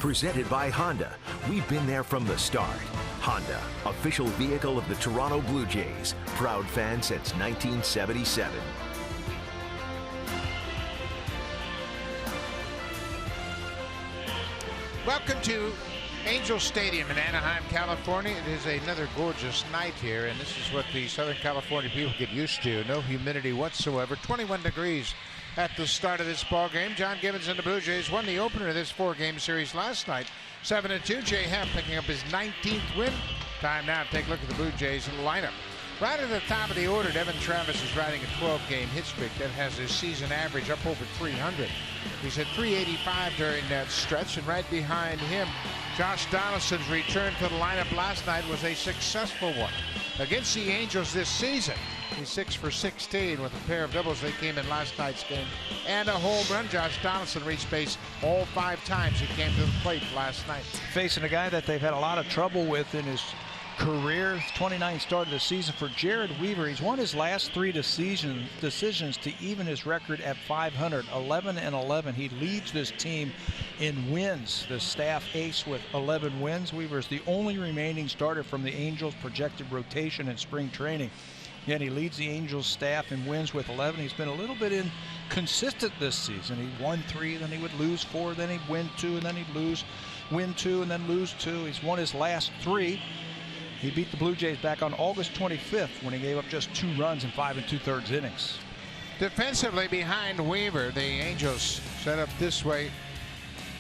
Presented by Honda. We've been there from the start. Honda, official vehicle of the Toronto Blue Jays. Proud fan since 1977. Welcome to Angel Stadium in Anaheim, California. It is another gorgeous night here, and this is what the Southern California people get used to. No humidity whatsoever. 21 degrees at the start of this ball game. John Gibbons and the Blue Jays won the opener of this four-game series last night, 7-2. Jay Happ picking up his 19th win. Time now to take a look at the Blue Jays lineup. Right at the top of the order, Devin Travis is riding a 12-game hit streak that has his season average up over 300. He's hit 385 during that stretch, and right behind him, Josh Donaldson's return to the lineup last night was a successful one. Against the Angels this season, he's 6 for 16 with a pair of doubles. They came in last night's game and a home run. Josh Donaldson reached base all 5 times he came to the plate last night. Facing a guy that they've had a lot of trouble with in his career, 29 start of the season for Jared Weaver. He's won his last 3 decisions to even his record at 500, 11-11. He leads this team in wins, the staff ace with 11 wins. Weaver is the only remaining starter from the Angels' projected rotation in spring training. Yet he leads the Angels staff in wins with 11. He's been a little bit inconsistent this season. He won 3, then he would lose 4, then he'd win 2, and then he'd win 2, and then lose 2. He's won his last 3. He beat the Blue Jays back on August 25th when he gave up just 2 runs in 5 2/3 innings. Defensively behind Weaver, the Angels set up this way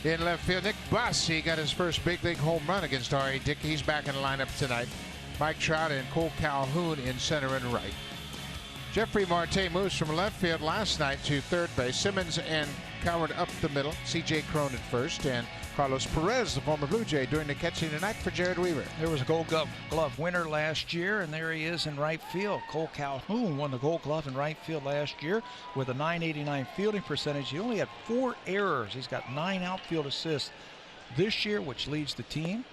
in left field. Nick Buss, he got his first big league home run against R.A. Dickey. He's back in the lineup tonight. Mike Trout and Cole Calhoun in center and right. Jeffrey Marte moves from left field last night to third base. Simmons and Coward up the middle. C.J. Cron at first, and Carlos Perez, the former Blue Jay, doing the catching tonight for Jared Weaver. There was a Gold Glove winner last year, and there he is in right field. Cole Calhoun won the Gold Glove in right field last year with a .989 fielding percentage. He only had 4 errors. He's got 9 outfield assists this year, which leads the team.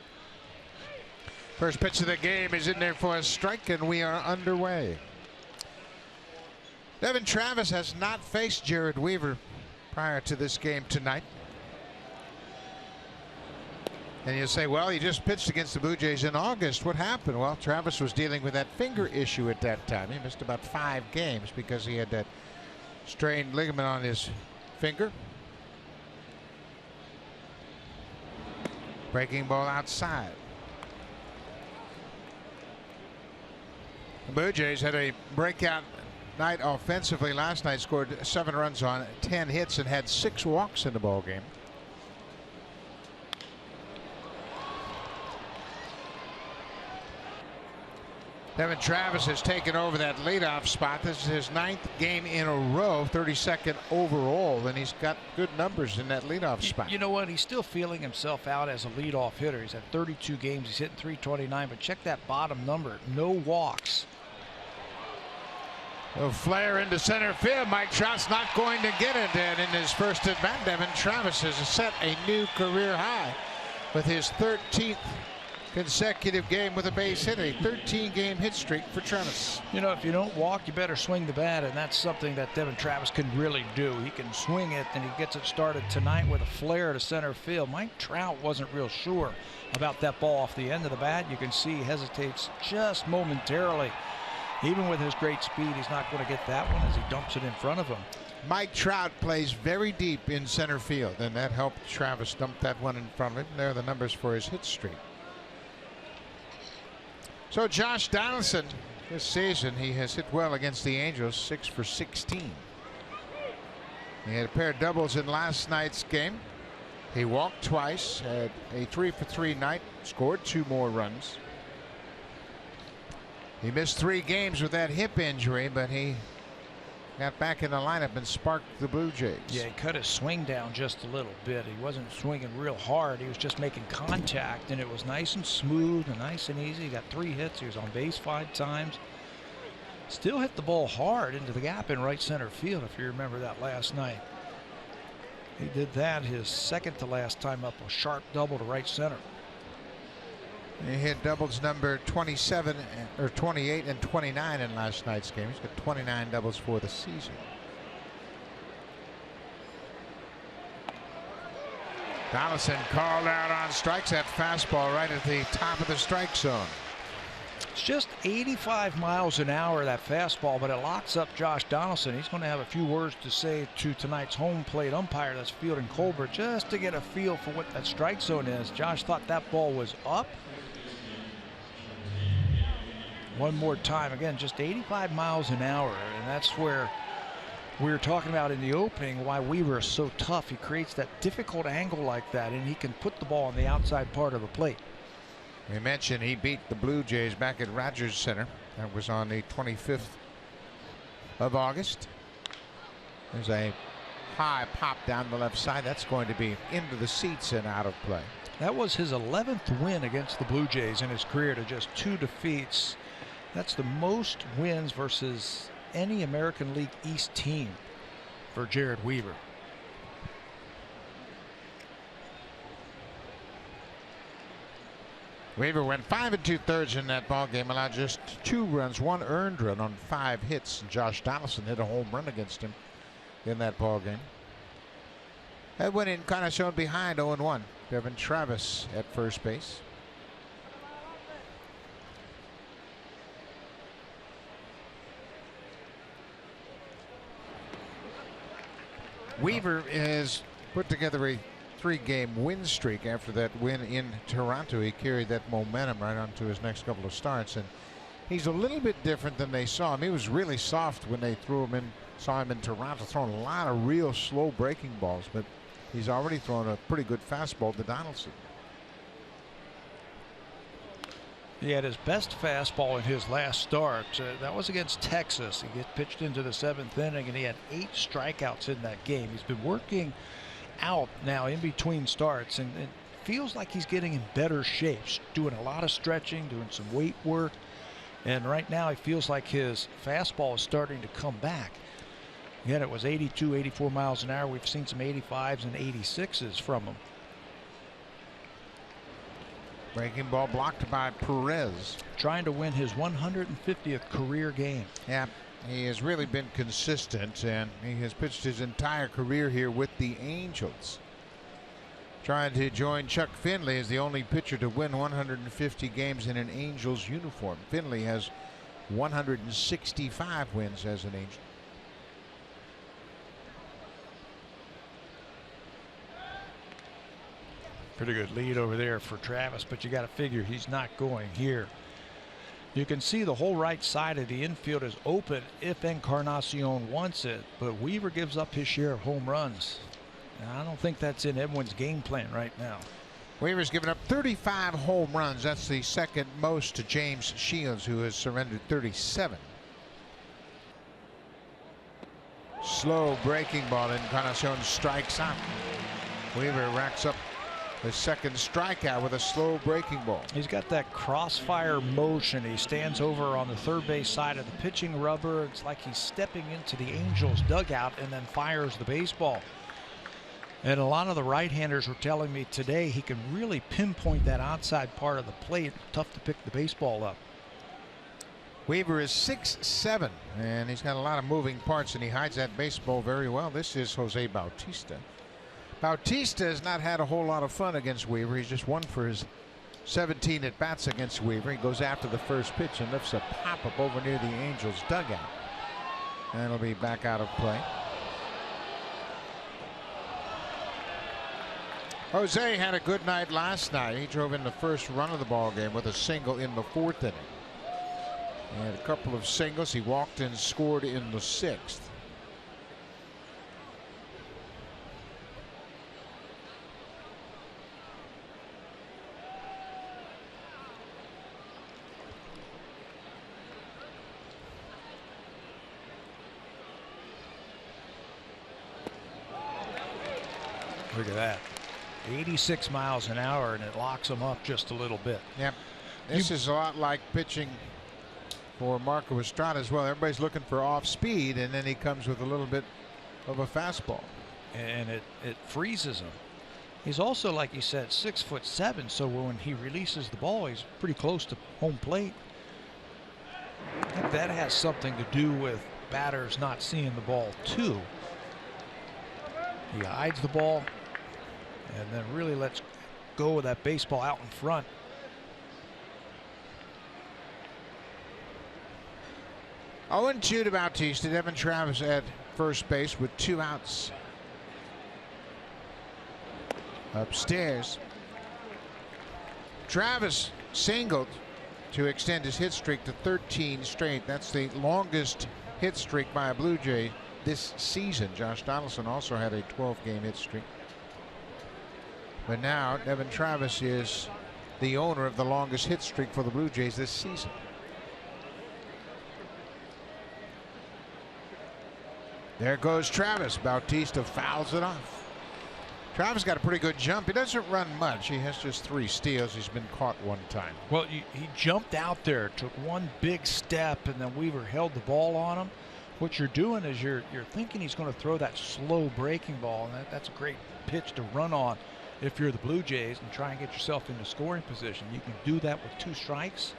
First pitch of the game is in there for a strike, and we are underway. Devin Travis has not faced Jared Weaver prior to this game tonight. And you'll say, well, he just pitched against the Blue Jays in August. What happened? Well, Travis was dealing with that finger issue at that time. He missed about 5 games because he had that strained ligament on his finger. Breaking ball outside. The Blue Jays had a breakout night offensively last night, scored 7 runs on 10 hits and had 6 walks in the ball game. Devin Travis has taken over that leadoff spot. This is his 9th game in a row, 32nd overall, and he's got good numbers in that leadoff spot. You know what? He's still feeling himself out as a leadoff hitter. He's had 32 games. He's hitting .329, but check that bottom number. No walks. A flare into center field. Mike Trout's not going to get it. And in his first at bat, Devin Travis has set a new career high with his 13th consecutive game with a base hit, a 13-game hit streak for Travis. You know, if you don't walk, you better swing the bat, and that's something that Devin Travis can really do. He can swing it, and he gets it started tonight with a flare to center field. Mike Trout wasn't real sure about that ball off the end of the bat. You can see he hesitates just momentarily. Even with his great speed, he's not going to get that one as he dumps it in front of him. Mike Trout plays very deep in center field, and that helped Travis dump that one in front of him. There are the numbers for his hit streak. So Josh Donaldson, this season, he has hit well against the Angels, 6 for 16. He had a pair of doubles in last night's game. He walked twice, had a 3 for 3 night, scored 2 more runs. He missed 3 games with that hip injury, but he got back in the lineup and sparked the Blue Jays. Yeah, he cut his swing down just a little bit. He wasn't swinging real hard. He was just making contact, and it was nice and smooth and nice and easy. He got 3 hits. He was on base 5 times. Still hit the ball hard into the gap in right center field, if you remember that last night. He did that his second to last time up, a sharp double to right center. He hit doubles number 27 or 28 and 29 in last night's game. He's got 29 doubles for the season. Donaldson called out on strikes. That fastball right at the top of the strike zone. It's just 85 miles an hour, that fastball, but it locks up Josh Donaldson. He's going to have a few words to say to tonight's home plate umpire, that's fielding Colbert, just to get a feel for what that strike zone is. Josh thought that ball was up. One more time, again, just 85 miles an hour, and that's where we were talking about in the opening why Weaver is so tough. He creates that difficult angle like that, and he can put the ball on the outside part of the plate. We mentioned he beat the Blue Jays back at Rogers Center. That was on the 25th of August. There's a high pop down the left side. That's going to be into the seats and out of play. That was his 11th win against the Blue Jays in his career to just 2 defeats. That's the most wins versus any American League East team for Jared Weaver. Weaver went 5 2/3 in that ball game, allowed just 2 runs, 1 earned run on 5 hits. Josh Donaldson hit a home run against him in that ball game. That went in kind of shown behind 0-1. Devin Travis at first base. Weaver has put together a 3-game win streak after that win in Toronto. He carried that momentum right onto his next couple of starts, and he's a little bit different than they saw him. He was really soft when they saw him in Toronto, throwing a lot of real slow breaking balls, but he's already thrown a pretty good fastball to Donaldson. He had his best fastball in his last start. That was against Texas. He gets pitched into the 7th inning, and he had 8 strikeouts in that game. He's been working out now in between starts, and it feels like he's getting in better shape, doing a lot of stretching, doing some weight work, and right now he feels like his fastball is starting to come back. Again, it was 82, 84 miles an hour. We've seen some 85s and 86s from him. Breaking ball blocked by Perez. Trying to win his 150th career game. Yeah, he has really been consistent, and he has pitched his entire career here with the Angels. Trying to join Chuck Finley as the only pitcher to win 150 games in an Angels uniform. Finley has 165 wins as an Angel. Pretty good lead over there for Travis, but you got to figure he's not going here. You can see the whole right side of the infield is open if Encarnacion wants it, but Weaver gives up his share of home runs. And I don't think that's in Edwin's game plan right now. Weaver's given up 35 home runs. That's the second most to James Shields, who has surrendered 37. Slow breaking ball. Encarnacion strikes out. Weaver racks up the second strikeout with a slow breaking ball. He's got that crossfire motion. He stands over on the third base side of the pitching rubber. It's like he's stepping into the Angels dugout and then fires the baseball. And a lot of the right-handers were telling me today he can really pinpoint that outside part of the plate. Tough to pick the baseball up. Weaver is 6'7", and he's got a lot of moving parts, and he hides that baseball very well. This is Jose Bautista. Bautista has not had a whole lot of fun against Weaver. He's just 1 for his 17 at bats against Weaver. He goes after the first pitch and lifts a pop up over near the Angels dugout, and it'll be back out of play. Jose had a good night last night. He drove in the first run of the ball game with a single in the 4th inning. He had a couple of singles. He walked and scored in the 6th. Look at that. 86 miles an hour, and it locks him up just a little bit. Yep. This is a lot like pitching for Marco Estrada as well. Everybody's looking for off speed, and then he comes with a little bit of a fastball. And it freezes him. He's also, like you said, 6'7", so when he releases the ball, he's pretty close to home plate. I think that has something to do with batters not seeing the ball too. He hides the ball, and then really lets go of that baseball out in front. Oh, 2 to Bautista. Devin Travis at first base with 2 outs. Upstairs, Travis singled to extend his hit streak to 13 straight. That's the longest hit streak by a Blue Jay this season. Josh Donaldson also had a 12-game hit streak. But now Devin Travis is the owner of the longest hit streak for the Blue Jays this season. There goes Travis. Bautista fouls it off. Travis got a pretty good jump. He doesn't run much. He has just 3 steals. He's been caught 1 time. Well, he jumped out there, took 1 big step, and then Weaver held the ball on him. What you're doing is you're thinking he's going to throw that slow breaking ball, and that's a great pitch to run on if you're the Blue Jays and try and get yourself into scoring position. You can do that with 2 strikes.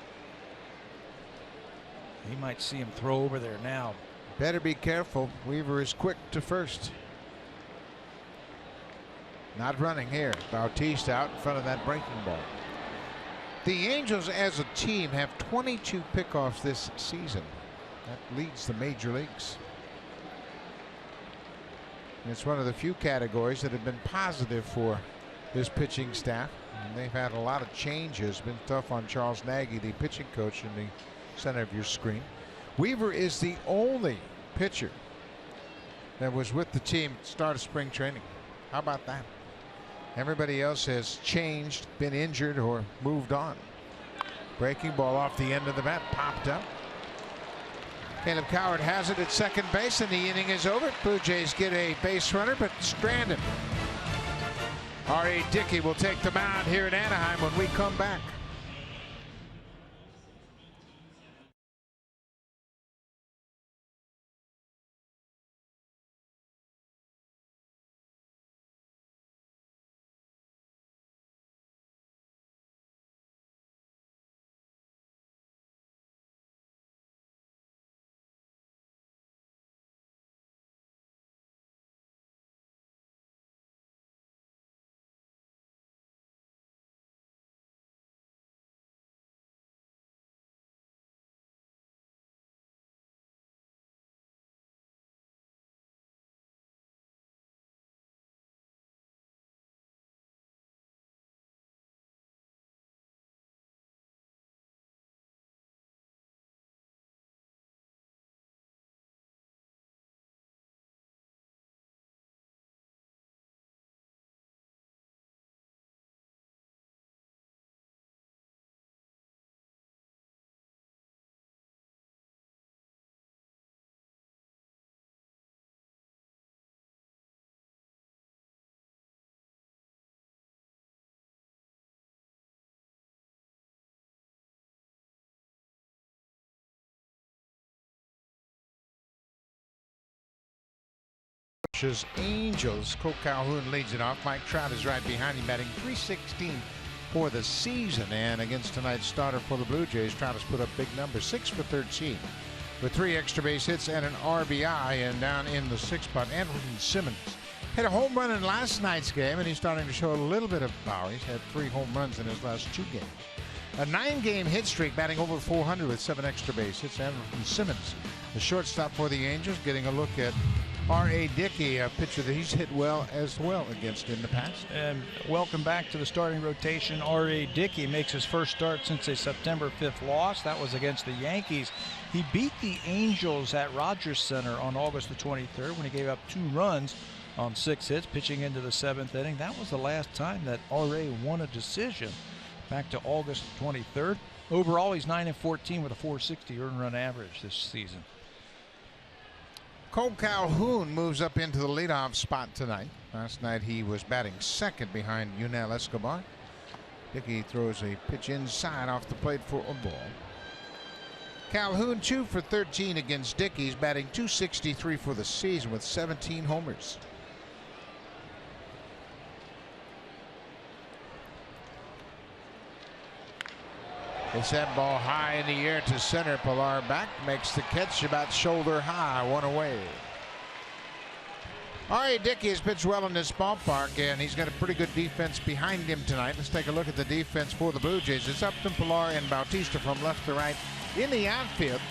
He might see him throw over there now. Better be careful. Weaver is quick to first. Not running here. Bautista out in front of that breaking ball. The Angels as a team have 22 pickoffs this season. That leads the major leagues. And it's one of the few categories that have been positive for this pitching staff. And they've had a lot of changes. Been tough on Charles Nagy, the pitching coach, in the center of your screen. Weaver is the only pitcher that was with the team at the start of spring training. How about that? Everybody else has changed, been injured, or moved on. Breaking ball off the end of the bat, popped up. Caleb Coward has it at second base, and the inning is over. Blue Jays get a base runner, but stranded. R.A. Dickey will take the mound here in Anaheim when we come back. Angels. Cole Calhoun leads it off. Mike Trout is right behind him, batting .316 for the season. And against tonight's starter for the Blue Jays, Trout has put up big numbers, 6 for 13, with 3 extra base hits and an RBI. And down in the 6th spot, Andrew Simmons hit a home run in last night's game, and he's starting to show a little bit of power. He's had 3 home runs in his last 2 games. A 9-game hit streak, batting over .400 with 7 extra base hits. Andrew Simmons, the shortstop for the Angels, getting a look at R.A. Dickey, a pitcher that he's hit well as well against in the past. And welcome back to the starting rotation. R.A. Dickey makes his first start since a September 5th loss. That was against the Yankees. He beat the Angels at Rogers Center on August the 23rd when he gave up 2 runs on 6 hits, pitching into the 7th inning. That was the last time that R.A. won a decision, back to August 23rd. Overall, he's 9-14 with a .460 earned run average this season. Cole Calhoun moves up into the leadoff spot tonight. Last night he was batting second behind Yunel Escobar. Dickey throws a pitch inside off the plate for a ball. Calhoun 2 for 13 against Dickey. He's batting .263 for the season with 17 homers. It's that ball high in the air to center. Pilar back, makes the catch about shoulder high, 1 away. R.A. Dickey has pitched well in this ballpark, and he's got a pretty good defense behind him tonight. Let's take a look at the defense for the Blue Jays. It's Upton, Pilar, and Bautista from left to right in the outfield.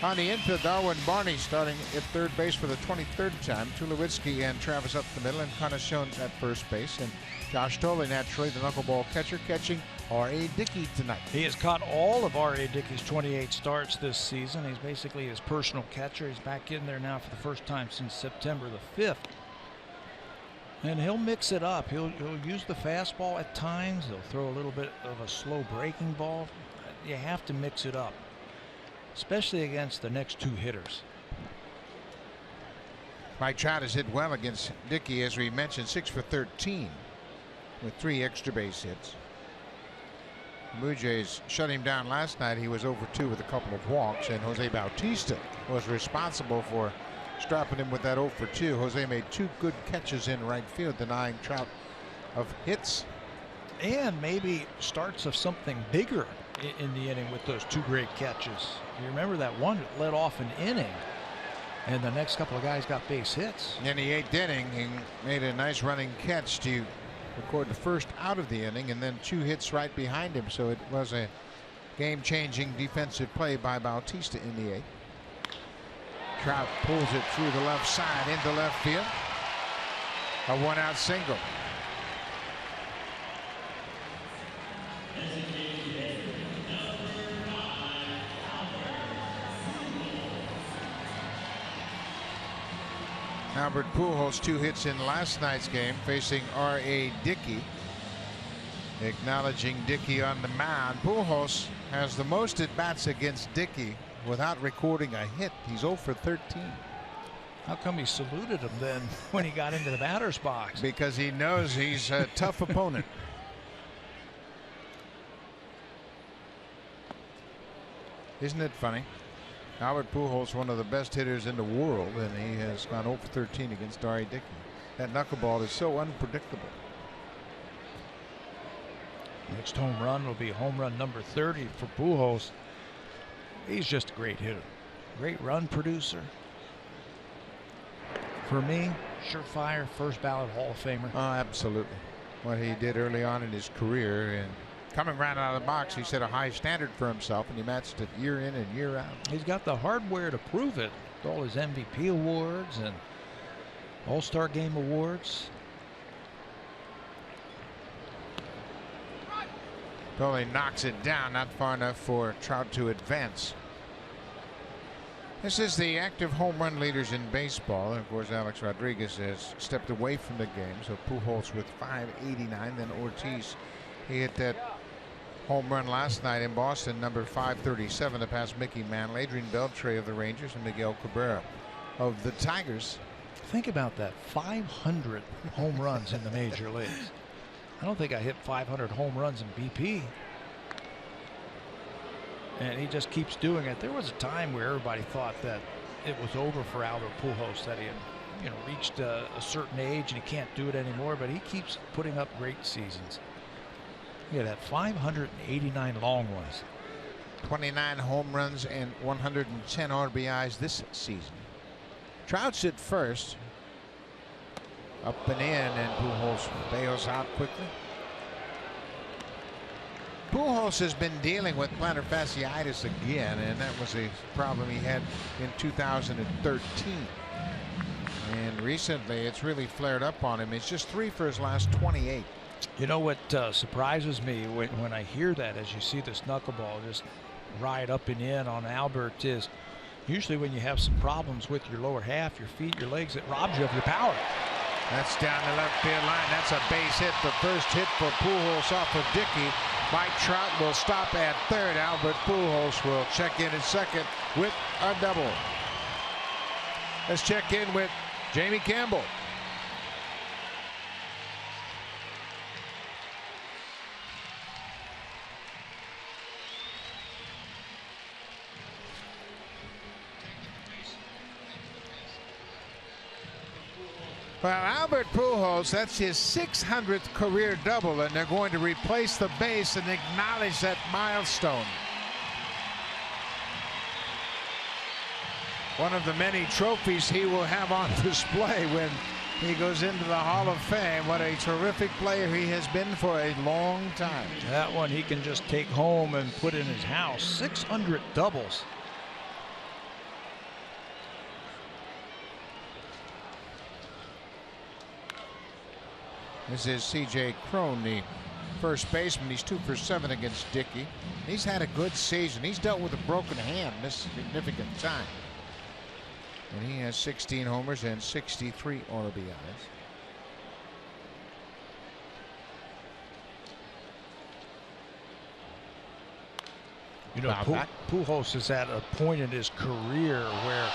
On the infield, Darwin Barney starting at third base for the 23rd time. Tulowitzki and Travis up the middle, and Conachon at first base. And Josh Tolley, naturally, the knuckleball catcher, catching R.A. Dickey tonight. He has caught all of R.A. Dickey's 28 starts this season. He's basically his personal catcher. He's back in there now for the first time since September the 5th. And he'll mix it up. He'll use the fastball at times. He'll throw a little bit of a slow breaking ball. You have to mix it up, especially against the next two hitters. Mike Trout has hit well against Dickey, as we mentioned, 6 for 13 with 3 extra base hits. Blue Jays shut him down last night. He was 0 for 2 with a couple of walks, and Jose Bautista was responsible for strapping him with that 0 for 2. Jose made 2 good catches in right field, denying Trout of hits. And maybe starts of something bigger in the inning with those 2 great catches. You remember that one that led off an inning, and the next couple of guys got base hits. In the 8th inning, he made a nice running catch to record the first out of the inning, and then 2 hits right behind him. So it was a game-changing defensive play by Bautista in the 8th. Trout pulls it through the left side into left field. A 1-out single. Albert Pujols 2 hits in last night's game, facing R.A. Dickey. Acknowledging Dickey on the mound. Pujols has the most at bats against Dickey without recording a hit. He's 0 for 13. How come he saluted him then when he got into the batter's box? Because he knows he's a tough opponent. Isn't it funny? Albert Pujols, one of the best hitters in the world, and he has gone 0 for 13 against R.A. Dickey. That knuckleball is so unpredictable. Next home run will be home run number 30 for Pujols. He's just a great hitter, great run producer. For me, surefire first ballot Hall of Famer. Oh, absolutely. What he did early on in his career, and coming right out of the box, he set a high standard for himself, and he matched it year in and year out. He's got the hardware to prove it. All his MVP awards and All-Star Game awards. Tolley knocks it down, not far enough for Trout to advance. This is the active home run leaders in baseball. And of course, Alex Rodriguez has stepped away from the game. So Pujols with 589. Then Ortiz, he hit that home run last night in Boston, number 537, to pass Mickey Mantle, Adrian Beltre of the Rangers, and Miguel Cabrera of the Tigers. Think about that, 500 home runs in the major leagues. I don't think I hit 500 home runs in BP. And he just keeps doing it. There was a time where everybody thought that it was over for Albert Pujols, that he had, reached a certain age and he can't do it anymore, but he keeps putting up great seasons. Yeah, that 589 long ones. 29 home runs and 110 RBIs this season. Trout's at first. Up and in, and Pujols bails out quickly. Pujols has been dealing with plantar fasciitis again, and that was a problem he had in 2013. And recently it's really flared up on him. It's just 3 for his last 28. You know what surprises me when I hear that, as you see this knuckleball just ride up and in on Albert, is usually when you have some problems with your lower half, your feet, your legs, it robs you of your power. That's down the left field line. That's a base hit. The first hit for Pujols off of Dickey. Mike Trout will stop at third. Albert Pujols will check in at second with a double. Let's check in with Jamie Campbell. Well, Albert Pujols, that's his 600th career double, and they're going to replace the base and acknowledge that milestone. One of the many trophies he will have on display when He goes into the Hall of Fame. What a terrific player he has been for a long time. That one he can just take home and put in his house. 600 doubles. This is C.J. Cron, the first baseman. He's 2 for 7 against Dickey. He's had a good season. He's dealt with a broken hand this significant time. And he has 16 homers and 63 RBIs. You know, Pujols is at a point in his career where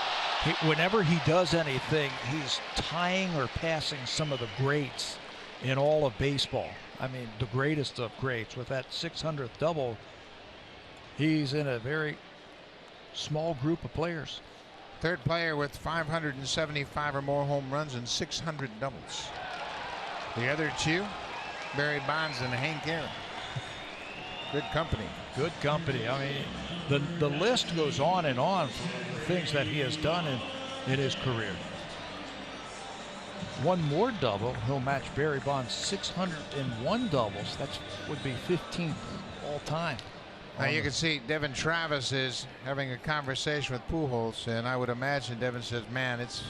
whenever he does anything, he's tying or passing some of the greats in all of baseball. I mean, the greatest of greats. With that 600th double, he's in a very small group of players. Third player with 575 or more home runs and 600 doubles. The other two, Barry Bonds and Hank Aaron. Good company. Good company. I mean, the list goes on and on for the things that he has done in his career. One more double, he'll match Barry Bonds' 601 doubles. That would be 15th all time. Now you can see Devin Travis is having a conversation with Pujols, and I would imagine Devin says, man, it's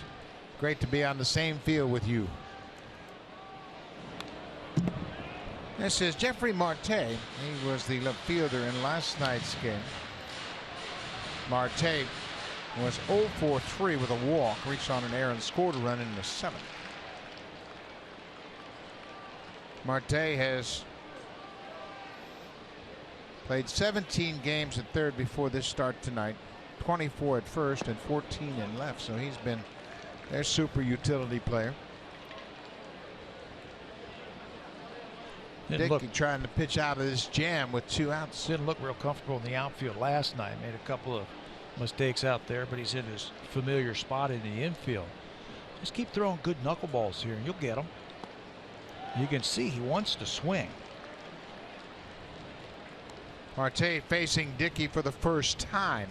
great to be on the same field with you. This is Jeffrey Marte. He was the left fielder in last night's game. Marte was 0 for 3 with a walk, reached on an error and scored a run in the 7th. Marte has played 17 games at third before this start tonight, 24 at first and 14 in left, so he's been their super utility player. Dickey trying to pitch out of this jam with 2 outs. Didn't look real comfortable in the outfield last night. Made a couple of mistakes out there, but he's in his familiar spot in the infield. Just keep throwing good knuckleballs here and you'll get them. You can see he wants to swing. Marte facing Dickey for the first time.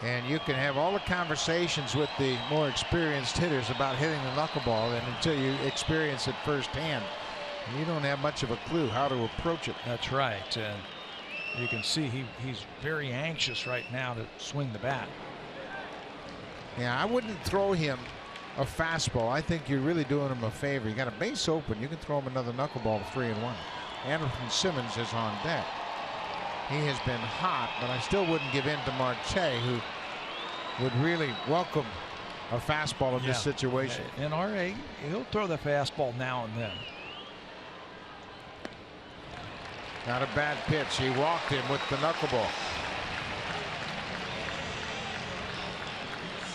And you can have all the conversations with the more experienced hitters about hitting the knuckleball, and until you experience it firsthand, you don't have much of a clue how to approach it. That's right. And you can see he's very anxious right now to swing the bat. Yeah, I wouldn't throw him a fastball. I think you're really doing him a favor. You got a base open. You can throw him another knuckleball 3-1. Anderson Simmons is on deck. He has been hot, but I still wouldn't give in to Marte, who would really welcome a fastball in this situation. And R.A., he'll throw the fastball now and then. Not a bad pitch. He walked him with the knuckleball.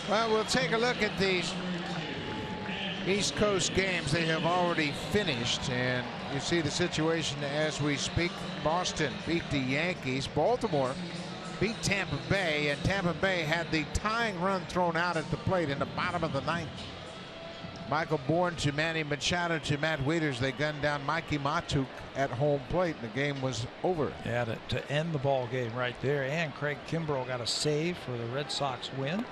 Well, we'll take a look at these East Coast games. They have already finished, and you see the situation as we speak. Boston beat the Yankees. Baltimore beat Tampa Bay, and Tampa Bay had the tying run thrown out at the plate in the bottom of the 9th. Michael Bourne to Manny Machado to Matt Wieters. They gunned down Mikey Matuk at home plate, and the game was over. Yeah, to end the ball game right there. And Craig Kimbrell got a save for the Red Sox win.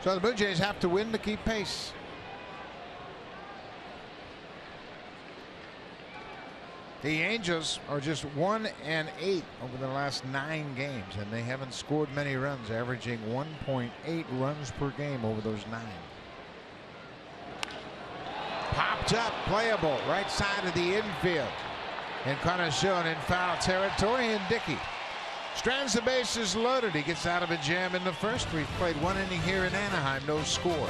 So the Blue Jays have to win to keep pace. The Angels are just 1-8 over the last 9 games, and they haven't scored many runs, averaging 1.8 runs per game over those 9. Popped up, playable, right side of the infield. Encarnacion in foul territory, and Dickey strands the bases loaded. He gets out of a jam in the first. We've played 1 inning here in Anaheim, no score.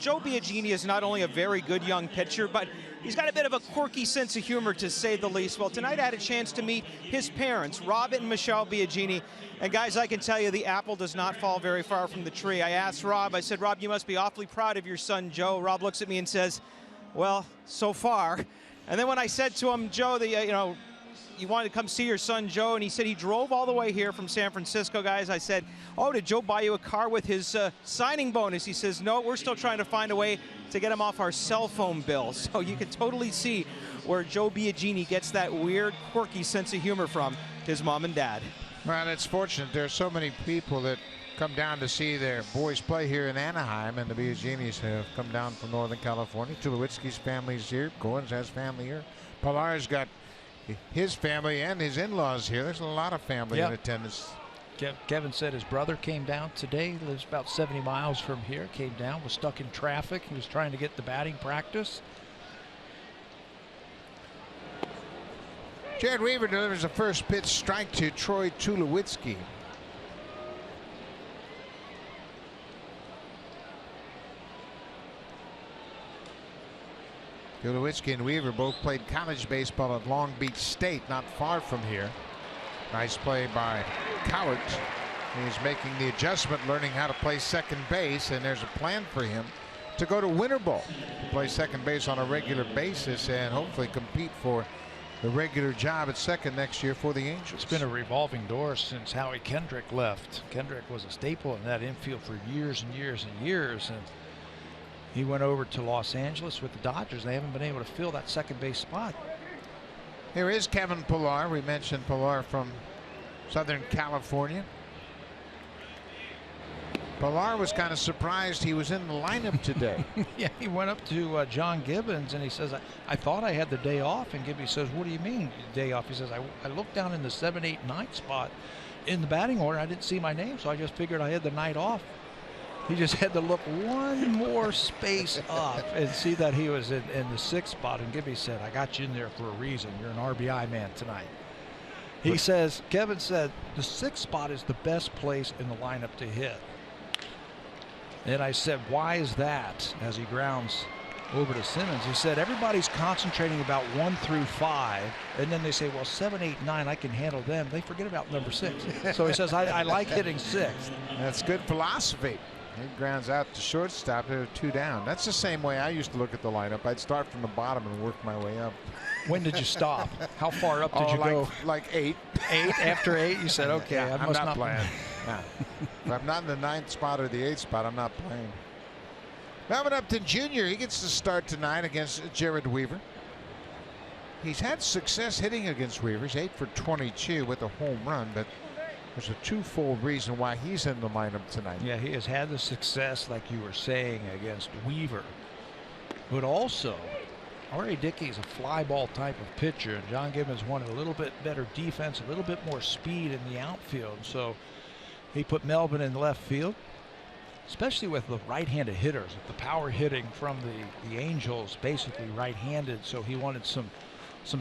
Joe Biagini is not only a very good young pitcher, but he's got a bit of a quirky sense of humor, to say the least. Well, tonight I had a chance to meet his parents, Robert and Michelle Biagini. And guys, I can tell you the apple does not fall very far from the tree. I asked Rob, I said, Rob, you must be awfully proud of your son, Joe. Rob looks at me and says, well, so far. And then when I said to him, Joe, you wanted to come see your son, Joe, and he said he drove all the way here from San Francisco, guys. I said, oh, did Joe buy you a car with his signing bonus? He says, no, we're still trying to find a way to get him off our cell phone bill. So you can totally see where Joe Biagini gets that weird, quirky sense of humor from his mom and dad. Well, it's fortunate there are so many people that come down to see their boys play here in Anaheim, and the Biaginis have come down from Northern California. Tulowitzki's family's here. Goins has family here. Pilar's got his family and his in-laws here. There's a lot of family in attendance. Kevin said his brother came down today. He lives about 70 miles from here. Came down, was stuck in traffic. He was trying to get the batting practice. Jared Weaver delivers a first pitch strike to Troy Tulowitzki. Tulowitzki and Weaver both played college baseball at Long Beach State, not far from here. Nice play by Cowart. He's making the adjustment, learning how to play second base, and there's a plan for him to go to Winter Ball, play second base on a regular basis, and hopefully compete for the regular job at second next year for the Angels. It's been a revolving door since Howie Kendrick left. Kendrick was a staple in that infield for years and years and years, and he went over to Los Angeles with the Dodgers. They haven't been able to fill that second base spot. Here is Kevin Pillar. We mentioned Pillar from Southern California. Pillar was kind of surprised he was in the lineup today. Yeah, he went up to John Gibbons and he says, I thought I had the day off. And Gibbons says, what do you mean day off? He says, I looked down in the 7, 8, 9 spot in the batting order. I didn't see my name, so I just figured I had the night off. He just had to look one more space up and see that he was in the 6th spot. And Gibby said, I got you in there for a reason. You're an RBI man tonight. He says, Kevin said, the 6th spot is the best place in the lineup to hit. And I said, why is that? As he grounds over to Simmons, he said, everybody's concentrating about 1 through 5. And then they say, well, 7, 8, 9, I can handle them. They forget about number 6. So he says, I like hitting 6th. That's good philosophy. He grounds out to shortstop. There are 2 down. That's the same way I used to look at the lineup. I'd start from the bottom and work my way up. When did you stop? How far up did you go? Like 8. 8? After 8, you said, okay, yeah, I I'm must not playing. Nah. If I'm not in the 9th spot or the 8th spot, I'm not playing. Melvin Upton Jr., he gets the start tonight against Jared Weaver. He's had success hitting against Weaver. He's 8 for 22 with a home run, but there's a twofold reason why he's in the lineup tonight. Yeah, he has had the success, like you were saying, against Weaver. But also, R.A. Dickey is a fly ball type of pitcher, and John Gibbons wanted a little bit better defense, a little bit more speed in the outfield. So he put Melvin in left field, especially with the right-handed hitters. The power hitting from the Angels, basically right-handed, so he wanted some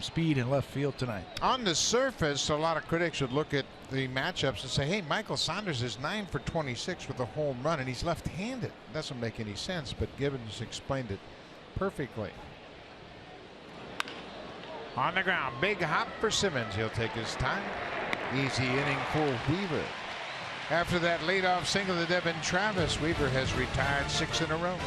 speed in left field tonight. On the surface, a lot of critics would look at the matchups and say, hey, Michael Saunders is 9 for 26 with a home run, and he's left-handed. Doesn't make any sense, but Gibbons explained it perfectly. On the ground, big hop for Simmons. He'll take his time. Easy inning for Weaver. After that leadoff single to Devin Travis, Weaver has retired 6 in a row.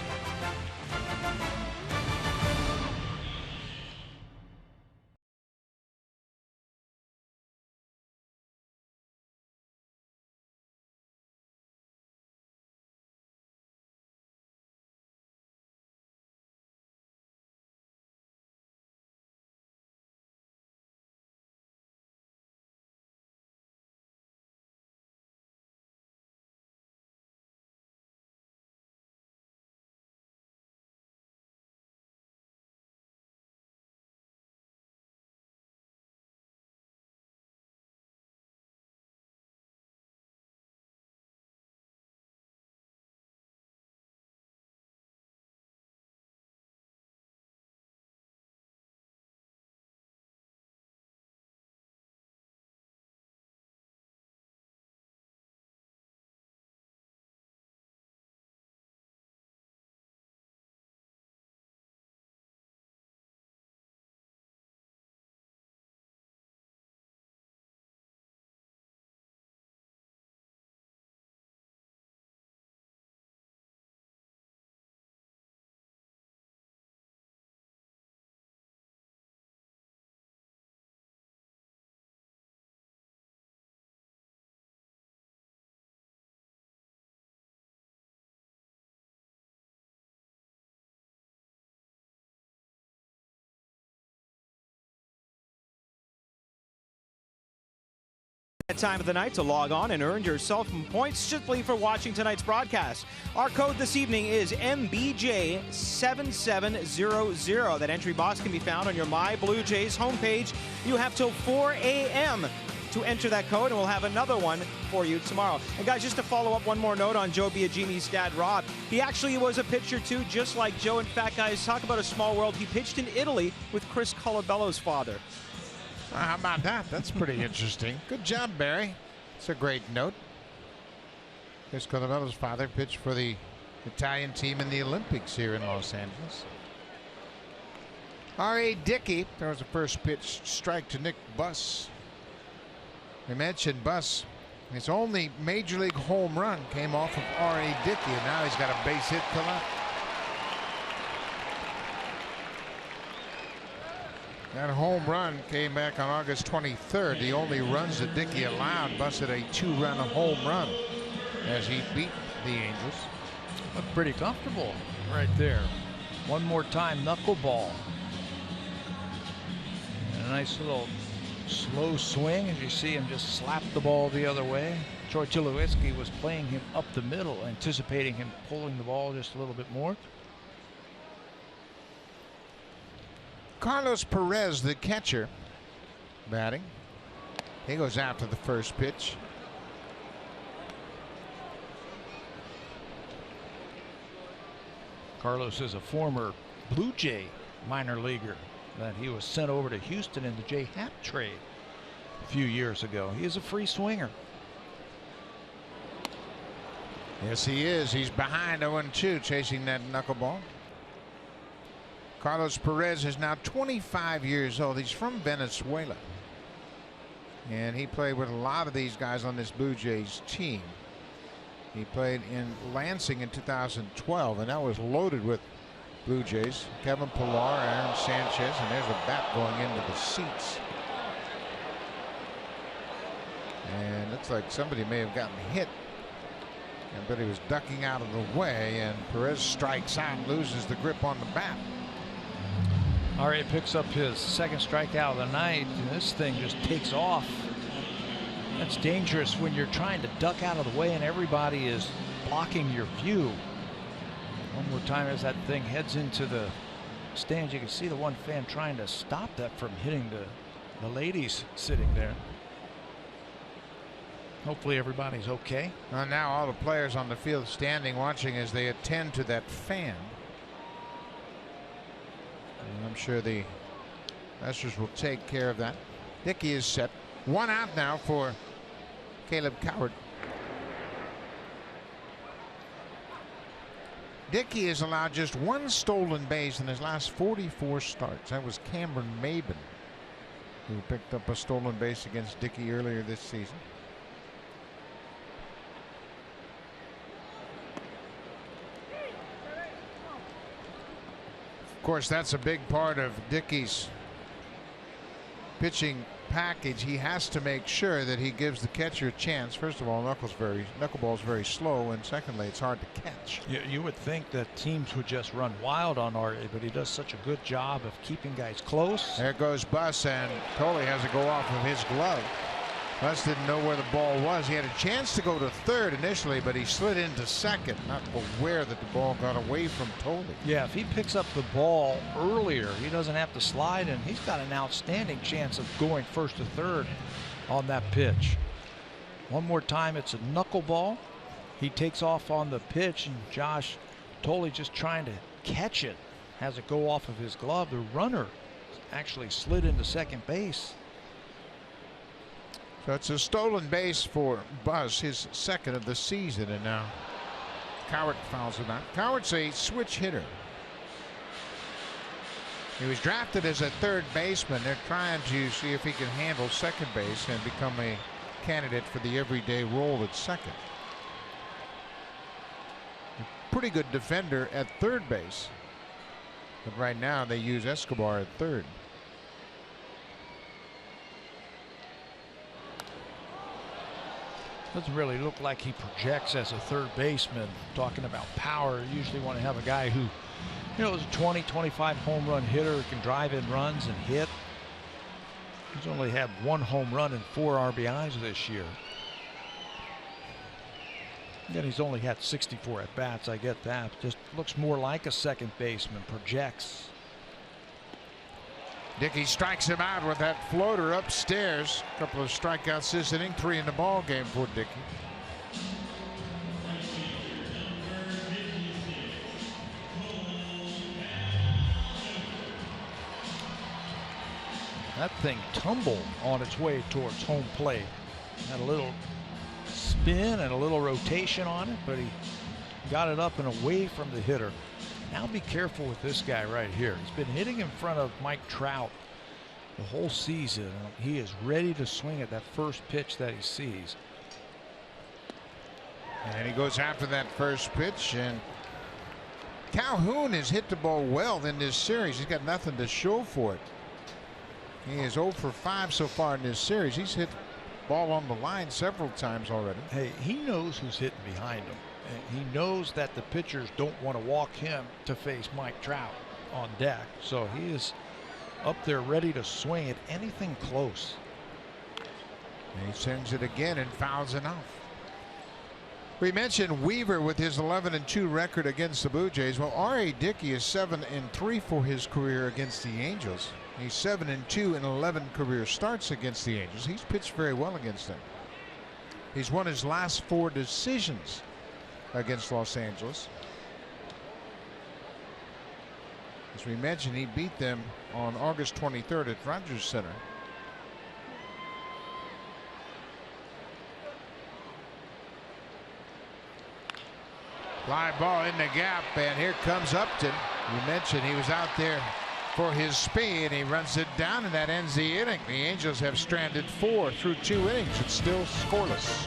Time of the night to log on and earn yourself some points simply for watching tonight's broadcast. Our code this evening is MBJ7700. That entry box can be found on your My Blue Jays homepage. You have till 4 a.m. to enter that code, and we'll have another one for you tomorrow. And guys, just to follow up, one more note on Joe Biagini's dad, Rob. He actually was a pitcher too, just like Joe. In fact, guys, talk about a small world. He pitched in Italy with Chris Colabello's father. How about that? That's pretty interesting. Good job, Barry. It's a great note. Chris Colabello's father pitched for the Italian team in the Olympics here in Los Angeles. R.A. Dickey. There was a first pitch strike to Nick Buss. We mentioned Buss. His only major league home run came off of R.A. Dickey, and now he's got a base hit to left. That home run came back on August 23rd. The only runs that Dickey allowed. Buss hit a 2-run home run as he beat the Angels. Looked pretty comfortable right there. One more time, knuckleball. And a nice little slow swing as you see him just slap the ball the other way. Troy Tulowitzki was playing him up the middle, anticipating him pulling the ball just a little bit more. Carlos Perez, the catcher, batting. He goes after the first pitch. Carlos is a former Blue Jay minor leaguer that he was sent over to Houston in the J. Happ trade a few years ago. He is a free swinger. Yes, he is. He's behind 0-2, chasing that knuckleball. Carlos Perez is now 25 years old. He's from Venezuela. And he played with a lot of these guys on this Blue Jays team. He played in Lansing in 2012, and that was loaded with Blue Jays. Kevin Pillar, Aaron Sanchez, and there's a bat going into the seats. And looks like somebody may have gotten hit. But he was ducking out of the way, and Perez strikes out and loses the grip on the bat. All right, picks up his second strikeout of the night, and this thing just takes off. That's dangerous when you're trying to duck out of the way and everybody is blocking your view. One more time as that thing heads into the stands. You can see the one fan trying to stop that from hitting the ladies sitting there. Hopefully everybody's okay. Well, now all the players on the field standing watching as they attend to that fan. And I'm sure the Astros will take care of that. Dickey is set. One out now for Caleb Coward. Dickey has allowed just one stolen base in his last 44 starts. That was Cameron Maben, who picked up a stolen base against Dickey earlier this season. Of course, that's a big part of Dickey's pitching package. He has to make sure that he gives the catcher a chance. First of all, knuckleball's very slow, and secondly, it's hard to catch. You would think that teams would just run wild on R.A., but he does such a good job of keeping guys close. There goes Buss, and Thole has to go off of his glove. Buss didn't know where the ball was. He had a chance to go to third initially, but he slid into second, not aware that the ball got away from Thole. Yeah, if he picks up the ball earlier, he doesn't have to slide, and he's got an outstanding chance of going first to third on that pitch. One more time, it's a knuckleball. He takes off on the pitch, and Josh Thole just trying to catch it. Has it go off of his glove. The runner actually slid into second base. So it's a stolen base for Buss, his second of the season, and now Coward fouls him out. Coward's a switch hitter. He was drafted as a third baseman. They're trying to see if he can handle second base and become a candidate for the everyday role at second. A pretty good defender at third base, but right now they use Escobar at third. Doesn't really look like he projects as a third baseman. Talking about power, you usually want to have a guy who, is a 20-25 home run hitter who can drive in runs and hit. He's only had 1 home run and 4 RBIs this year. Again, he's only had 64 at bats. I get that. Just looks more like a second baseman. Projects. Dickey strikes him out with that floater upstairs. A couple of strikeouts this inning, 3 in the ball game for Dickey. That thing tumbled on its way towards home plate. Had a little spin and a little rotation on it, but he got it up and away from the hitter. Now be careful with this guy right here. He's been hitting in front of Mike Trout the whole season. He is ready to swing at that first pitch that he sees. And he goes after that first pitch, and Calhoun has hit the ball well in this series. He's got nothing to show for it. He is 0 for 5 so far in this series. He's hit the ball on the line several times already. Hey, he knows who's hitting behind him. And he knows that the pitchers don't want to walk him to face Mike Trout on deck. So he is up there ready to swing at anything close. And he sends it again and fouls it off. We mentioned Weaver with his 11-2 record against the Blue Jays. Well, R.A. Dickey is 7-3 for his career against the Angels. He's 7-2 in 11 career starts against the Angels. He's pitched very well against them. He's won his last 4 decisions against Los Angeles. As we mentioned, he beat them on August 23rd at Rogers Center. Fly ball in the gap, and here comes Upton. You mentioned he was out there for his speed. He runs it down, and that ends the inning. The Angels have stranded 4 through 2 innings. It's still scoreless.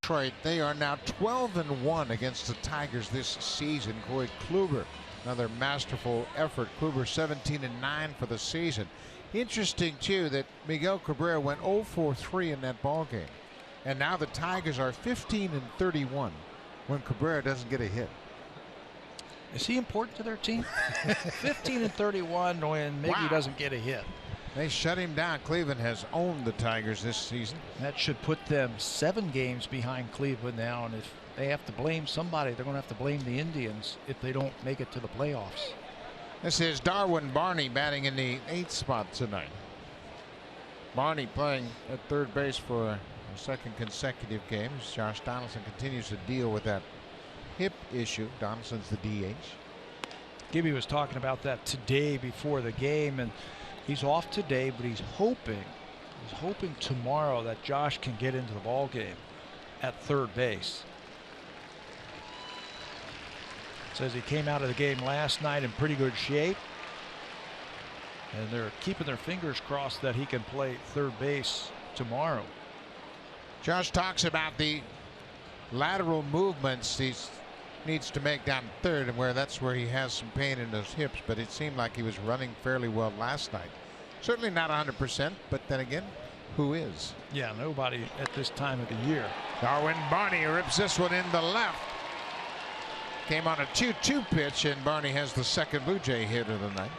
Detroit, they are now 12-1 against the Tigers this season. Corey Kluber, another masterful effort. Kluber 17-9 for the season. Interesting too that Miguel Cabrera went 0 for 3 in that ball game, and now the Tigers are 15-31 when Cabrera doesn't get a hit. Is he important to their team? 15-31 when Miggy doesn't get a hit. They shut him down. Cleveland has owned the Tigers this season. That should put them 7 games behind Cleveland now, and if they have to blame somebody, they're going to have to blame the Indians if they don't make it to the playoffs. This is Darwin Barney batting in the 8th spot tonight. Barney playing at third base for a second consecutive game as Josh Donaldson continues to deal with that hip issue. Donaldson's the DH. Gibby was talking about that today before the game, and he's off today, but he's hoping tomorrow that Josh can get into the ball game at third base. Says he came out of the game last night in pretty good shape. And they're keeping their fingers crossed that he can play third base tomorrow. Josh talks about the lateral movements he needs to make down third, and that's where he has some pain in his hips, but it seemed like he was running fairly well last night. Certainly not 100%, but then again, who is? Yeah, nobody at this time of the year. Darwin Barney rips this one in the left. Came on a 2-2 pitch, and Barney has the second Blue Jay hit of the night.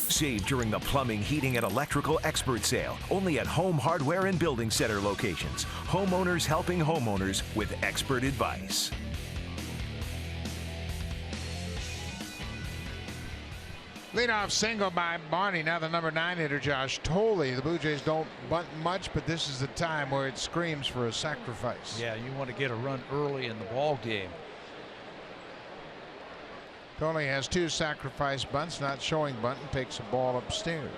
Save during the plumbing, heating, and electrical expert sale. Only at Home Hardware and Building Center locations. Homeowners helping homeowners with expert advice. Leadoff single by Barney. Now the number 9 hitter, Josh Thole. The Blue Jays don't bunt much, but this is the time where it screams for a sacrifice. Yeah, you want to get a run early in the ball game. Thole has 2 sacrifice bunts, not showing bunt, and takes a ball upstairs.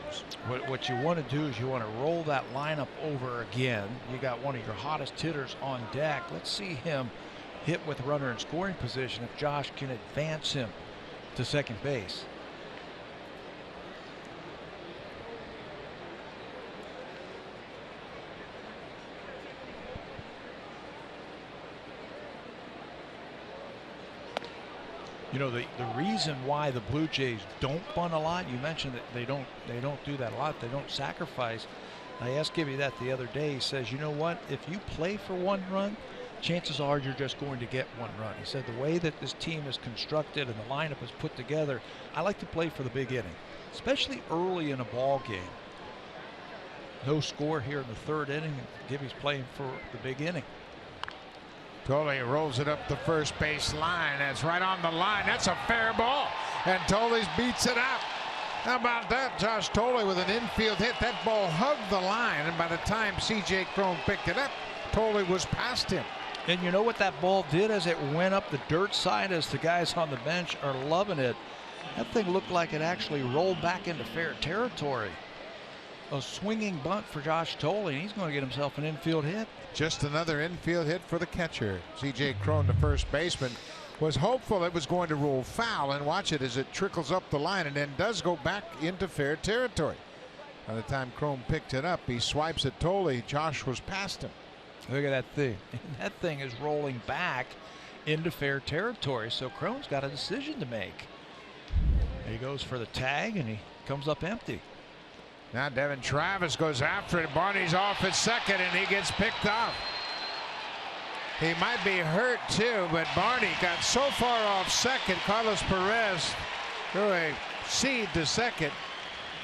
What you want to do is you want to roll that lineup over again. You got one of your hottest hitters on deck. Let's see him hit with runner in scoring position if Josh can advance him to second base. You know, the reason why the Blue Jays don't bunt a lot, you mentioned that they don't do that a lot. They don't sacrifice. I asked Gibby that the other day. He says, you know what? If you play for 1 run, chances are you're just going to get 1 run. He said the way that this team is constructed and the lineup is put together, I like to play for the big inning, especially early in a ball game. No score here in the 3rd inning. Gibby's playing for the big inning. Thole rolls it up the first base line. That's right on the line. That's a fair ball. And Toles beats it out. How about that? Josh Thole with an infield hit. That ball hugged the line. And by the time C.J. Cron picked it up, Thole was past him. And you know what that ball did as it went up the dirt side, as the guys on the bench are loving it? That thing looked like it actually rolled back into fair territory. A swinging bunt for Josh Thole, and he's going to get himself an infield hit. Just another infield hit for the catcher. C.J. Cron, the first baseman, was hopeful it was going to roll foul, and watch it as it trickles up the line and then does go back into fair territory. By the time Cron picked it up, he swipes at Thole. Josh was past him. Look at that thing. That thing is rolling back into fair territory, so Cron's got a decision to make. He goes for the tag, and he comes up empty. Now Devin Travis goes after it. Barney's off at second, and he gets picked off. He might be hurt too, but Barney got so far off second. Carlos Perez threw a seed to second.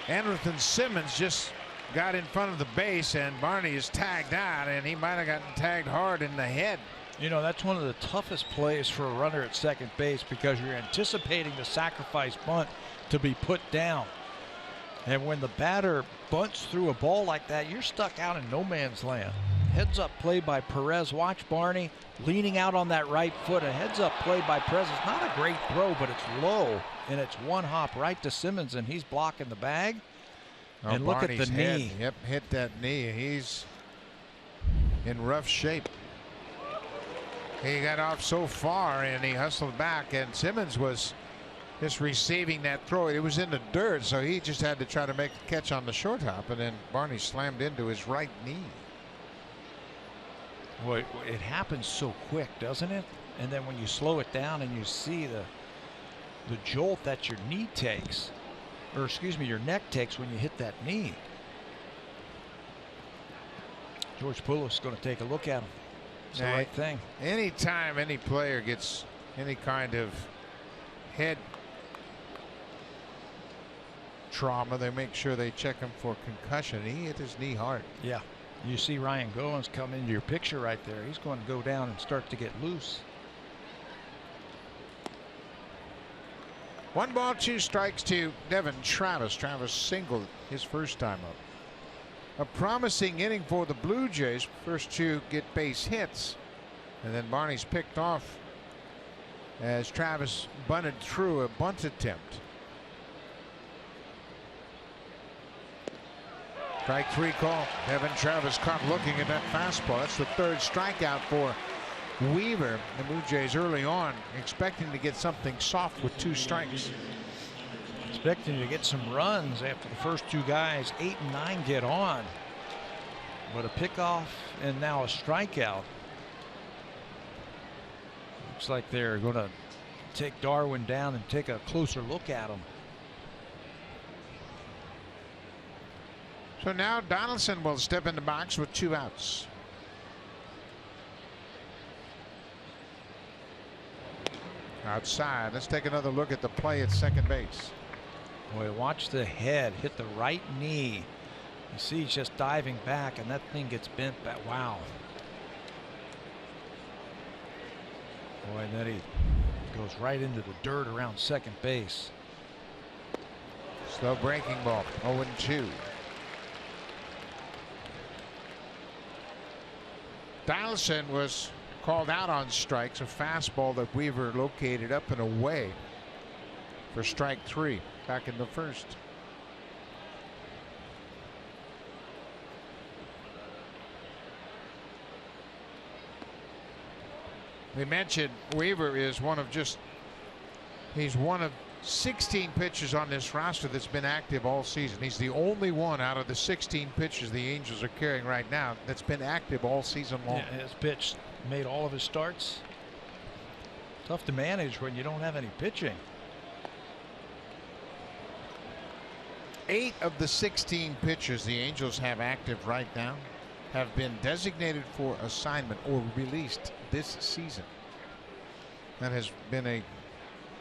Anderson Simmons just got in front of the base, and Barney is tagged out, and he might have gotten tagged hard in the head. You know, that's one of the toughest plays for a runner at second base, because you're anticipating the sacrifice bunt to be put down. And when the batter bunts through a ball like that, you're stuck out in no man's land. Heads up play by Perez. Watch Barney leaning out on that right foot. A heads up play by Perez. It's not a great throw, but it's low, and it's one hop right to Simmons, and he's blocking the bag. Oh, and look Barney's at the head. knee. Yep, hit that knee. He's in rough shape. He got off so far, and he hustled back, and Simmons was just receiving that throw. It was in the dirt, so he just had to try to make the catch on the short hop, and then Barney slammed into his right knee. Well, it happens so quick, doesn't it? And then when you slow it down and you see the jolt that your knee takes, or excuse me, your neck takes when you hit that knee. George Poulos is going to take a look at him. It's the right thing. Anytime any player gets any kind of head trauma, they make sure they check him for concussion. He hit his knee hard. Yeah. You see Ryan Goins come into your picture right there. He's going to go down and start to get loose. 1 ball, 2 strikes to Devin Travis. Travis singled his first time up. A promising inning for the Blue Jays. First 2 get base hits, and then Barney's picked off as Travis bunted through a bunt attempt. Strike three call. Evan Travis caught looking at that fastball. That's the third strikeout for Weaver. The Blue Jays early on expecting to get something soft with 2 strikes. Expecting to get some runs after the first 2 guys, 8 and 9, get on. But a pickoff and now a strikeout. Looks like they're going to take Darwin down and take a closer look at him. So now Donaldson will step in the box with 2 outs. Outside. Let's take another look at the play at second base. Boy, watch the head hit the right knee. You see he's just diving back, and that thing gets bent back. Wow. Boy, and then he goes right into the dirt around second base. Slow breaking ball. 0-2. Donaldson was called out on strikes. A fastball that Weaver located up and away for strike 3 back in the first. We mentioned Weaver is he's one of 16 pitchers on this roster that's been active all season. He's the only one out of the 16 pitchers the Angels are carrying right now that's been active all season long. Yeah, has pitched, made all of his starts. Tough to manage when you don't have any pitching. 8 of the 16 pitchers the Angels have active right now have been designated for assignment or released this season. That has been a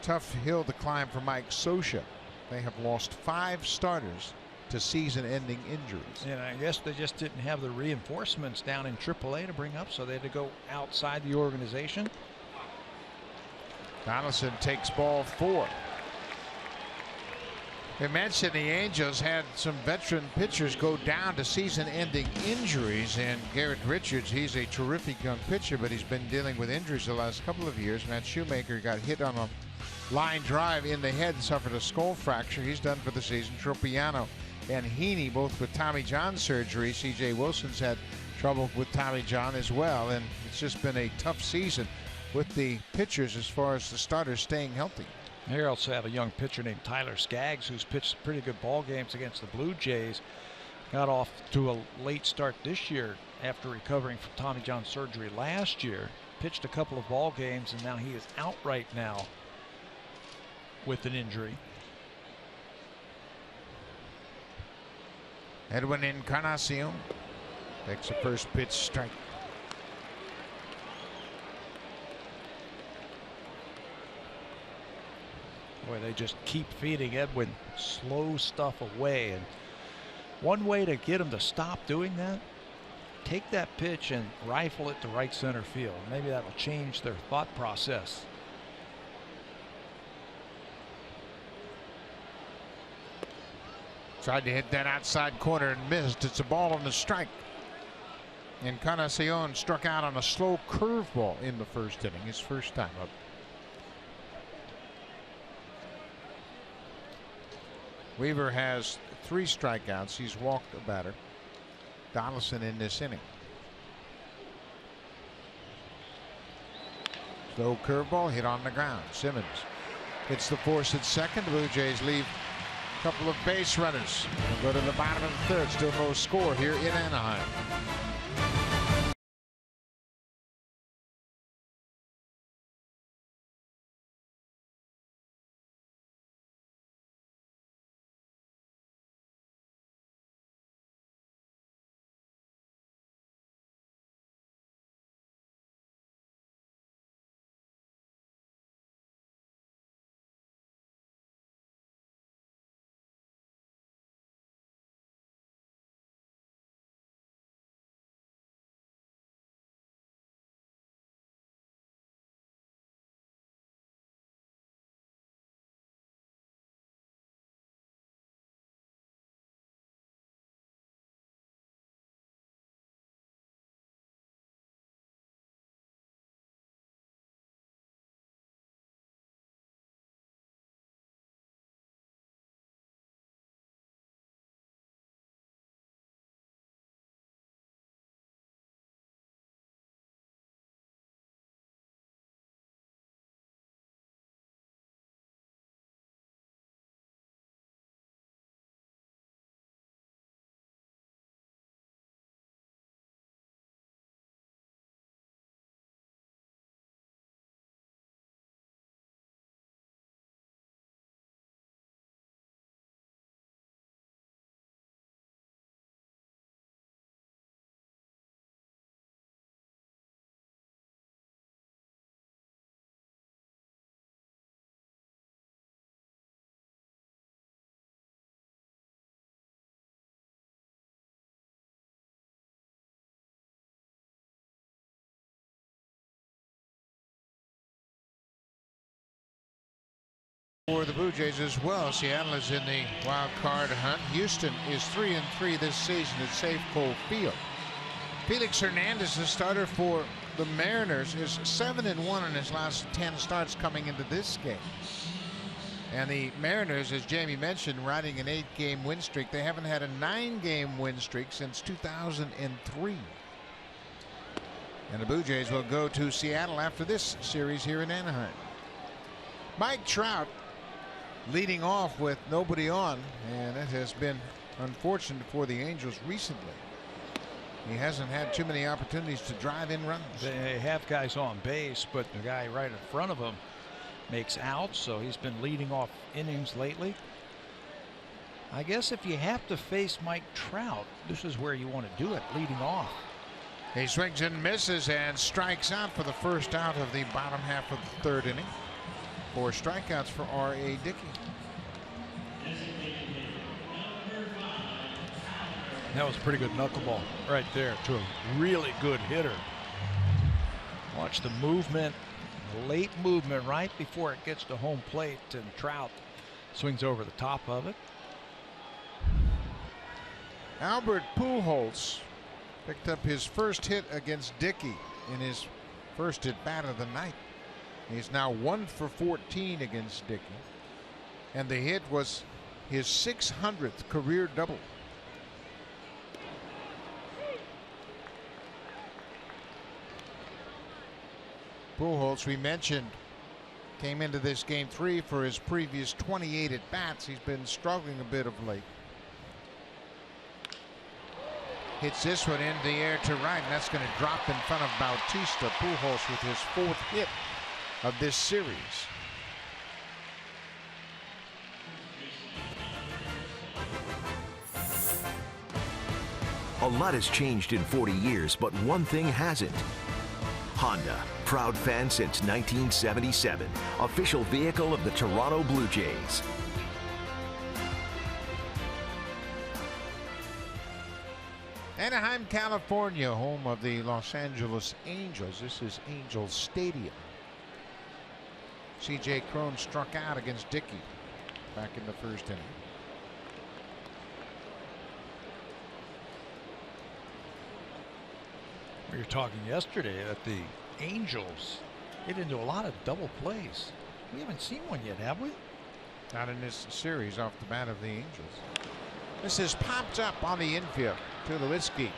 tough hill to climb for Mike Scioscia. They have lost 5 starters to season-ending injuries. And I guess they just didn't have the reinforcements down in AAA to bring up, so they had to go outside the organization. Donaldson takes ball 4. We mentioned the Angels had some veteran pitchers go down to season-ending injuries, and Garrett Richards, he's a terrific young pitcher, but he's been dealing with injuries the last couple of years. Matt Shoemaker got hit on a line drive in the head and suffered a skull fracture. He's done for the season. Tropiano and Heaney both with Tommy John surgery. C.J. Wilson's had trouble with Tommy John as well, and it's just been a tough season with the pitchers as far as the starters staying healthy. They also have a young pitcher named Tyler Skaggs who's pitched pretty good ball games against the Blue Jays. Got off to a late start this year after recovering from Tommy John surgery last year. Pitched a couple of ball games, and now he is out right now with an injury. Edwin Encarnacion takes a first pitch strike. Boy, they just keep feeding Edwin slow stuff away, and one way to get him to stop doing that, take that pitch and rifle it to right center field. Maybe that'll change their thought process. Tried to hit that outside corner and missed. It's a ball on the strike. Encarnacion struck out on a slow curveball in the first inning, his first time up. Weaver has 3 strikeouts. He's walked a batter. Donaldson in this inning. Slow curveball hit on the ground. Simmons hits the force at second. The Blue Jays leave a couple of base runners. We'll go to the bottom of the 3rd. Still no score here in Anaheim. For the Blue Jays as well. Seattle is in the wild card hunt. Houston is 3-3 this season at Safeco Field. Felix Hernandez, the starter for the Mariners, is 7-1 in his last 10 starts coming into this game. And the Mariners, as Jamie mentioned, riding an 8-game win streak. They haven't had a 9-game win streak since 2003. And the Blue Jays will go to Seattle after this series here in Anaheim. Mike Trout leading off with nobody on, and it has been unfortunate for the Angels recently. He hasn't had too many opportunities to drive in runs. They have guys on base, but the guy right in front of him makes outs, so he's been leading off innings lately. I guess if you have to face Mike Trout, this is where you want to do it, leading off. He swings and misses and strikes out for the first out of the bottom half of the third inning. 4 strikeouts for R.A. Dickey. That was a pretty good knuckleball right there to a really good hitter. Watch the movement, late movement right before it gets to home plate, and Trout swings over the top of it. Albert Pujols picked up his first hit against Dickey in his first at bat of the night. He's now 1 for 14 against Dickey, and the hit was his 600th career double. Pujols, we mentioned, came into this game 3 for his previous 28 at bats. He's been struggling a bit of late. Hits this one in the air to right, and that's going to drop in front of Bautista. Pujols with his 4th hit of this series. A lot has changed in 40 years, but one thing hasn't. Honda, proud fan since 1977, official vehicle of the Toronto Blue Jays. Anaheim, California, home of the Los Angeles Angels. This is Angels Stadium. C.J. Cron struck out against Dickey back in the first inning. We were talking yesterday that the Angels get into a lot of double plays. We haven't seen one yet, have we? Not in this series off the bat of the Angels. This is popped up on the infield. Tulowitzki,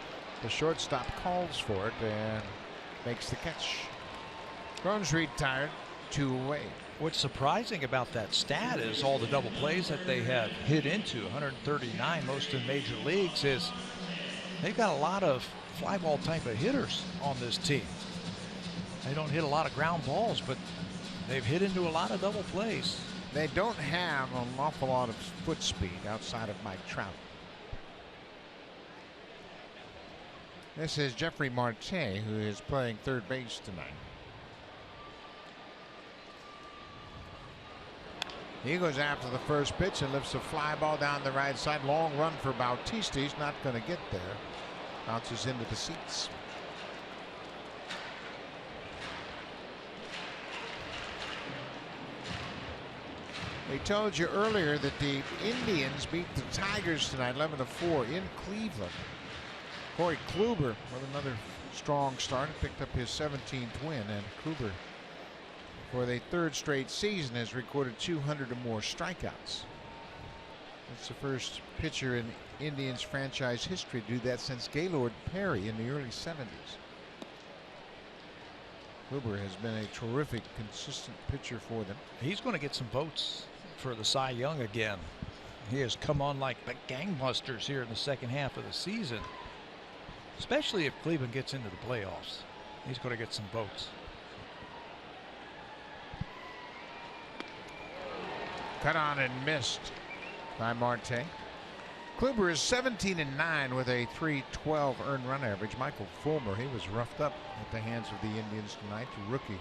the shortstop, calls for it and makes the catch. Cron's retired, 2 away. What's surprising about that stat is all the double plays that they have hit into, 139, most in major leagues, is they've got a lot of fly ball type of hitters on this team. They don't hit a lot of ground balls, but they've hit into a lot of double plays. They don't have an awful lot of foot speed outside of Mike Trout. This is Jeffrey Marte, who is playing third base tonight. He goes after the first pitch and lifts a fly ball down the right side. Long run for Bautista. He's not going to get there. Bounces into the seats. We told you earlier that the Indians beat the Tigers tonight 11-4 in Cleveland. Corey Kluber with another strong start, picked up his 17th win, and Kluber for the 3rd straight season has recorded 200 or more strikeouts. That's the first pitcher in Indians franchise history to do that since Gaylord Perry in the early 70s. Kluber has been a terrific, consistent pitcher for them. He's going to get some votes for the Cy Young again. He has come on like the gangbusters here in the second half of the season, especially if Cleveland gets into the playoffs. He's going to get some votes. Cut on and missed by Marte. Kluber is 17-9 with a .312 earned run average. Michael Fulmer, he was roughed up at the hands of the Indians tonight. The rookie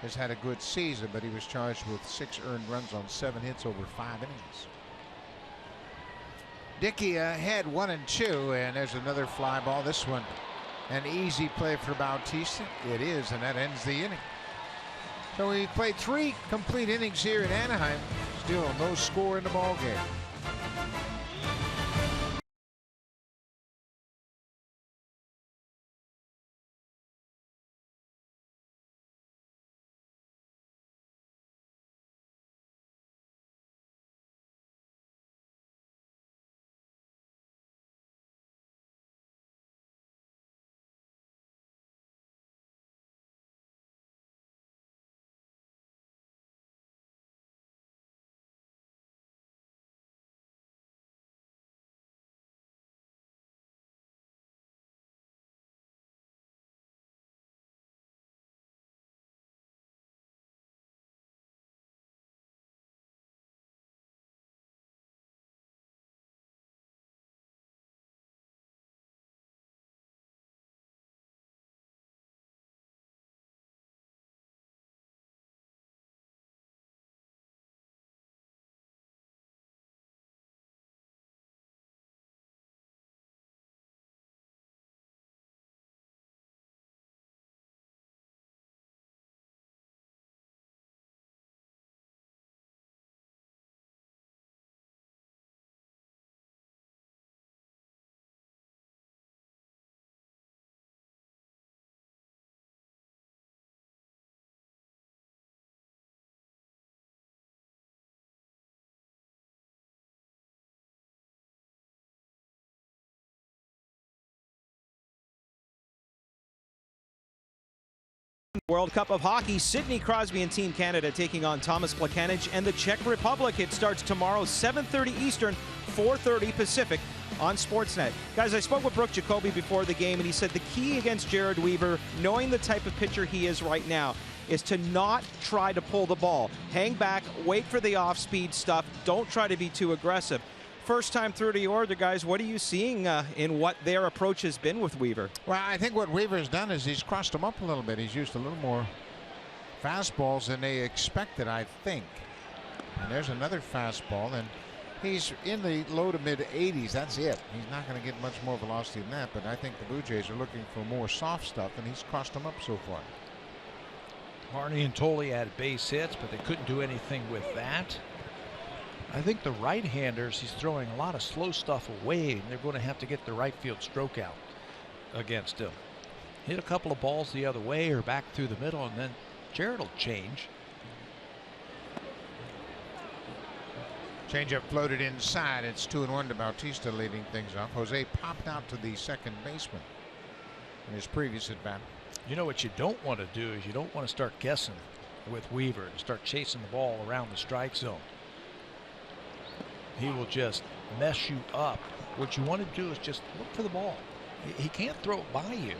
has had a good season, but he was charged with 6 earned runs on 7 hits over 5 innings. Dickey ahead 1-2, and there's another fly ball. This one an easy play for Bautista. It is, and that ends the inning. So we played 3 complete innings here in Anaheim. Still no score in the ball game. World Cup of Hockey, Sidney Crosby and Team Canada taking on Thomas Plekanec and the Czech Republic. It starts tomorrow, 7:30 Eastern, 4:30 Pacific on Sportsnet. Guys, I spoke with Brooke Jacoby before the game, and he said the key against Jared Weaver, knowing the type of pitcher he is right now, is to not try to pull the ball. Hang back, wait for the off-speed stuff. Don't try to be too aggressive. First time through to your order, guys, what are you seeing in what their approach has been with Weaver? Well, I think what Weaver's done is he's crossed him up a little bit. He's used a little more fastballs than they expected, I think. And there's another fastball, and he's in the low to mid 80s. That's it. He's not going to get much more velocity than that, but I think the Blue Jays are looking for more soft stuff, and he's crossed them up so far. Marnie and Tolley had base hits, but they couldn't do anything with that. I think the right-handers, he's throwing a lot of slow stuff away, and they're going to have to get the right field stroke out against him. Hit a couple of balls the other way or back through the middle, and then Jared will change. Changeup floated inside. It's 2-1 to Bautista, leading things off. Jose popped out to the second baseman in his previous at bat. You know what you don't want to do is you don't want to start guessing with Weaver and start chasing the ball around the strike zone. He will just mess you up. What you want to do is just look for the ball. He can't throw it by you,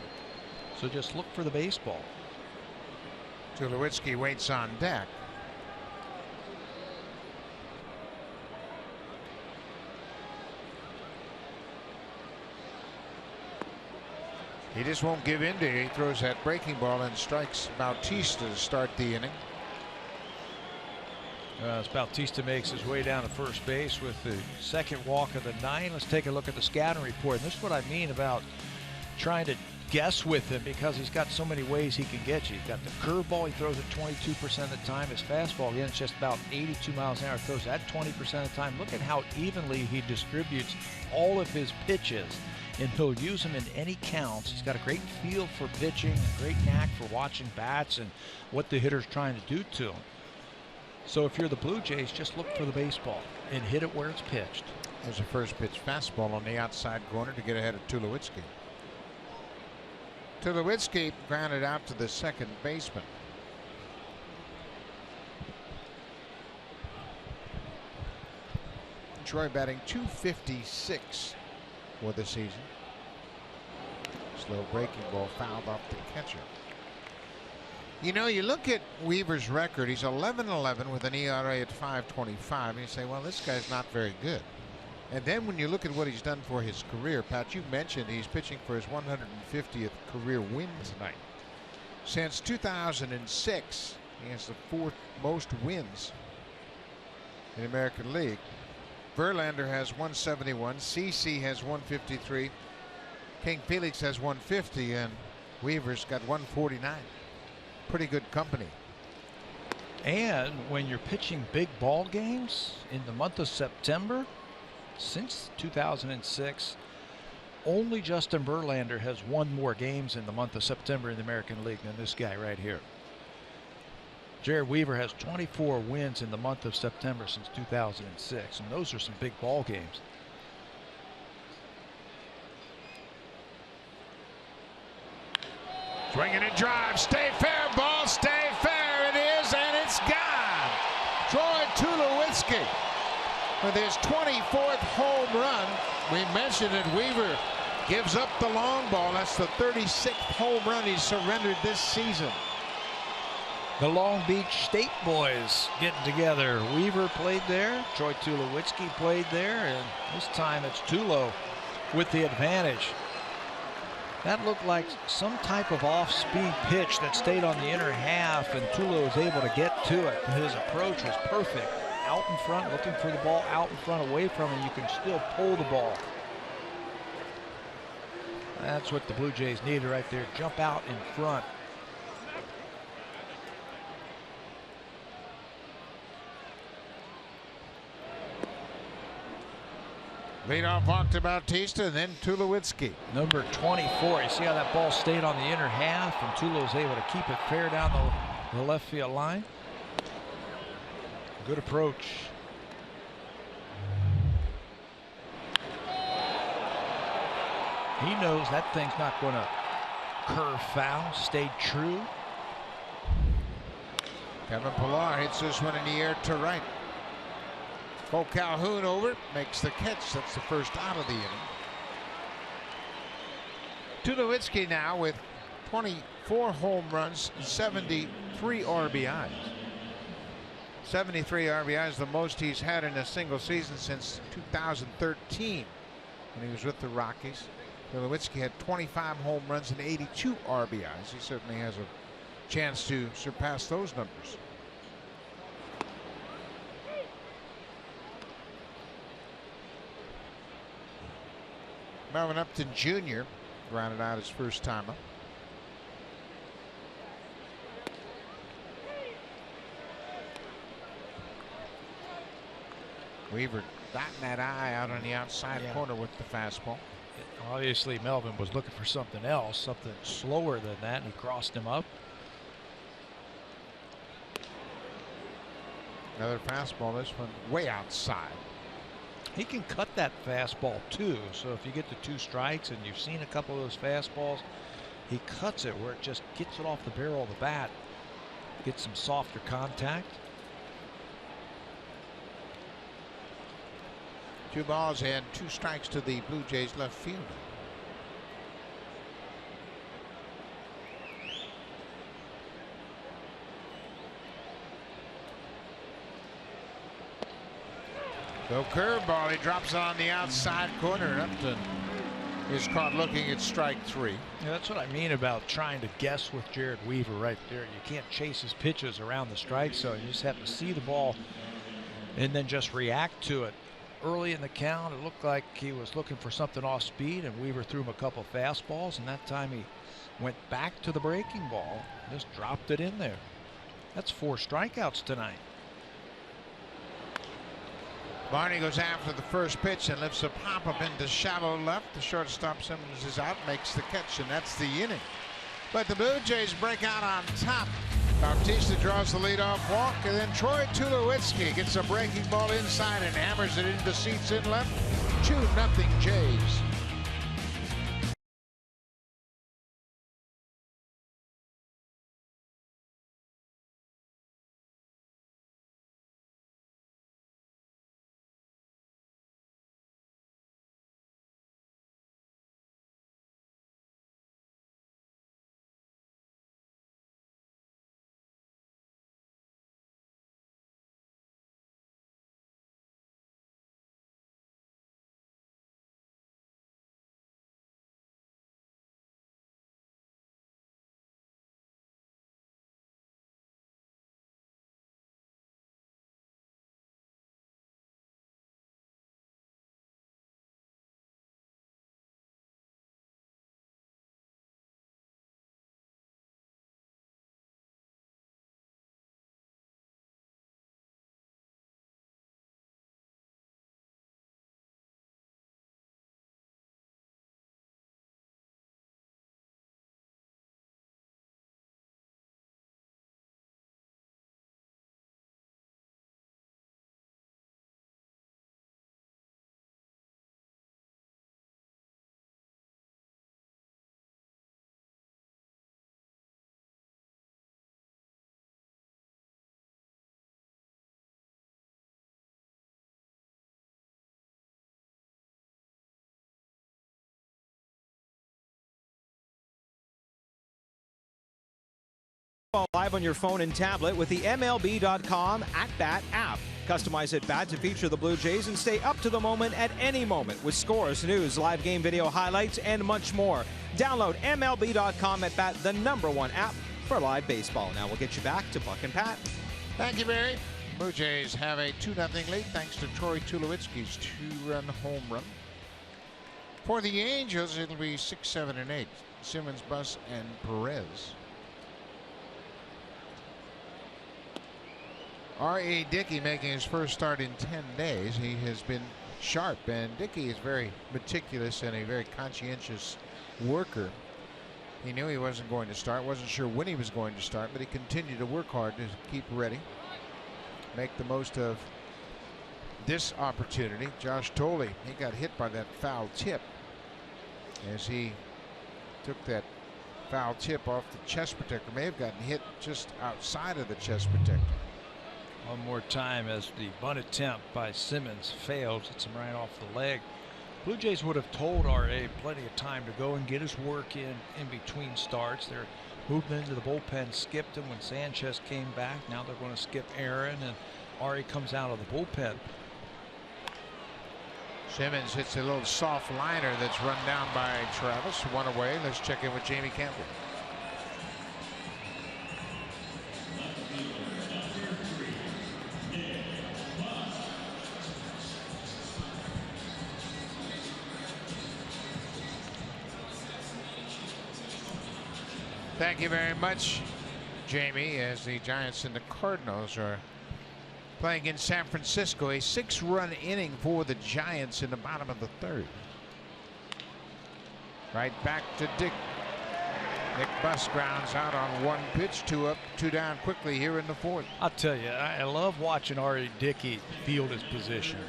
so just look for the baseball. Tulowitzki waits on deck. He just won't give in to it. He throws that breaking ball and strikes Bautista to start the inning. As Bautista makes his way down to first base with the second walk of the night. Let's take a look at the scouting report. And this is what I mean about trying to guess with him, because he's got so many ways he can get you. He's got the curveball, he throws it 22% of the time. His fastball, again, it's just about 82 miles an hour, throws that 20% of the time. Look at how evenly he distributes all of his pitches, and he'll use them in any counts. He's got a great feel for pitching, a great knack for watching bats and what the hitter's trying to do to him. So if you're the Blue Jays, just look for the baseball and hit it where it's pitched. There's a first pitch fastball on the outside corner to get ahead of Tulowitzki. Tulowitzki grounded out to the second baseman. Troy batting .256 for the season. Slow breaking ball fouled off the catcher. You know, you look at Weaver's record, he's 11-11 with an ERA at 5.25, and you say, well, this guy's not very good. And then when you look at what he's done for his career, Pat, you mentioned he's pitching for his 150th career win tonight. Since 2006, he has the fourth most wins in the American League. Verlander has 171, CC has 153, King Felix has 150, and Weaver's got 149. Pretty good company. And when you're pitching big ball games in the month of September, since 2006, only Justin Verlander has won more games in the month of September in the American League than this guy right here. Jared Weaver has 24 wins in the month of September since 2006, and those are some big ball games. Swinging a drive, stay fair, ball, stay fair, it is, and it's gone. Troy Tulowitzki with his 24th home run. We mentioned it, Weaver gives up the long ball. That's the 36th home run he's surrendered this season. The Long Beach State boys getting together. Weaver played there, Troy Tulowitzki played there, and this time it's Tulo with the advantage. That looked like some type of off-speed pitch that stayed on the inner half, and Tulo was able to get to it. His approach was perfect. Out in front, looking for the ball out in front, away from him. You can still pull the ball. That's what the Blue Jays needed right there. Jump out in front. Leadoff walk to Bautista, and then Tulowitzki. Number 24. You see how that ball stayed on the inner half, and Tulo was able to keep it fair down the left field line. Good approach. He knows that thing's not going to curve foul. Stayed true. Kevin Pillar hits this one in the air to right. Cole Calhoun over, makes the catch. That's the first out of the inning. Tulowitzki now with 24 home runs, 73 RBIs. 73 RBIs, the most he's had in a single season since 2013 when he was with the Rockies. Tulowitzki had 25 home runs and 82 RBIs. He certainly has a chance to surpass those numbers. Melvin Upton Jr. grounded out his first time up. Weaver dotting that eye out on the outside corner with the fastball. Obviously, Melvin was looking for something else, something slower than that, and he crossed him up. Another fastball, this one way outside. He can cut that fastball too, so if you get to 2 strikes, and you've seen a couple of those fastballs, he cuts it where it just gets it off the barrel of the bat, gets some softer contact. 2 balls and 2 strikes to the Blue Jays left fielder. So curveball, he drops it on the outside corner, and Upton is caught looking at strike 3. Yeah, that's what I mean about trying to guess with Jared Weaver right there. You can't chase his pitches around the strike zone. You just have to see the ball and then just react to it. Early in the count, it looked like he was looking for something off speed, and Weaver threw him a couple fastballs, and that time he went back to the breaking ball, just dropped it in there. That's 4 strikeouts tonight. Barney goes after the first pitch and lifts a pop-up into shallow left. The shortstop Simmons is out, makes the catch, and that's the inning. But the Blue Jays break out on top. Bautista draws the leadoff walk, and then Troy Tulowitzki gets a breaking ball inside and hammers it into seats in left. 2-0 Jays. Live on your phone and tablet with the MLB.com At-Bat app. Customize At-Bat to feature the Blue Jays and stay up to the moment at any moment with scores, news, live game video highlights, and much more. Download MLB.com At-Bat, the #1 app for live baseball. Now we'll get you back to Buck and Pat. Thank you, Barry. Blue Jays have a 2-0 lead thanks to Tulowitzki's 2-run home run. For the Angels, it'll be 6, 7, and 8. Simmons, Buss, and Perez. R.A. Dickey making his first start in 10 days. He has been sharp, and Dickey is very meticulous and a very conscientious worker. He knew he wasn't going to start, wasn't sure when he was going to start, but he continued to work hard to keep ready, make the most of this opportunity. Josh Tolle, he got hit by that foul tip as he took that foul tip off the chest protector. May have gotten hit just outside of the chest protector. One more time as the bunt attempt by Simmons fails. Hits him right off the leg. Blue Jays would have told R.A. plenty of time to go and get his work in between starts. Their movement into the bullpen skipped him when Sanchez came back. Now they're going to skip Aaron, and R.A. comes out of the bullpen. Simmons hits a little soft liner that's run down by Travis. One away. Let's check in with Jamie Campbell. Thank you very much, Jamie, as the Giants and the Cardinals are playing in San Francisco. A 6-run inning for the Giants in the bottom of the 3rd. Right back to Dick. Nick Buss grounds out on 1 pitch, 2 up, 2 down quickly here in the 4th. I'll tell you, I love watching R.A. Dickey field his position.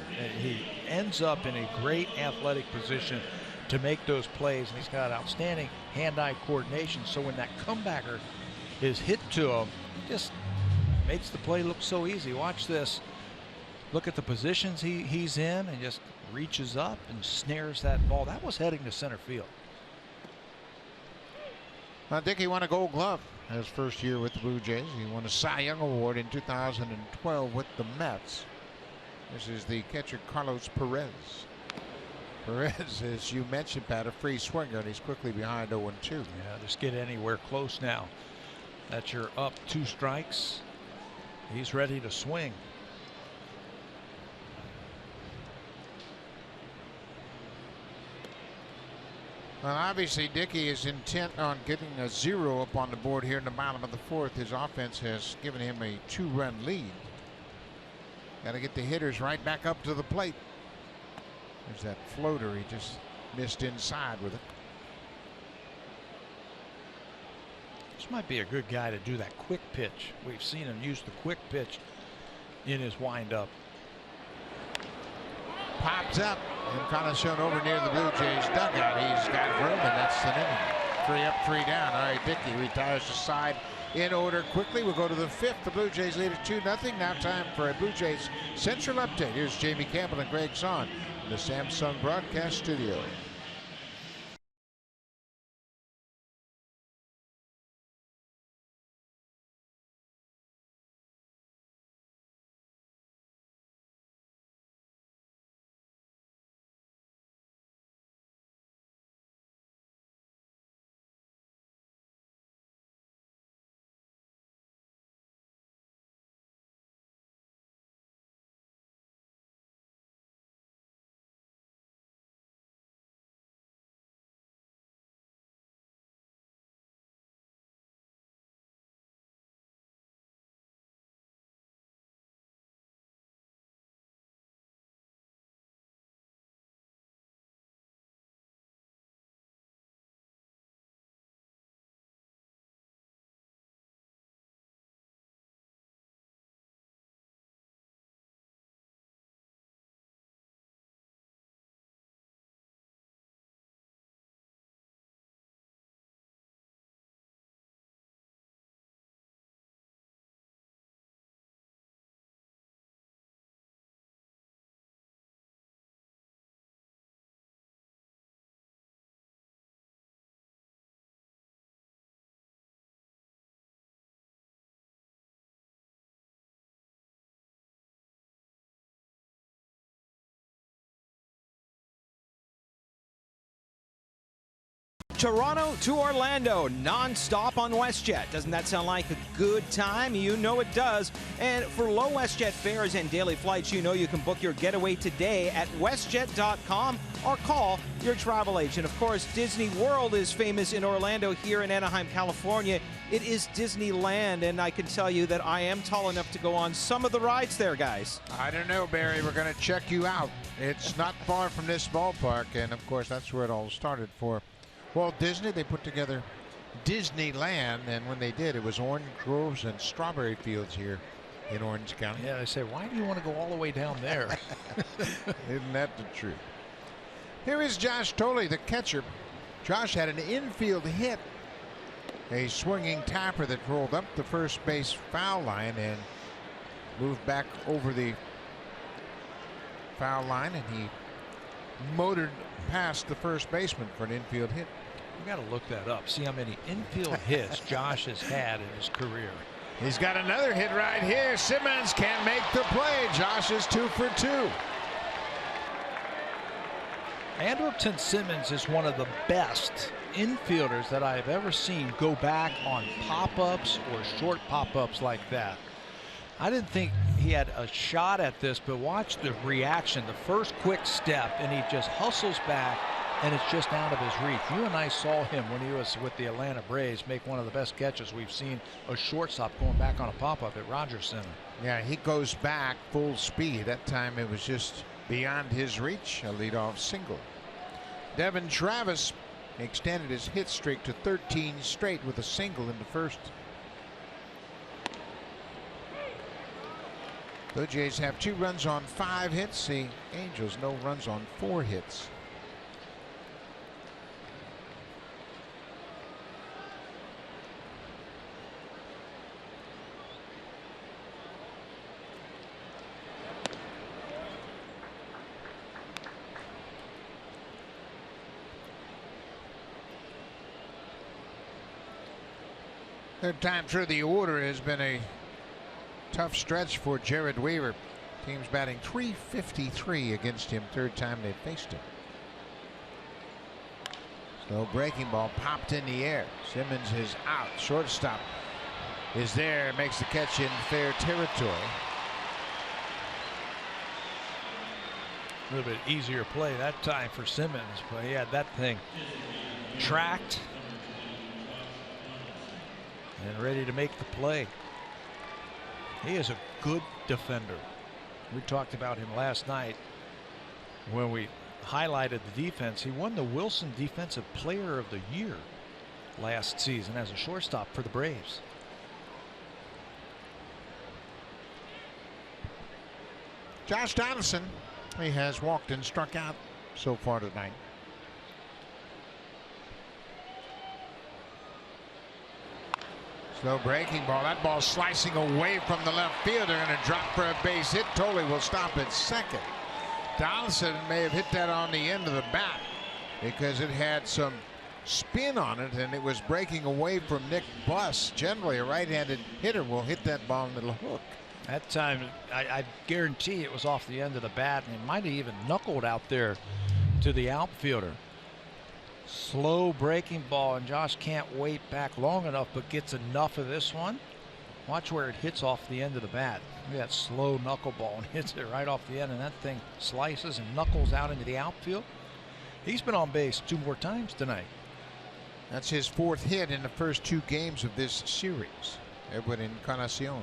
He ends up in a great athletic position to make those plays, and he's got outstanding hand-eye coordination. So when that comebacker is hit to him, just makes the play look so easy. Watch this. Look at the positions he's in, and just reaches up and snares that ball. That was heading to center field. Well, Dickey won a Gold Glove his first year with the Blue Jays. He won a Cy Young Award in 2012 with the Mets. This is the catcher Carlos Perez. Perez, as you mentioned, Pat, a free swinger, and he's quickly behind 0-2. Yeah, just get anywhere close now. That's your up 2 strikes. He's ready to swing. Well, obviously, Dickey is intent on getting a 0 up on the board here in the bottom of the 4th. His offense has given him a 2-run lead. Got to get the hitters right back up to the plate. There's that floater. He just missed inside with it. This might be a good guy to do that quick pitch. We've seen him use the quick pitch in his windup. Pops up and kind of shown over near the Blue Jays dugout. He's got room, and that's the inning. 3 up, 3 down. All right, Dickey retires the side in order quickly. We'll go to the 5th. The Blue Jays lead at 2-0. Now time for a Blue Jays Central update. Here's Jamie Campbell and Greg Zahn in the Samsung broadcast studio. Toronto to Orlando, non-stop on WestJet. Doesn't that sound like a good time? You know it does. And for low WestJet fares and daily flights, you know you can book your getaway today at WestJet.com or call your travel agent. Of course, Disney World is famous in Orlando. Here in Anaheim, California, it is Disneyland, and I can tell you that I am tall enough to go on some of the rides there, guys. I don't know, Barry. We're going to check you out. It's not far from this ballpark, and of course, that's where it all started for Walt Disney. They put together Disneyland, and when they did, it was orange groves and strawberry fields here in Orange County. Yeah, they say, why do you want to go all the way down there? Isn't that the truth? Here is Josh Thole, the catcher. Josh had an infield hit, a swinging tapper that rolled up the first base foul line and moved back over the foul line, and he motored past the first baseman for an infield hit. You got to look that up. See how many infield hits Josh has had in his career. He's got another hit right here. Simmons can't make the play. Josh is 2 for 2. Andrelton Simmons is one of the best infielders that I've ever seen go back on pop-ups or short pop-ups like that. I didn't think he had a shot at this, but watch the reaction. The first quick step, and he just hustles back, and it's just out of his reach. You and I saw him when he was with the Atlanta Braves make one of the best catches we've seen, a shortstop going back on a pop-up at Rogers Center. Yeah, he goes back full speed. That time it was just beyond his reach. A leadoff single. Devin Travis extended his hit streak to 13 straight with a single in the first. Blue Jays have 2 runs on 5 hits. The Angels no runs on 4 hits. Third time through the order has been a tough stretch for Jared Weaver. Team's batting .353 against him. Third time they've faced him. Slow breaking ball popped in the air. Simmons is out. Shortstop is there. Makes the catch in fair territory. A little bit easier play that time for Simmons, but he had that thing tracked and ready to make the play. He is a good defender. We talked about him last night when we highlighted the defense. He won the Wilson Defensive Player of the Year last season as a shortstop for the Braves. Josh Donaldson, he has walked and struck out so far tonight. Slow breaking ball. That ball slicing away from the left fielder, and a drop for a base hit. Thole will stop at second. Donaldson may have hit that on the end of the bat because it had some spin on it, and it was breaking away from Nick Buss. Generally, a right-handed hitter will hit that ball and it'll hook. That time, I guarantee it was off the end of the bat, and it might have even knuckled out there to the outfielder. Slow breaking ball, and Josh can't wait back long enough, but gets enough of this one. Watch where it hits off the end of the bat. Look at that slow knuckleball, and hits it right off the end, and that thing slices and knuckles out into the outfield. He's been on base 2 more times tonight. That's his 4th hit in the first 2 games of this series. Edwin Encarnacion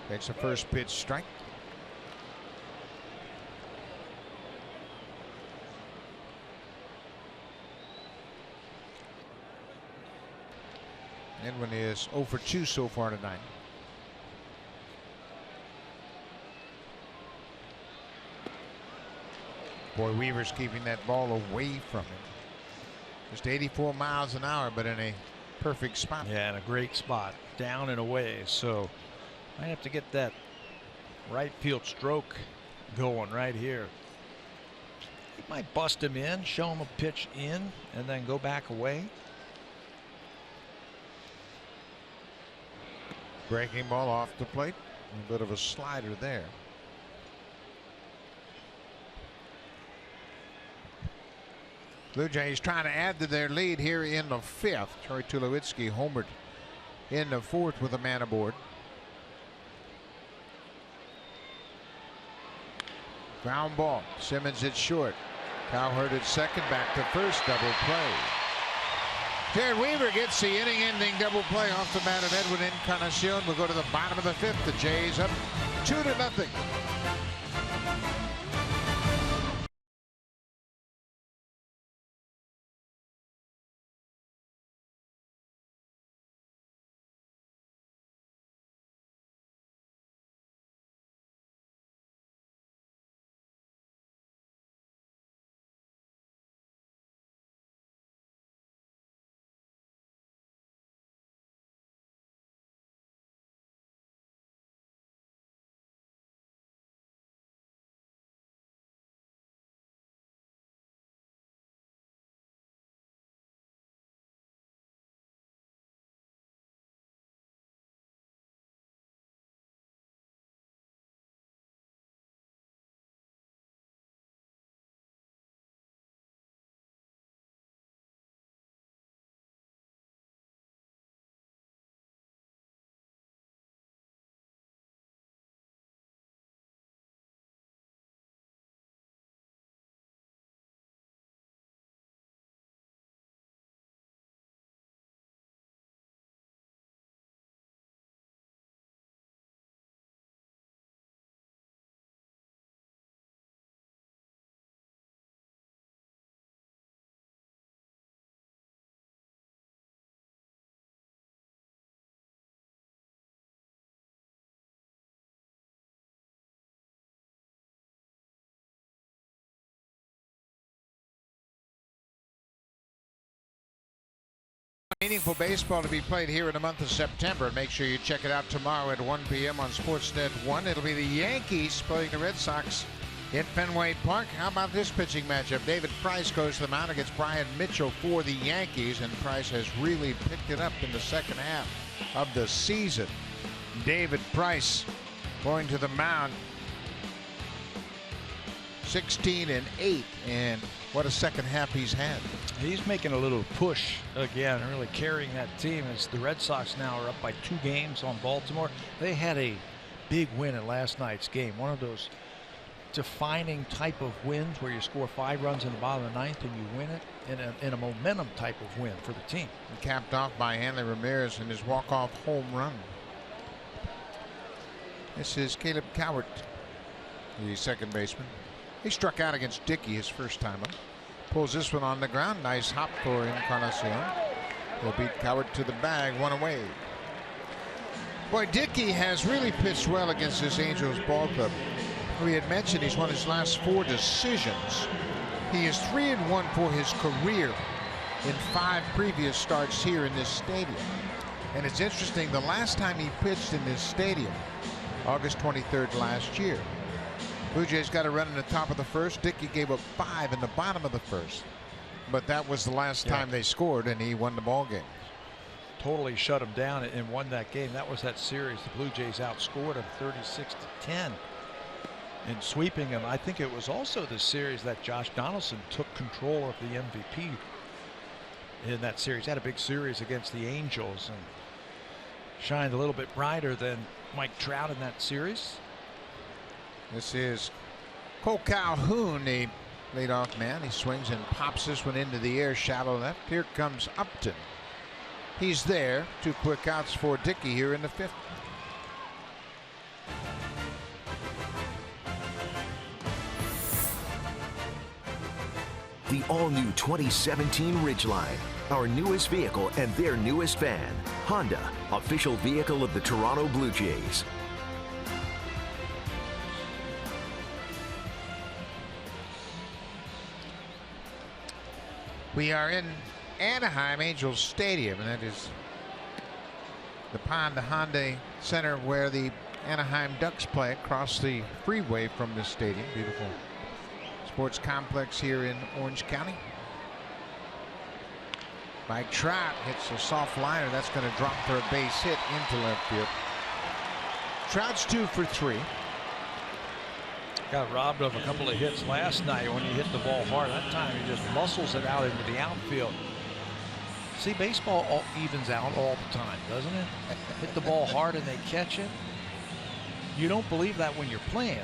takes a first pitch strike. Edwin is 0 for 2 so far tonight. Boy, Weaver's keeping that ball away from him. Just 84 miles an hour, but in a perfect spot. Yeah, in a great spot, down and away. So I have to get that right field stroke going right here. He might bust him in, show him a pitch in, and then go back away. Breaking ball off the plate. A bit of a slider there. Blue Jays trying to add to their lead here in the 5th. Troy Tulowitzki homered in the 4th with a man aboard. Ground ball. Simmons at short. Cowherd at second. Back to first. Double play. Jared Weaver gets the inning-ending double play off the bat of Edwin Encarnacion. We'll go to the bottom of the 5th. The Jays up 2-0. Meaningful baseball to be played here in the month of September. Make sure you check it out tomorrow at 1 p.m. on Sportsnet 1. It'll be the Yankees playing the Red Sox in Fenway Park. How about this pitching matchup? David Price goes to the mound against Brian Mitchell for the Yankees, and Price has really picked it up in the second half of the season. David Price going to the mound, 16-8, and what a second half he's had. He's making a little push again, really carrying that team as the Red Sox now are up by 2 games on Baltimore. They had a big win in last night's game, one of those defining type of wins where you score 5 runs in the bottom of the 9th and you win it, in a momentum type of win for the team. And capped off by Hanley Ramirez in his walk-off home run. This is Caleb Cowart, the second baseman. He struck out against Dickey his first time up. Pulls this one on the ground. Nice hop for Encarnacion. He'll beat Cowart to the bag, 1 away. Boy, Dickey has really pitched well against this Angels ball club. We had mentioned he's won his last 4 decisions. He is 3-1 for his career in 5 previous starts here in this stadium. And it's interesting, the last time he pitched in this stadium, August 23rd last year, Blue Jays got a run in the top of the 1st. Dickey gave up 5 in the bottom of the 1st. But that was the last time they scored, and he won the ball game. Totally shut him down and won that game. That was that series. The Blue Jays outscored him 36-10 in sweeping him. I think it was also the series that Josh Donaldson took control of the MVP in that series. Had a big series against the Angels and shined a little bit brighter than Mike Trout in that series. This is Cole Calhoun, the leadoff man. He swings and pops this one into the air, shallow left. Here comes Upton. He's there. 2 quick outs for Dickey here in the 5th. The all-new 2017 Ridgeline, our newest vehicle and their newest fan. Honda, official vehicle of the Toronto Blue Jays. We are in Anaheim Angels Stadium, and that is the pond, the Hyundai Center, where the Anaheim Ducks play across the freeway from this stadium. Beautiful sports complex here in Orange County. Mike Trout hits a soft liner. That's going to drop for a base hit into left field. Trout's 2 for 3. Got robbed of a couple of hits last night when he hit the ball hard. That time he just muscles it out into the outfield. See, baseball all evens out all the time, doesn't it? Hit the ball hard and they catch it. You don't believe that when you're playing.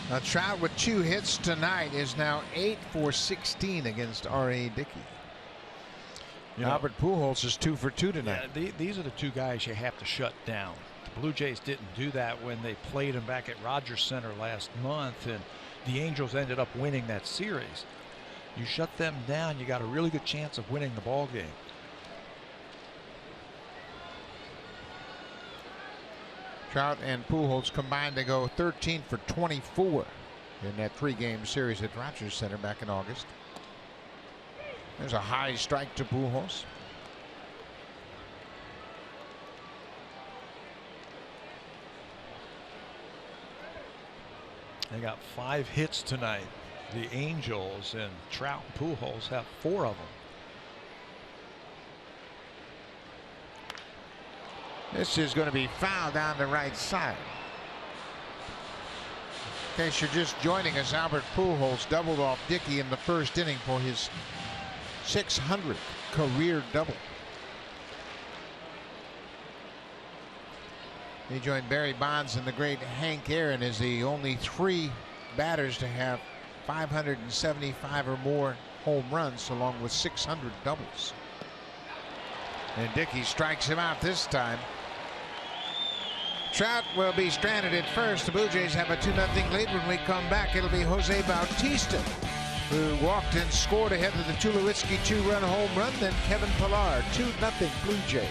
Now, Trout with 2 hits tonight is now 8 for 16 against R.A. Dickey. Albert Pujols is 2 for 2 tonight. Yeah, these are the 2 guys you have to shut down. The Blue Jays didn't do that when they played him back at Rogers Center last month, and the Angels ended up winning that series. You shut them down, you got a really good chance of winning the ball game. Trout and Pujols combined to go 13 for 24 in that 3-game series at Rogers Center back in August. There's a high strike to Pujols. They got 5 hits tonight. The Angels, and Trout and Pujols have 4 of them. This is going to be fouled down the right side. In case you're just joining us, Albert Pujols doubled off Dickey in the first inning for his 600th career double. He joined Barry Bonds and the great Hank Aaron as the only 3 batters to have 575 or more home runs, along with 600 doubles. And Dickey strikes him out this time. Trout will be stranded at first. The Blue Jays have a 2-0 lead. When we come back, it'll be Jose Bautista who walked and scored ahead of the Tulowitzki 2-run home run. Then Kevin Pillar, 2-0 Blue Jays.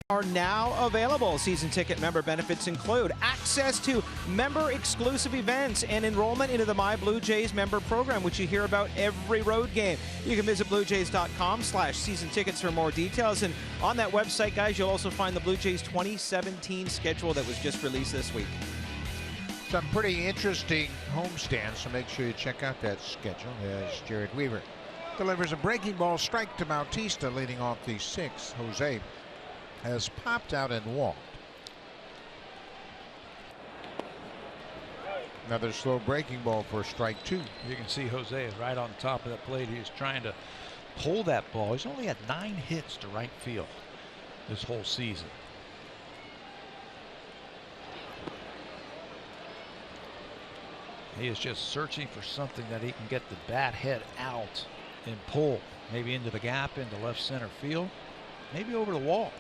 Are now available. Season ticket member benefits include access to member exclusive events and enrollment into the My Blue Jays member program, which you hear about every road game. You can visit bluejays.com/season tickets for more details. And on that website, guys, you'll also find the Blue Jays 2017 schedule that was just released this week. Some pretty interesting homestands, so make sure you check out that schedule as Jared Weaver delivers a breaking ball strike to Bautista, leading off the 6th. Jose has popped out and walked. Another slow breaking ball for strike 2. You can see Jose is right on top of that plate. He's trying to pull that ball. He's only had 9 hits to right field this whole season. He is just searching for something that he can get the bat head out and pull, maybe into the gap, into left center field, maybe over the wall.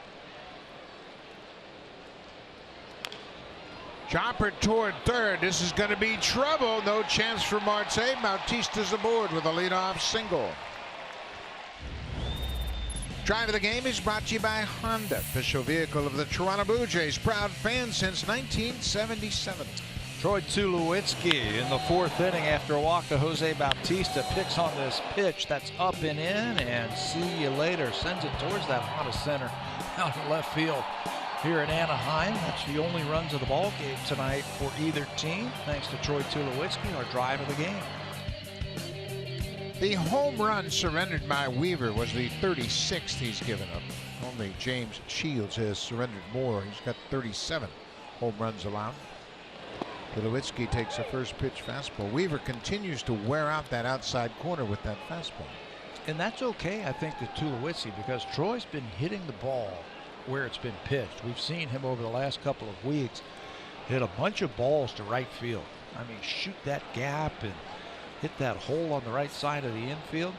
Chopper toward third. This is going to be trouble. No chance for Marte. Bautista's aboard with a leadoff single. Drive of the Game is brought to you by Honda, official vehicle of the Toronto Blue Jays, proud fan since 1977. Troy Tulowitzki in the 4th inning after a walk to Jose Bautista picks on this pitch that's up and in, and see you later. Sends it towards that out of center, out of left field here in Anaheim. That's the only runs of the ball game tonight for either team, thanks to Troy Tulowitzki, our drive of the game. The home run surrendered by Weaver was the 36th he's given up. Only James Shields has surrendered more. He's got 37 home runs allowed. Tulowitzki takes a first pitch fastball. Weaver continues to wear out that outside corner with that fastball. And that's okay, I think, to Tulowitzki, because Troy's been hitting the ball where it's been pitched. We've seen him over the last couple of weeks hit a bunch of balls to right field. I mean, shoot that gap and hit that hole on the right side of the infield.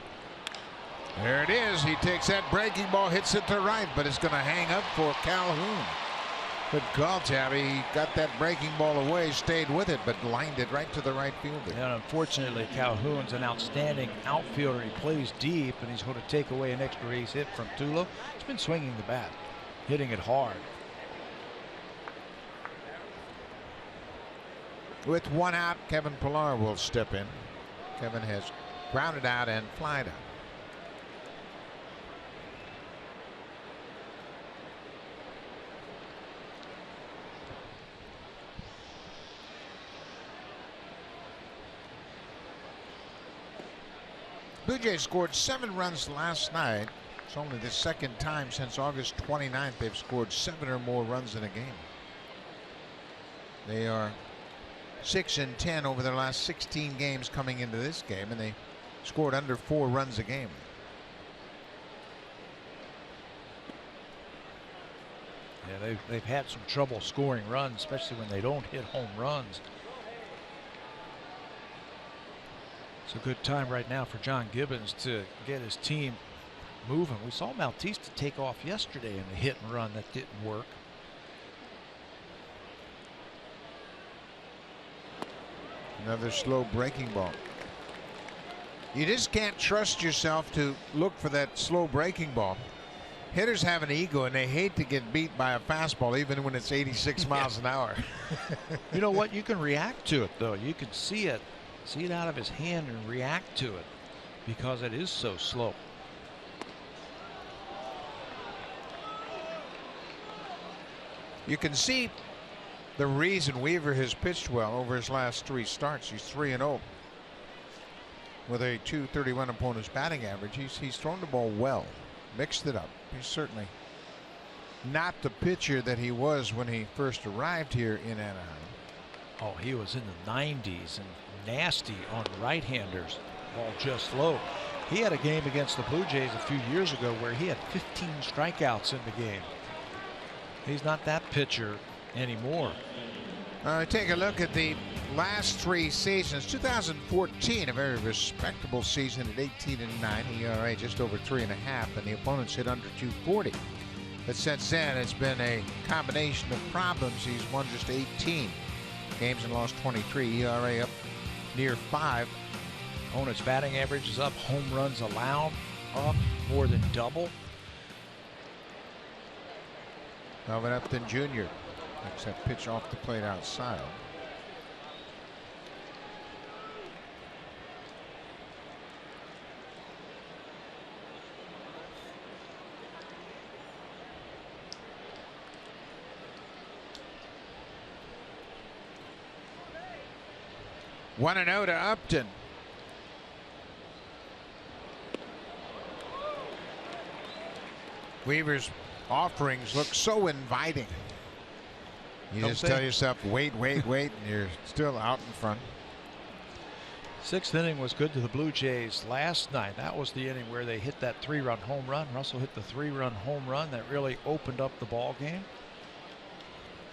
There it is. He takes that breaking ball, hits it to right, but it's going to hang up for Calhoun. Good call, Tabby. He got that breaking ball away, stayed with it, but lined it right to the right fielder. And unfortunately, Calhoun's an outstanding outfielder. He plays deep, and he's going to take away an extra base hit from Tulo. He's been swinging the bat, hitting it hard. With one out, Kevin Pillar will step in. Kevin has grounded out and flied out. Blue Jays scored 7 runs last night. It's only the second time since August 29th they've scored 7 or more runs in a game. They are 6-10 over their last 16 games coming into this game, and they scored under 4 runs a game. Yeah, they've had some trouble scoring runs, especially when they don't hit home runs. It's a good time right now for John Gibbons to get his team moving. We saw Bautista take off yesterday in the hit and run that didn't work. Another slow breaking ball. You just can't trust yourself to look for that slow breaking ball. Hitters have an ego, and they hate to get beat by a fastball even when it's 86 miles an hour. You know what? You can react to it, though. You can see it out of his hand and react to it because it is so slow. You can see the reason Weaver has pitched well over his last 3 starts. He's 3-0 with a .231 opponent's batting average. He's thrown the ball well, mixed it up. He's certainly not the pitcher that he was when he first arrived here in Anaheim. Oh, he was in the 90s and nasty on right-handers. Ball just low. He had a game against the Blue Jays a few years ago where he had 15 strikeouts in the game. He's not that pitcher anymore. Take a look at the last 3 seasons. 2014, a very respectable season at 18-9, ERA just over 3.5, and the opponents hit under 240. But since then, it's been a combination of problems. He's won just 18 games and lost 23. ERA up near 5. Opponent's batting average is up. Home runs allowed up more than double. Melvin Upton Jr. makes that pitch off the plate outside. One and 0 to Upton. Weaver's offerings look so inviting. You just tell yourself, wait, and you're still out in front. 6th inning was good to the Blue Jays last night. That was the inning where they hit that 3-run home run. Russell hit the 3-run home run that really opened up the ball game.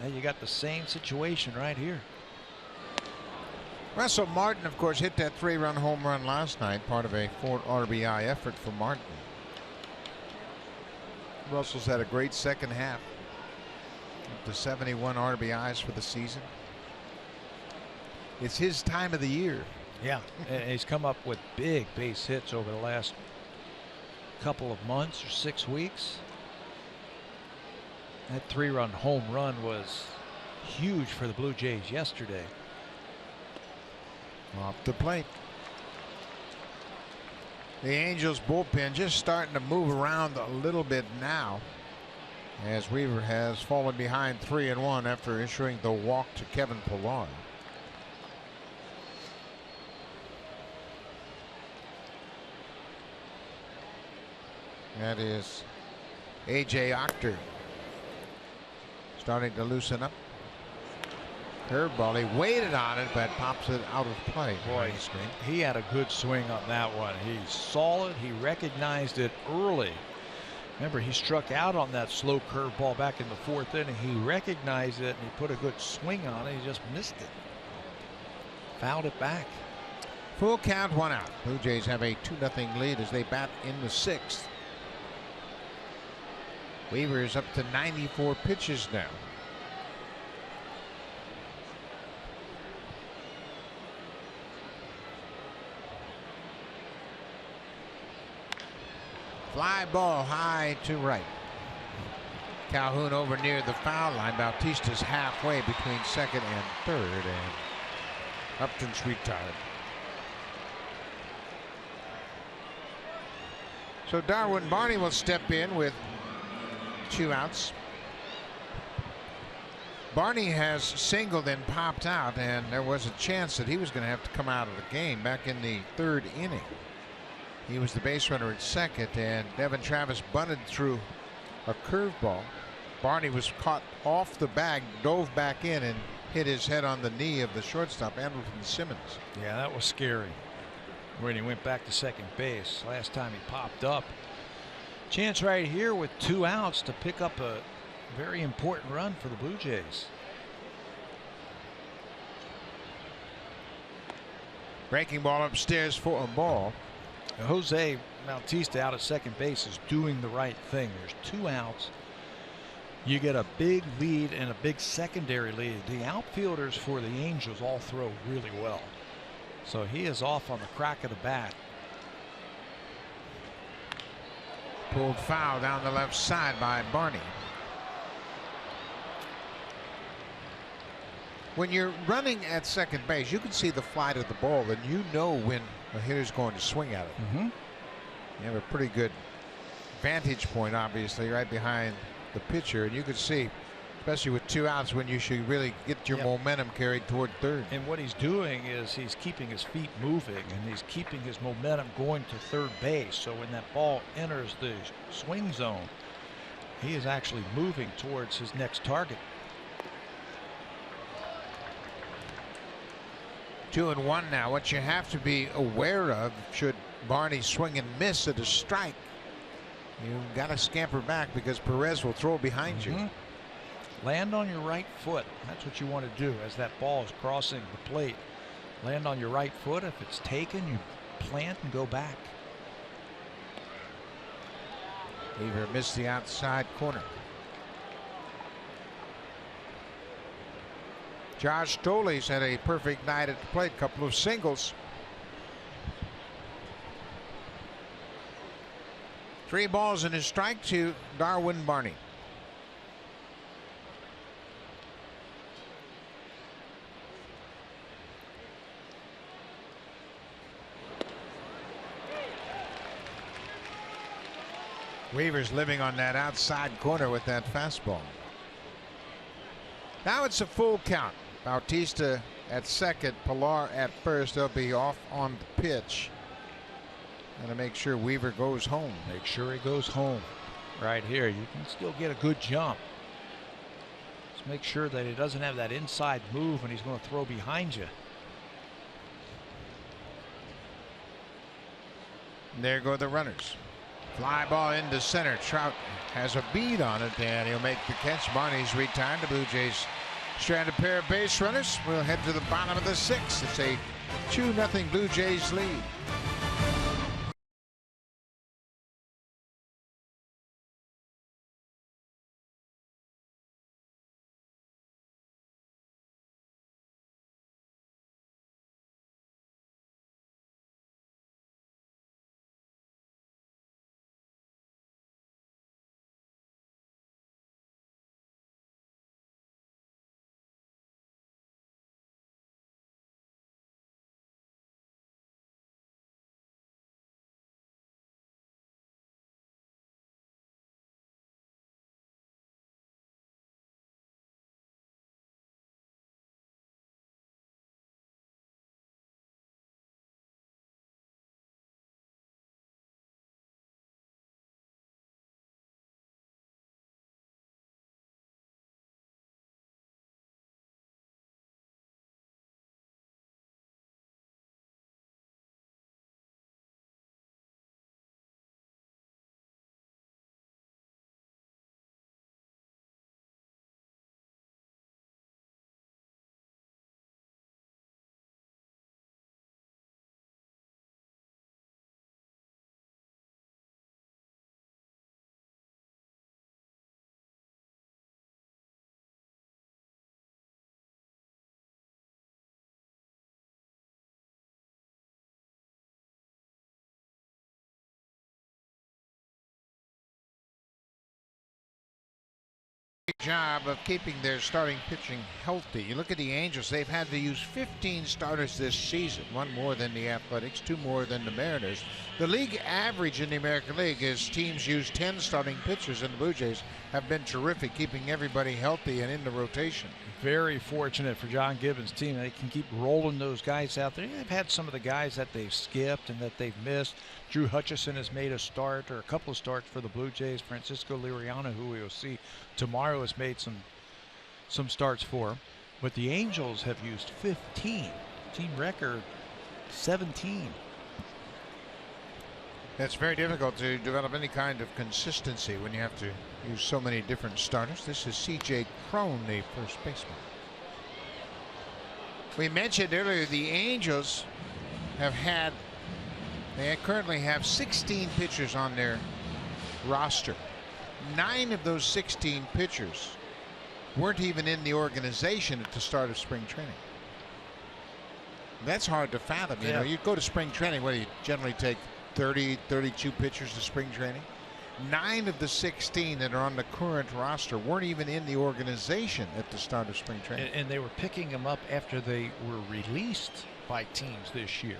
And you got the same situation right here. Russell Martin, of course, hit that 3-run home run last night, part of a 4 RBI effort for Martin. Russell's had a great second half. Up to 71 RBIs for the season. It's his time of the year. Yeah, and he's come up with big base hits over the last couple of months or 6 weeks. That 3-run home run was huge for the Blue Jays yesterday. Off the plate. The Angels bullpen just starting to move around a little bit now, as Weaver has fallen behind 3-1 after issuing the walk to Kevin Pillar. That is A.J. Octor starting to loosen up. Curveball, he waited on it, but pops it out of play. Boy, he had a good swing on that one. He saw it, he recognized it early. Remember, he struck out on that slow curveball back in the 4th inning. He recognized it and he put a good swing on it. He just missed it. Fouled it back. Full count, 1 out. Blue Jays have a 2-0 lead as they bat in the 6th. Weaver is up to 94 pitches now. Fly ball high to right. Calhoun over near the foul line. Bautista's halfway between 2nd and 3rd, and Upton's retired. So Darwin Barney will step in with 2 outs. Barney has singled and popped out, and there was a chance that he was going to have to come out of the game back in the 3rd inning. He was the base runner at 2nd, and Devin Travis bunted through a curveball. Barney was caught off the bag, dove back in, and hit his head on the knee of the shortstop, Andrelton Simmons. Yeah, that was scary when he went back to 2nd base. Last time he popped up. Chance right here with 2 outs to pick up a very important run for the Blue Jays. Breaking ball upstairs for a ball. Jose Bautista out at 2nd base is doing the right thing. There's 2 outs. You get a big lead and a big secondary lead. The outfielders for the Angels all throw really well. So he is off on the crack of the bat. Pulled foul down the left side by Barney. When you're running at 2nd base, you can see the flight of the ball, and you know when a hitter's going to swing at it. You have a pretty good vantage point, obviously, right behind the pitcher, and you can see, especially with 2 outs, when you should really get your momentum carried toward 3rd. And what he's doing is he's keeping his feet moving, and he's keeping his momentum going to 3rd base. So when that ball enters the swing zone, he is actually moving towards his next target. 2-1 now. What you have to be aware of, should Barney swing and miss at a strike, you got to scamper back because Perez will throw behind you. Land on your right foot. That's what you want to do as that ball is crossing the plate. Land on your right foot. If it's taken, you plant and go back. Weaver missed the outside corner. Josh Stolley's had a perfect night at the plate. Couple of singles. 3 balls and a strike to Darwin Barney. Weaver's living on that outside corner with that fastball. Now it's a full count. Bautista at 2nd, Pillar at 1st. They'll be off on the pitch. And to make sure Weaver goes home. Make sure he goes home. Right here, you can still get a good jump. Just make sure that he doesn't have that inside move and he's going to throw behind you. And there go the runners. Fly ball into center. Trout has a bead on it, and he'll make the catch. Barney's retired. The Blue Jays stranded a pair of base runners. We'll head to the bottom of the 6th. It's a 2-0 Blue Jays lead. job of keeping their starting pitching healthy. You look at the Angels, they've had to use 15 starters this season, one more than the Athletics, two more than the Mariners. The league average in the American League is teams use 10 starting pitchers, and the Blue Jays have been terrific keeping everybody healthy and in the rotation. Very fortunate for John Gibbons' team. They can keep rolling those guys out there. They've had some of the guys that they've skipped and that they've missed. Drew Hutchison has made a start or a couple of starts for the Blue Jays. Francisco Liriano, who we will see tomorrow, has made some starts for him. But the Angels have used 15. Team record 17. It's very difficult to develop any kind of consistency when you have to use so many different starters. This is C.J. Cron, the first baseman. We mentioned earlier the Angels they currently have 16 pitchers on their roster. 9 of those 16 pitchers weren't even in the organization at the start of spring training. That's hard to fathom. You know, you go to spring training, where you generally take 30, 32 pitchers to spring training. 9 of the 16 that are on the current roster weren't even in the organization at the start of spring training. And they were picking them up after they were released by teams this year.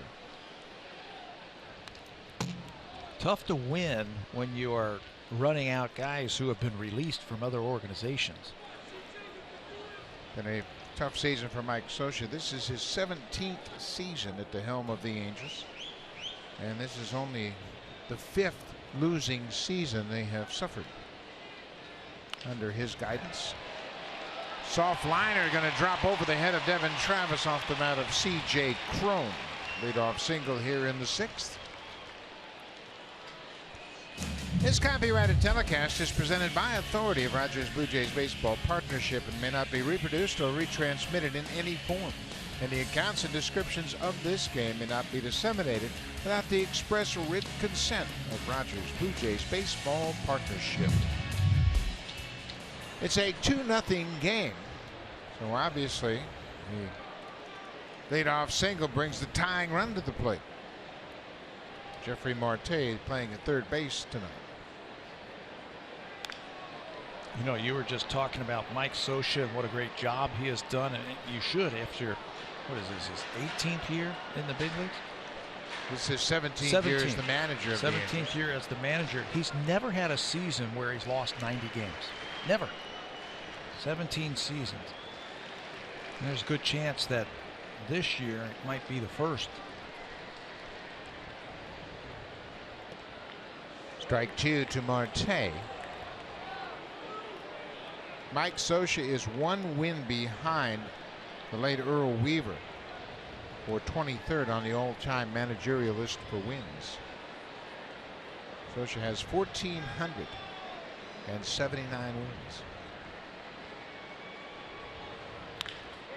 Tough to win when you are running out guys who have been released from other organizations. Been a tough season for Mike Scioscia. This is his 17th season at the helm of the Angels, and this is only the 5th losing season they have suffered under his guidance. Soft liner going to drop over the head of Devin Travis off the bat of C.J. Cron. Leadoff single here in the 6th. This copyrighted telecast is presented by authority of Rogers Blue Jays Baseball Partnership and may not be reproduced or retransmitted in any form. And the accounts and descriptions of this game may not be disseminated without the express written consent of Rogers Blue Jays Baseball Partnership. It's a 2-0 game, so obviously the leadoff single brings the tying run to the plate. Jeffrey Marte playing at third base tonight. You know, you were just talking about Mike Scioscia and what a great job he has done, and you should after, what is this, his 18th year in the big leagues? This is 17th year as the manager. 17th year as the manager. He's never had a season where he's lost 90 games. Never. 17 seasons. And there's a good chance that this year it might be the first. Strike 2 to Marte. Mike Scioscia is 1 win behind the late Earl Weaver for 23rd on the all-time managerial list for wins. Scioscia has 1,479 wins.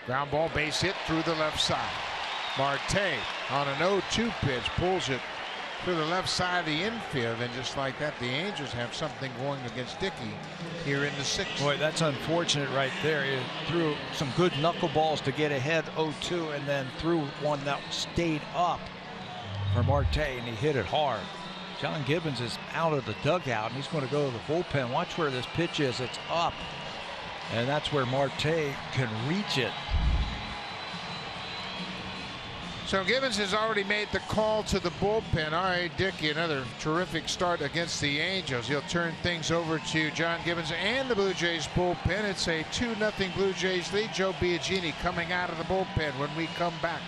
Ground ball, base hit through the left side. Marte on an 0-2 pitch pulls it through the left side of the infield, and just like that, the Angels have something going against Dickey here in the 6th. Boy, that's unfortunate right there. He threw some good knuckleballs to get ahead 0-2, and then threw one that stayed up for Marte, and he hit it hard. John Gibbons is out of the dugout, and he's going to go to the bullpen. Watch where this pitch is. It's up, and that's where Marte can reach it. So Gibbons has already made the call to the bullpen. All right, Dickey, another terrific start against the Angels. He'll turn things over to John Gibbons and the Blue Jays bullpen. It's a 2-0 Blue Jays lead. Joe Biagini coming out of the bullpen when we come back.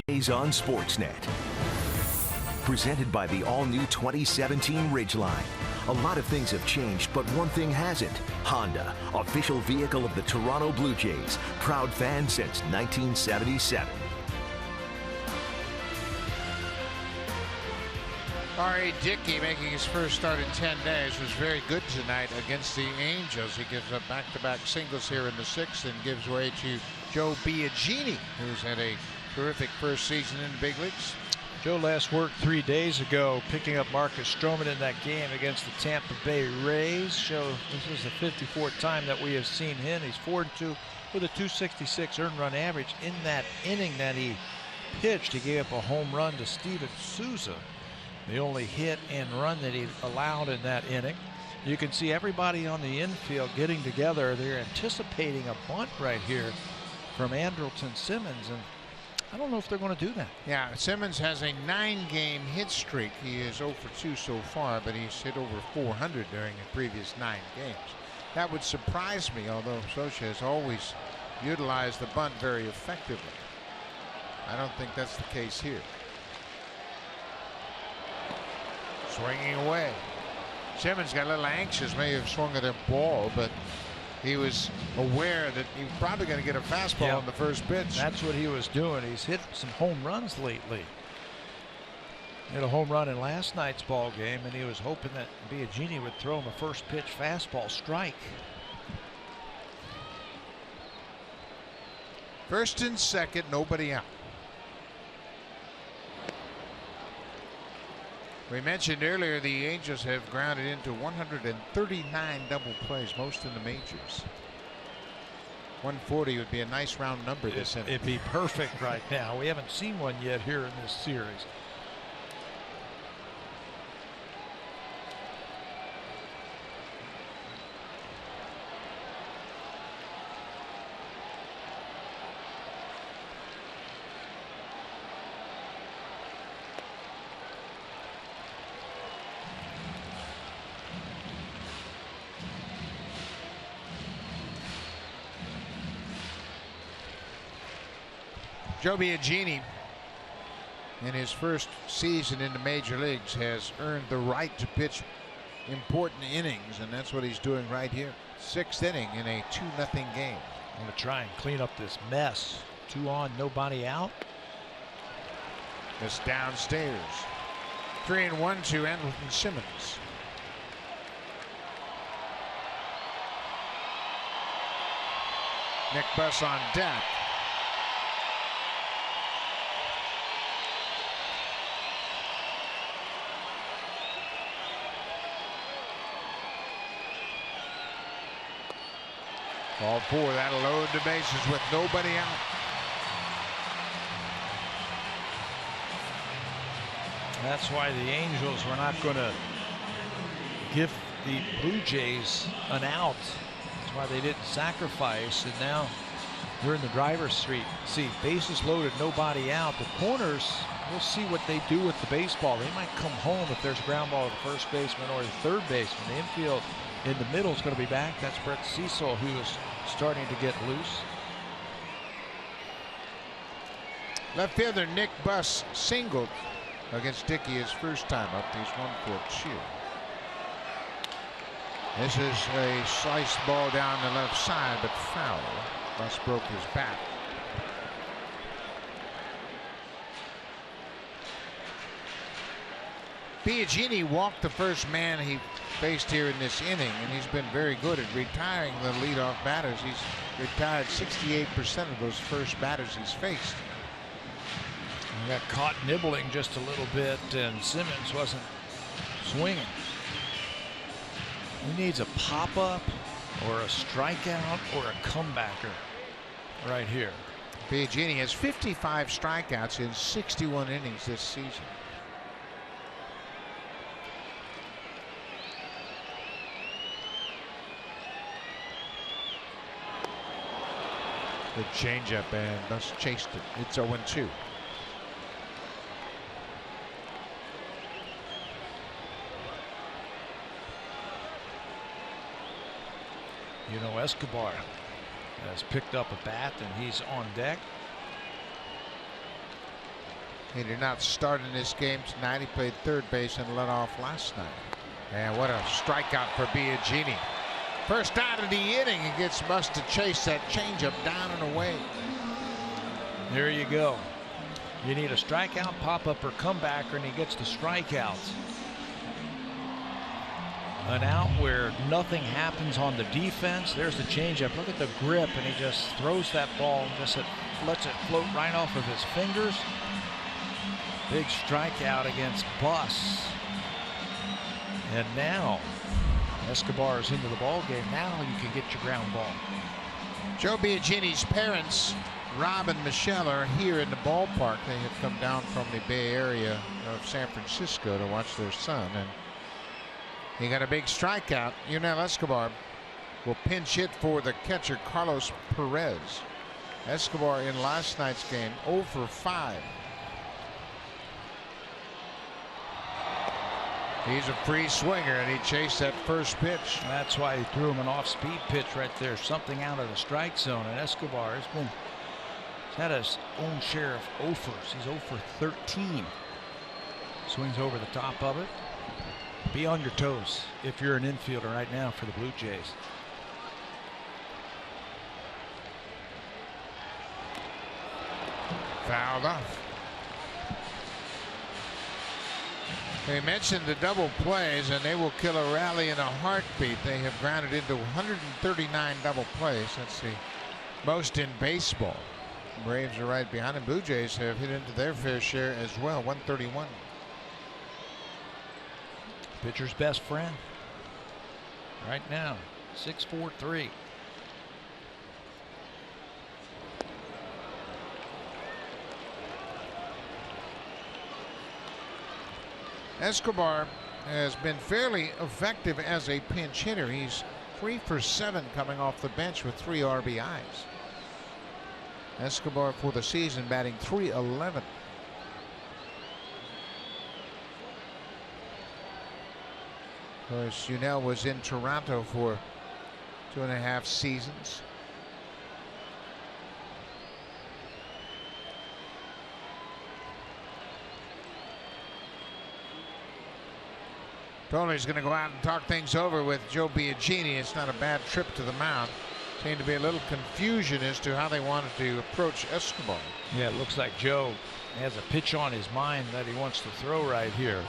On Sportsnet. Presented by the all-new 2017 Ridgeline. A lot of things have changed, but one thing hasn't. Honda, official vehicle of the Toronto Blue Jays. Proud fan since 1977. R.A. Dickey, making his first start in 10 days, was very good tonight against the Angels. He gives up back-to-back singles here in the 6th and gives way to Joe Biagini, who's had a terrific first season in the big leagues. Joe last worked 3 days ago, picking up Marcus Stroman in that game against the Tampa Bay Rays. Joe, this is the 54th time that we have seen him. He's 4-2 with a .266 earned run average. In that inning that he pitched, he gave up a home run to Steven Souza, the only hit and run that he allowed in that inning. You can see everybody on the infield getting together. They're anticipating a bunt right here from Andrelton Simmons, and I don't know if they're going to do that. Yeah, Simmons has a 9-game hit streak. He is 0 for 2 so far, but he's hit over 400 during the previous 9 games. That would surprise me, although Socha has always utilized the bunt very effectively. I don't think that's the case here. Swinging away. Simmons got a little anxious, may have swung at a ball, but he was aware that he was probably going to get a fastball on the first pitch. That's what he was doing. He's hit some home runs lately. He hit a home run in last night's ball game, and he was hoping that Biagini would throw him a first pitch fastball strike. First and second, nobody out. We mentioned earlier the Angels have grounded into 139 double plays, most in the majors. 140 would be a nice round number this inning. It'd be perfect right now. We haven't seen one yet here in this series. Joe Biagini, in his first season in the major leagues, has earned the right to pitch important innings, and that's what he's doing right here. 6th inning in a 2-0 game. I'm going to try and clean up this mess. 2 on, nobody out. This downstairs. 3-1 to Andrelton Simmons. Nick Buss on deck. Ball 4, that'll load the bases with nobody out. That's why the Angels were not going to give the Blue Jays an out. That's why they didn't sacrifice, and now they're in the driver's seat. Bases loaded, nobody out. The corners, we'll see what they do with the baseball. They might come home if there's a ground ball to the first baseman or the third baseman. The infield in the middle is going to be back. That's Brett Cecil, who is starting to get loose. Left fielder Nick Buss singled against Dickey his first time up. He's 1 for 2. This is a sliced ball down the left side, but foul. Buss broke his bat. Biagini walked the first man he faced here in this inning, and he's been very good at retiring the leadoff batters. He's retired 68% of those first batters he's faced. He got caught nibbling just a little bit, and Simmons wasn't swinging. He needs a pop-up or a strikeout or a comebacker right here. Biagini has 55 strikeouts in 61 innings this season. The changeup, and Buss chased it. It's 0-2. You know, Escobar has picked up a bat, and he's on deck. He did not start in this game tonight. He played third base and led off last night. And what a strikeout for Biagini. First out of the inning, he gets Must to chase that changeup down and away. There you go. You need a strikeout, pop-up, or comebacker, and he gets the strikeouts. An out where nothing happens on the defense. There's the changeup. Look at the grip, and he just throws that ball, just lets it float right off of his fingers. Big strikeout against Buss. And now Escobar is into the ball game. Now you can get your ground ball. Joe Biagini's parents, Rob and Michelle, are here in the ballpark. They have come down from the Bay Area of San Francisco to watch their son. And he got a big strikeout. Yunel Escobar will pinch hit for the catcher, Carlos Perez. Escobar in last night's game 0 for 5. He's a free swinger, and he chased that first pitch. That's why he threw him an off-speed pitch right there, something out of the strike zone. And Escobar he's had his own share of offers. He's 0 for 13. Swings over the top of it. Be on your toes if you're an infielder right now for the Blue Jays. Fouled off. They mentioned the double plays, and they will kill a rally in a heartbeat. They have grounded into 139 double plays. That's the most in baseball. Braves are right behind them. Blue Jays have hit into their fair share as well, 131. Pitcher's best friend right now, 6'4", 6'3". Escobar has been fairly effective as a pinch hitter. He's 3 for 7 coming off the bench with 3 RBIs. Escobar for the season batting .311. Of course, Yunel was in Toronto for 2.5 seasons. Tony's going to go out and talk things over with Joe Biagini. It's not a bad trip to the mound. Seemed to be a little confusion as to how they wanted to approach Escobar. Yeah, it looks like Joe has a pitch on his mind that he wants to throw right here.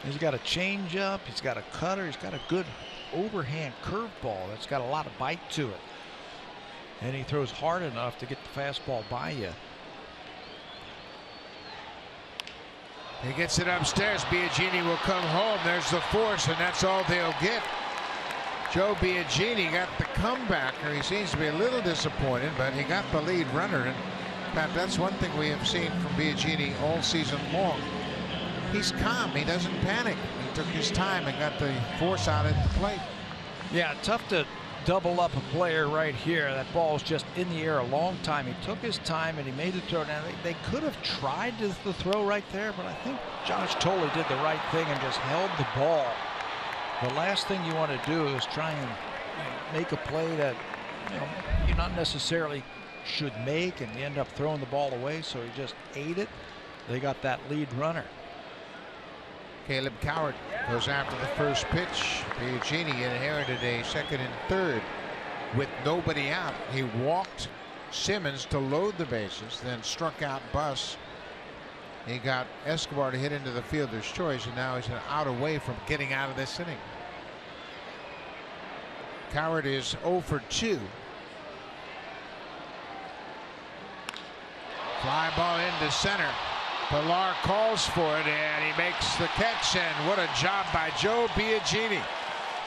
He's got a changeup, he's got a cutter, he's got a good overhand curveball that's got a lot of bite to it. And he throws hard enough to get the fastball by you. He gets it upstairs. Biagini will come home. There's the force, and that's all they'll get. Joe Biagini got the comebacker. He seems to be a little disappointed, but he got the lead runner. And Pat, that's one thing we have seen from Biagini all season long. He's calm. He doesn't panic. He took his time and got the force out at the plate. Yeah, tough to double up a player right here. That ball's just in the air a long time. He took his time and he made the throw. Now they could have tried the throw right there, but I think Josh Thole did the right thing and just held the ball. The last thing you want to do is try and make a play that you not necessarily should make, and you end up throwing the ball away. So he just ate it. They got that lead runner. Caleb Cowart goes after the first pitch. Biagini inherited a second and third with nobody out. He walked Simmons to load the bases, then struck out Buss. He got Escobar to hit into the fielder's choice, and now he's an out away from getting out of this inning. Cowart is 0 for 2. Fly ball into center. Pilar calls for it, and he makes the catch, and what a job by Joe Biagini.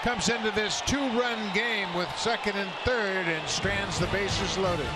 Comes into this 2-run game with second and third and strands the bases loaded.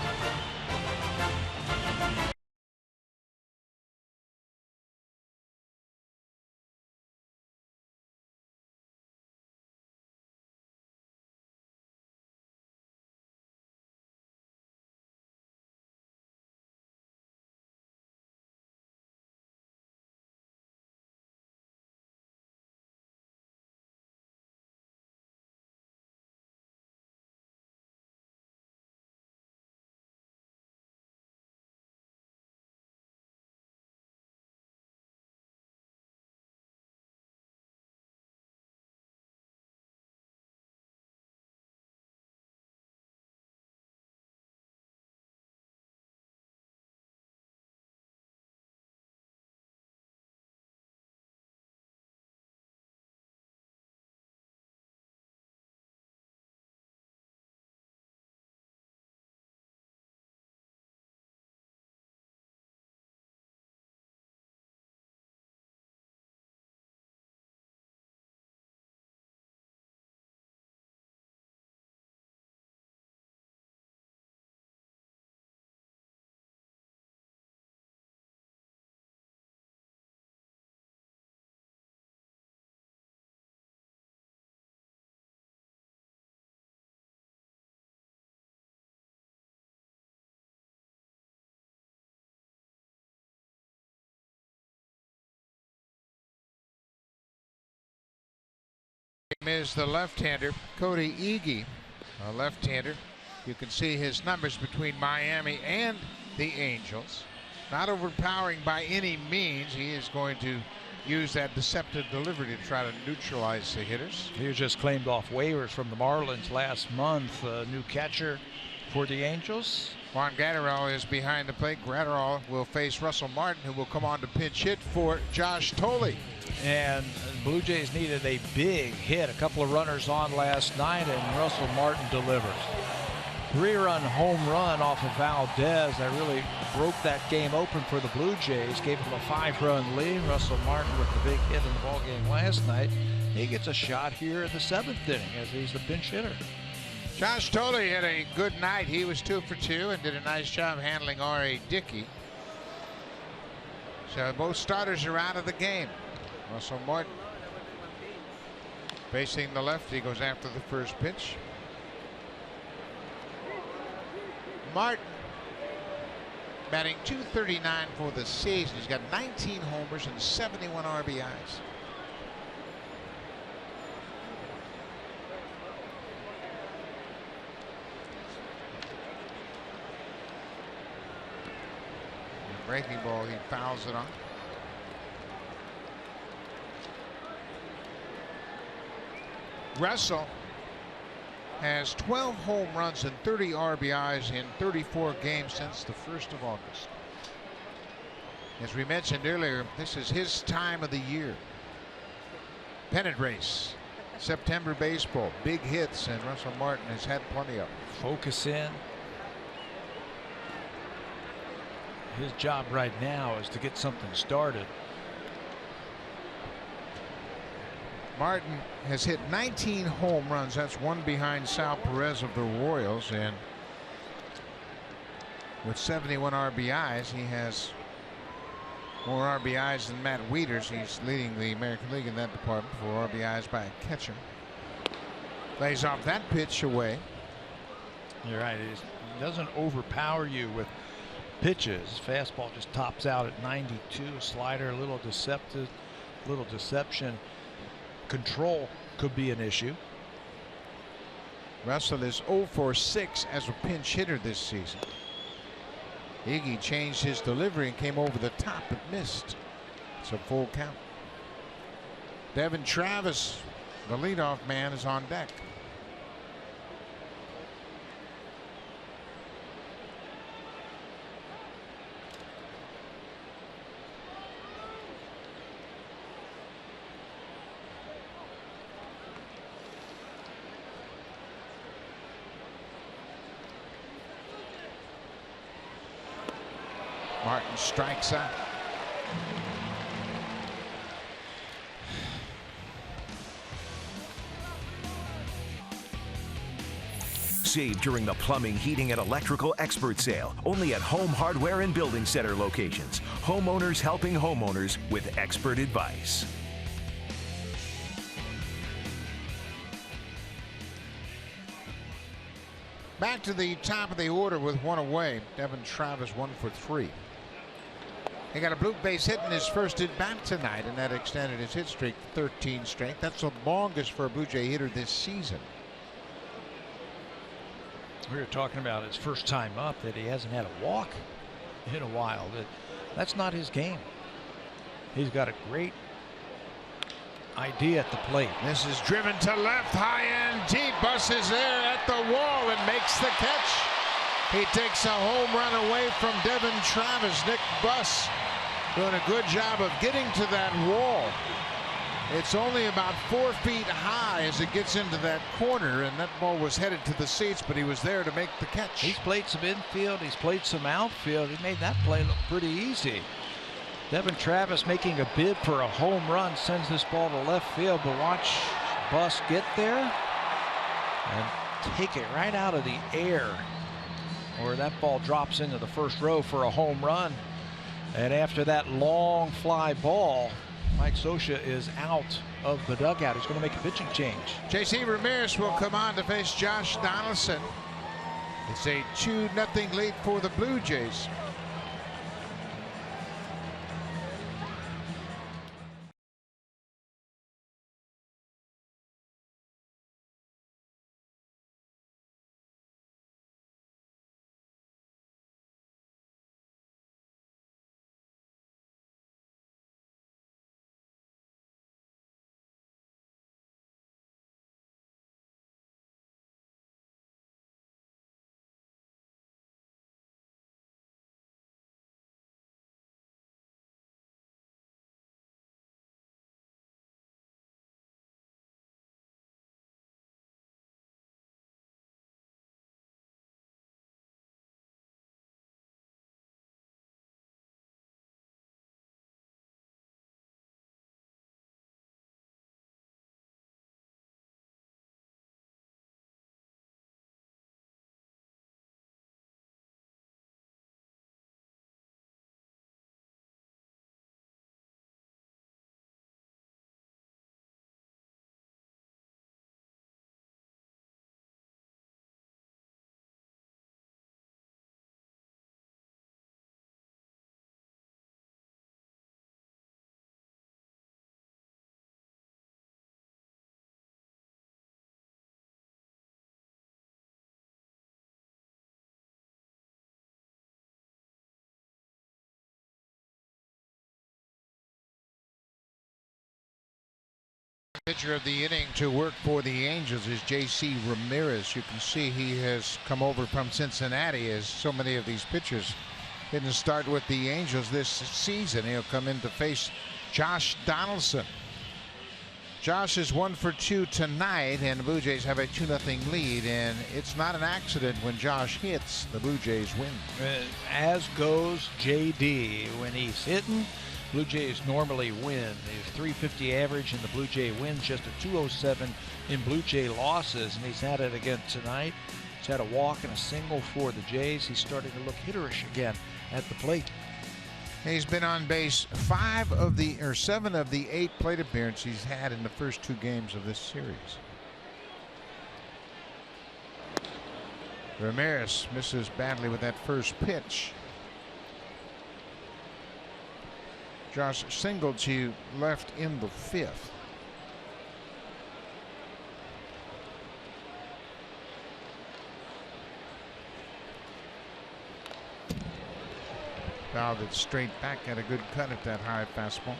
Is the left-hander Cody Ege, a left-hander. You can see his numbers between Miami and the Angels. Not overpowering by any means. He is going to use that deceptive delivery to try to neutralize the hitters. He was just claimed off waivers from the Marlins last month. New catcher for the Angels. Juan Gratterall is behind the plate. Gratterall will face Russell Martin, who will come on to pinch hit for Josh Thole. And the Blue Jays needed a big hit. A couple of runners on last night, and Russell Martin delivers. 3-run home run off of Valdez that really broke that game open for the Blue Jays. Gave him a 5-run lead. Russell Martin with the big hit in the ballgame last night. He gets a shot here in the 7th inning as he's the pinch hitter. Josh Thole had a good night. He was 2 for 2 and did a nice job handling R.A. Dickey. So both starters are out of the game. Russell Martin facing the left. He goes after the first pitch. Martin batting .239 for the season. He's got 19 homers and 71 RBIs. Breaking ball, he fouls it on. Russell has 12 home runs and 30 RBIs in 34 games since the 1st of August. As we mentioned earlier, this is his time of the year. Pennant race, September baseball, big hits, and Russell Martin has had plenty of them. Focus in. His job right now is to get something started. Martin has hit 19 home runs. That's one behind Sal Perez of the Royals, and with 71 RBIs, he has more RBIs than Matt Wieters. He's leading the American League in that department for RBIs by a catcher. Lays off that pitch away. You're right. He doesn't overpower you with pitches. Fastball just tops out at 92. Slider a little deceptive, little deception. Control could be an issue. Russell is 0 for 6 as a pinch hitter this season. Iggy changed his delivery and came over the top but missed. It's a full count. Devin Travis, the leadoff man, is on deck. Martin strikes out. Save during the plumbing, heating, and electrical expert sale. Only at Home Hardware and Building Center locations. Homeowners helping homeowners with expert advice. Back to the top of the order with one away. Devin Travis 1 for 3. He got a blue base hit in his first at bat tonight, and that extended his hit streak to 13 straight. That's the longest for a Blue Jay hitter this season. We were talking about his first time up, that he hasn't had a walk in a while. That's not his game. He's got a great idea at the plate. This is driven to left, high and deep. Buss is there at the wall and makes the catch. He takes a home run away from Devin Travis. Nick Buss doing a good job of getting to that wall. It's only about 4 feet high as it gets into that corner, and that ball was headed to the seats, but he was there to make the catch. He's played some infield, he's played some outfield. He made that play look pretty easy. Devin Travis making a bid for a home run, sends this ball to left field, but watch Buss get there and take it right out of the air, where that ball drops into the first row for a home run. And after that long fly ball, Mike Scioscia is out of the dugout. He's going to make a pitching change. JC Ramirez will come on to face Josh Donaldson. It's a 2-0 lead for the Blue Jays. Pitcher of the inning to work for the Angels is J.C. Ramirez. You can see he has come over from Cincinnati, as so many of these pitchers didn't start with the Angels this season. He'll come in to face Josh Donaldson. Josh is 1 for 2 tonight, and the Blue Jays have a 2-0 lead, and it's not an accident when Josh hits, the Blue Jays win. As goes JD. When he's hitting, Blue Jays normally win. His .350 average in the Blue Jay wins, just a .207 in Blue Jay losses, and he's had it again tonight. He's had a walk and a single for the Jays. He's starting to look hitterish again at the plate. He's been on base 7 of the 8 plate appearances he's had in the first 2 games of this series. Ramirez misses badly with that first pitch. Josh singled to left in the 5th. Fouled it straight back, at a good cut at that high fastball.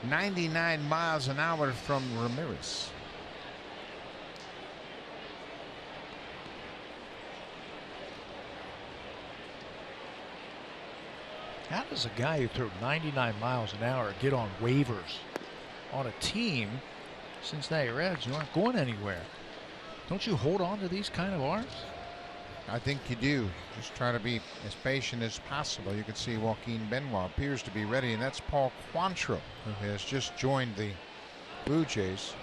99 miles an hour from Ramirez. How does a guy who threw 99 miles an hour get on waivers on a team, Cincinnati Reds, who aren't going anywhere? Don't you hold on to these kind of arms? I think you do. Just try to be as patient as possible. You can see Joaquin Benoit appears to be ready, and that's Paul Quantrill, who has just joined the Blue Jays.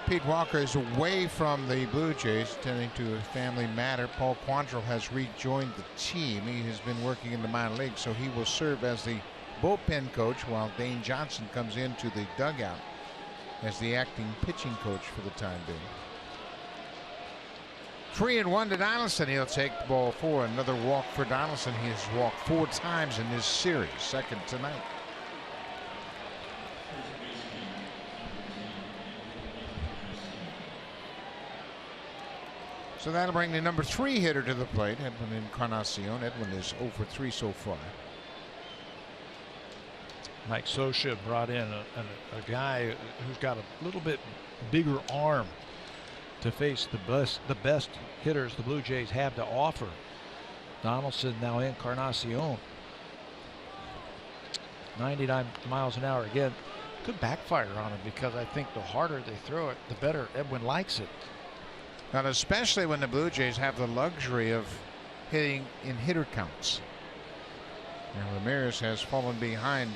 Pete Walker is away from the Blue Jays, tending to a family matter. Paul Quantrill has rejoined the team. He has been working in the minor leagues, so he will serve as the bullpen coach while Dane Johnson comes into the dugout as the acting pitching coach for the time being. 3-1 to Donaldson. He'll take the ball 4. Another walk for Donaldson. He has walked 4 times in this series, second tonight. So that'll bring the number 3 hitter to the plate, Edwin Encarnacion. Edwin is 0 for 3 so far. Mike Scioscia brought in a guy who's got a little bit bigger arm to face the best hitters the Blue Jays have to offer. Donaldson, now Encarnacion. 99 miles an hour again. Could backfire on him, because I think the harder they throw it, the better Edwin likes it. And especially when the Blue Jays have the luxury of hitting in hitter counts. And Ramirez has fallen behind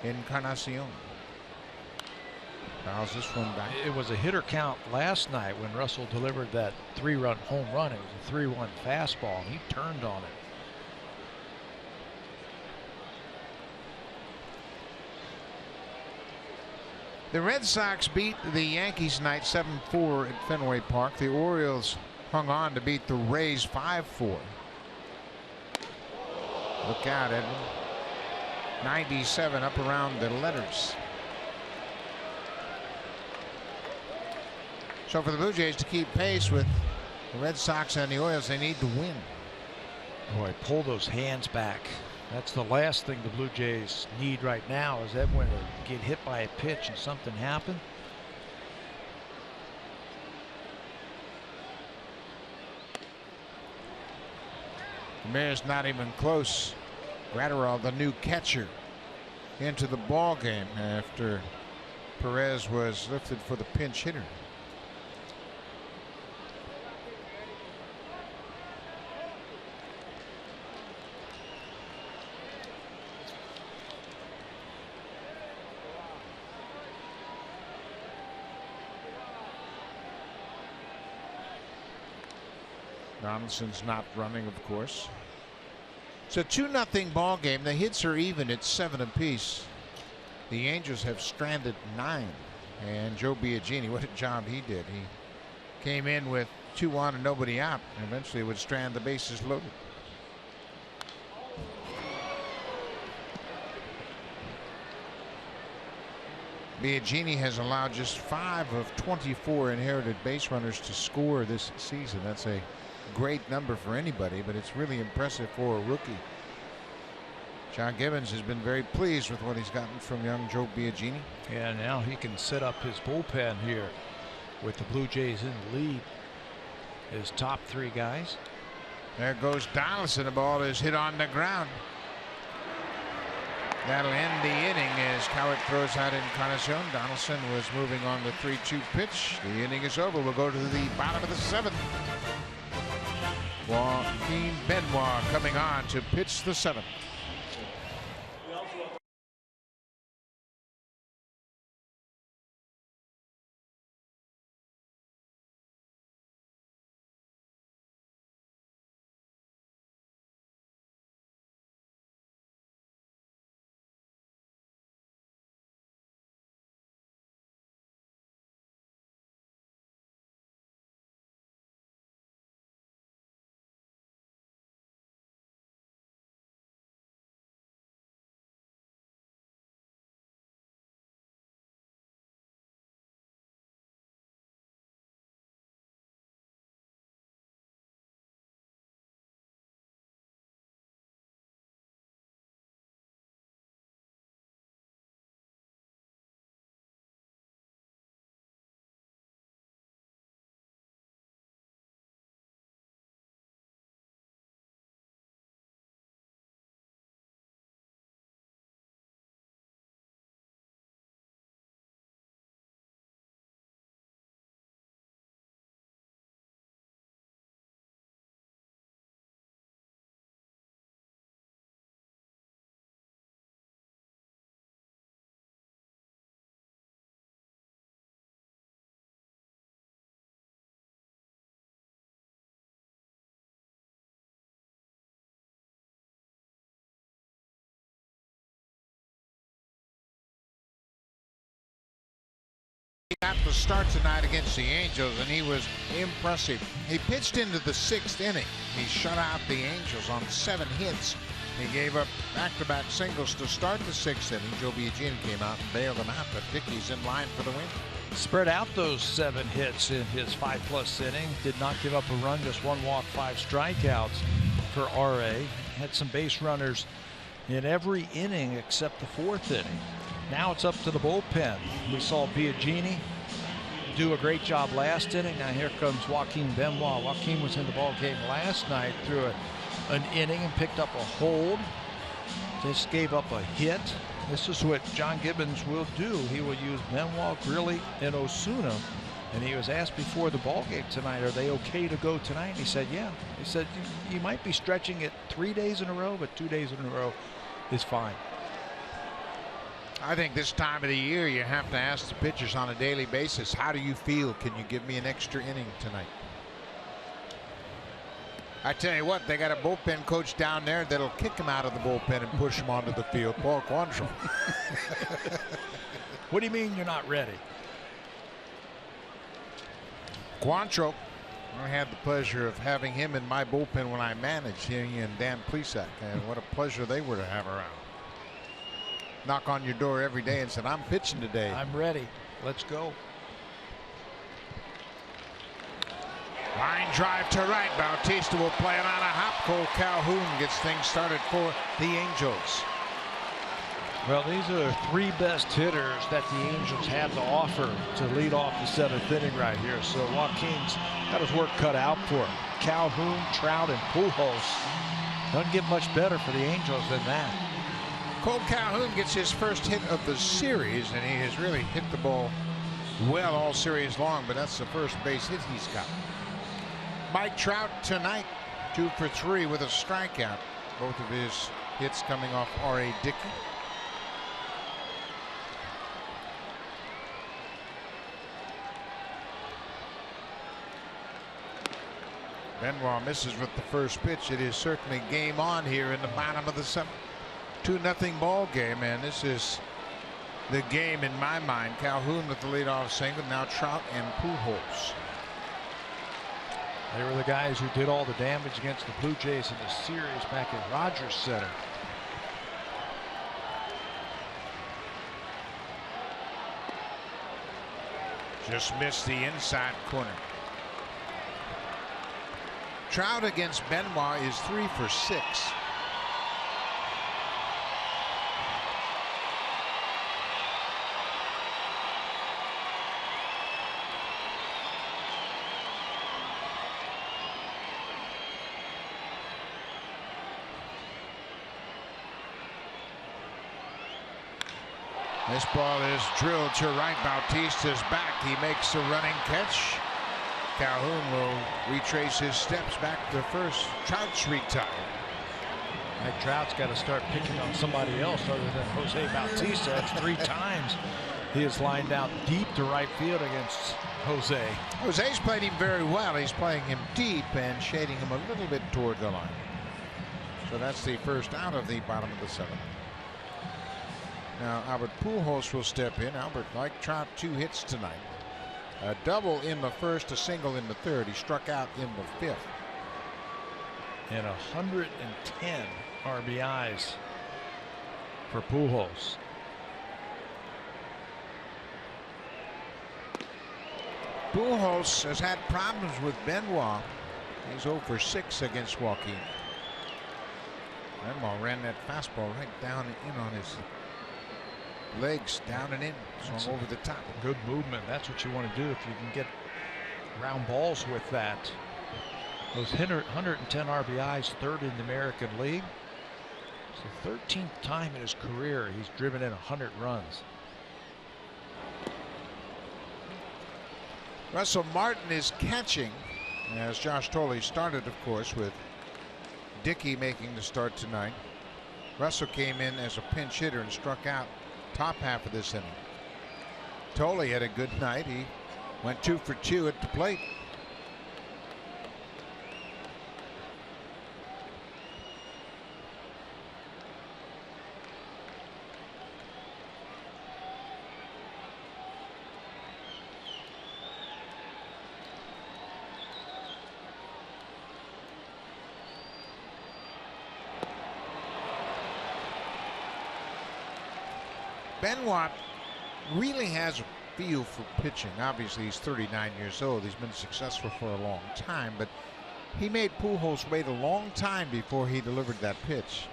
Encarnacion. Fouls this one back. It was a hitter count last night when Russell delivered that 3-run home run. It was a 3-1 fastball, and he turned on it. The Red Sox beat the Yankees tonight 7-4 at Fenway Park. The Orioles hung on to beat the Rays 5-4. Look out, Edwin. 97 up around the letters. So for the Blue Jays to keep pace with the Red Sox and the Orioles, they need to win. Boy, pull those hands back. That's the last thing the Blue Jays need right now, is Edwin to get hit by a pitch and something happen. Ramirez not even close. Gratterall, the new catcher, into the ball game after Perez was lifted for the pinch hitter. Donaldson's not running, of course. It's a 2-0 ball game. The hits are even at 7 apiece. The Angels have stranded 9, and Joe Biagini, what a job he did. He came in with 2 on and nobody out, and eventually would strand the bases loaded. Biagini has allowed just 5 of 24 inherited base runners to score this season. That's a great number for anybody, but it's really impressive for a rookie. John Gibbons has been very pleased with what he's gotten from young Joe Biagini. Yeah, now he can set up his bullpen here with the Blue Jays in the lead. His top 3 guys. There goes Donaldson. The ball is hit on the ground. That'll end the inning as Cowart throws out Encarnacion. Donaldson was moving on the 3-2 pitch. The inning is over. We'll go to the bottom of the 7th. Joaquin Benoit coming on to pitch the 7th. Got the start tonight against the Angels, and he was impressive. He pitched into the 6th inning. He shut out the Angels on 7 hits. He gave up back-to-back singles to start the 6th inning. Joe Biagini came out and bailed him out, but Dickey's in line for the win. Spread out those 7 hits in his 5+ inning. Did not give up a run, just 1 walk, 5 strikeouts for R.A. Had some base runners in every inning except the 4th inning. Now it's up to the bullpen. We saw Biagini do a great job last inning. Now here comes Joaquin Benoit. Joaquin was in the ball game last night through an inning and picked up a hold. Just gave up a hit. This is what John Gibbons will do. He will use Benoit, Grilli, and Osuna. And he was asked before the ball game tonight, are they okay to go tonight? And he said, yeah. He said, you might be stretching it 3 days in a row, but 2 days in a row is fine. I think this time of the year you have to ask the pitchers on a daily basis, how do you feel? Can you give me an extra inning tonight? I tell you what, they got a bullpen coach down there that'll kick him out of the bullpen and push him onto the field. Paul Quantrill. What do you mean you're not ready? Quantrill, I had the pleasure of having him in my bullpen when I managed him and Dan Plesac, and what a pleasure they were to have around. Knock on your door every day and said, I'm pitching today. I'm ready. Let's go. Line drive to right. Bautista will play it on a hop. Cole Calhoun gets things started for the Angels. Well, these are the 3 best hitters that the Angels have to offer to lead off the 7th inning right here. So Joaquin's got his work cut out for him. Calhoun, Trout, and Pujols. Doesn't get much better for the Angels than that. Cole Calhoun gets his first hit of the series, and he has really hit the ball well all series long, but that's the first base hit he's got. Mike Trout tonight, 2 for 3 with a strikeout. Both of his hits coming off R.A. Dickey. Benoit misses with the first pitch. It is certainly game on here in the bottom of the 7th. 2-0 ball game, and this is the game in my mind. Calhoun with the leadoff single. Now Trout and Pujols. They were the guys who did all the damage against the Blue Jays in the series back at Rogers Center. Just missed the inside corner. Trout against Benoit is 3 for 6. This ball is drilled to right. Bautista's back. He makes the running catch. Calhoun will retrace his steps back to first. Trout's retired. Mike Trout's got to start picking on somebody else other than Jose Bautista. That's 3 times he has lined out deep to right field against Jose. Jose's played him very well. He's playing him deep and shading him a little bit toward the line. So that's the first out of the bottom of the 7th. Now Albert Pujols will step in. Albert, like Trout, 2 hits tonight. A double in the first, a single in the third. He struck out in the 5th. And 110 RBIs for Pujols. Pujols has had problems with Benoit. He's 0 for 6 against Joaquin. Benoit ran that fastball right down and in on his legs, down and in, swung over the top. Good movement. That's what you want to do if you can get ground balls with that. Those 110 RBIs, 3rd in the American League. It's the 13th time in his career he's driven in 100 runs. Russell Martin is catching, as Josh Thole started, of course, with Dickey making the start tonight. Russell came in as a pinch hitter and struck out top half of this inning. Thole had a good night. He went 2 for 2 at the plate. Benoit really has a feel for pitching. Obviously, he's 39 years old. He's been successful for a long time, but he made Pujols wait a long time before he delivered that pitch.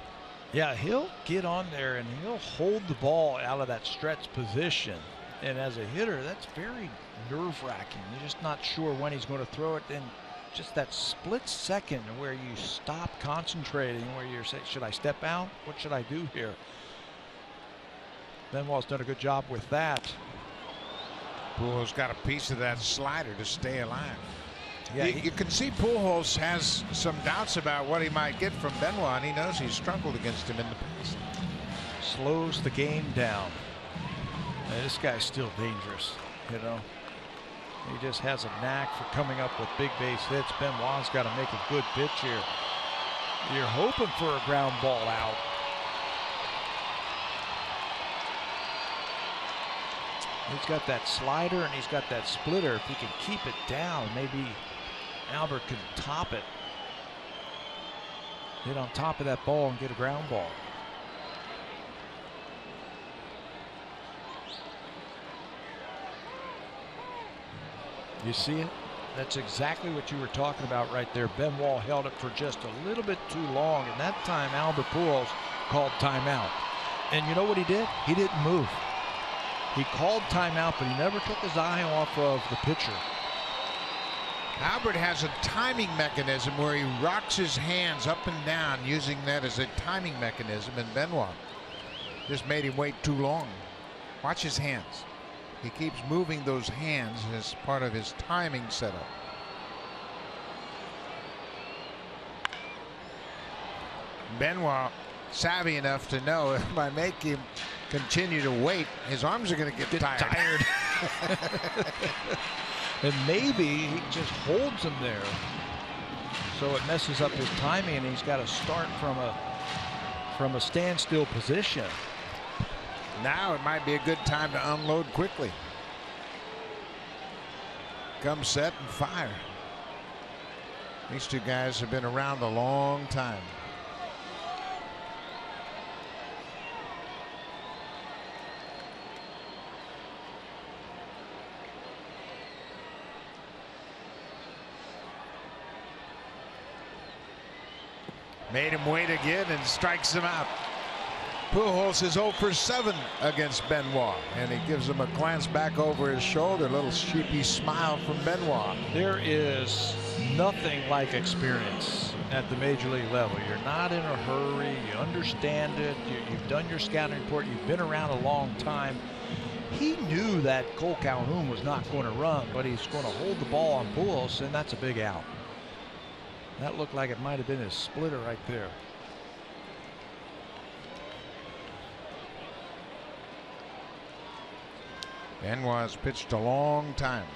Yeah, he'll get on there and he'll hold the ball out of that stretch position. And as a hitter, that's very nerve-wracking. You're just not sure when he's going to throw it. And just that split second where you stop concentrating, where you're saying, should I step out? What should I do here? Benoit's done a good job with that. Pujols got a piece of that slider to stay alive. Yeah, you can see Pujols has some doubts about what he might get from Benoit, and he knows he's struggled against him in the past. Slows the game down. And this guy's still dangerous, you know. He just has a knack for coming up with big base hits. Benoit's got to make a good pitch here. You're hoping for a ground ball out. He's got that slider and he's got that splitter. If he can keep it down, maybe Albert can top it. Get on top of that ball and get a ground ball. You see it? That's exactly what you were talking about right there. Benoit held it for just a little bit too long, and that time Albert Pujols called timeout. And you know what he did? He didn't move. He called timeout, but he never took his eye off of the pitcher. Albert has a timing mechanism where he rocks his hands up and down, using that as a timing mechanism, and Benoit just made him wait too long. Watch his hands. He keeps moving those hands as part of his timing setup. Benoit savvy enough to know if I make him continue to wait, his arms are going to get tired. And maybe he just holds him there, so it messes up his timing, and he's got to start from a standstill position. Now it might be a good time to unload quickly. Come set and fire. These two guys have been around a long time. Made him wait again and strikes him out. Pujols is 0 for 7 against Benoit, and he gives him a glance back over his shoulder, a little sheepy smile from Benoit. There is nothing like experience at the major league level. You're not in a hurry. You understand it. You've done your scouting report. You've been around a long time. He knew that Cole Calhoun was not going to run, but he's going to hold the ball on Pujols, and that's a big out. That looked like it might have been his splitter right there. Benoit's pitched a long time.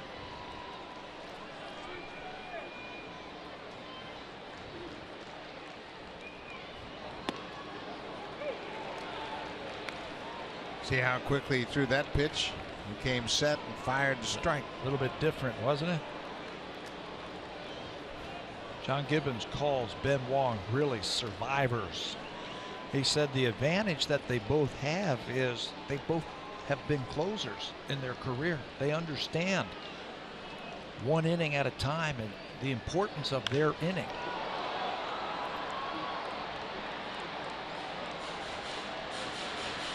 See how quickly he threw that pitch? He came set and fired the strike. A little bit different, wasn't it? John Gibbons calls Benoit really survivors. He said the advantage that they both have is they both have been closers in their career. They understand one inning at a time and the importance of their inning.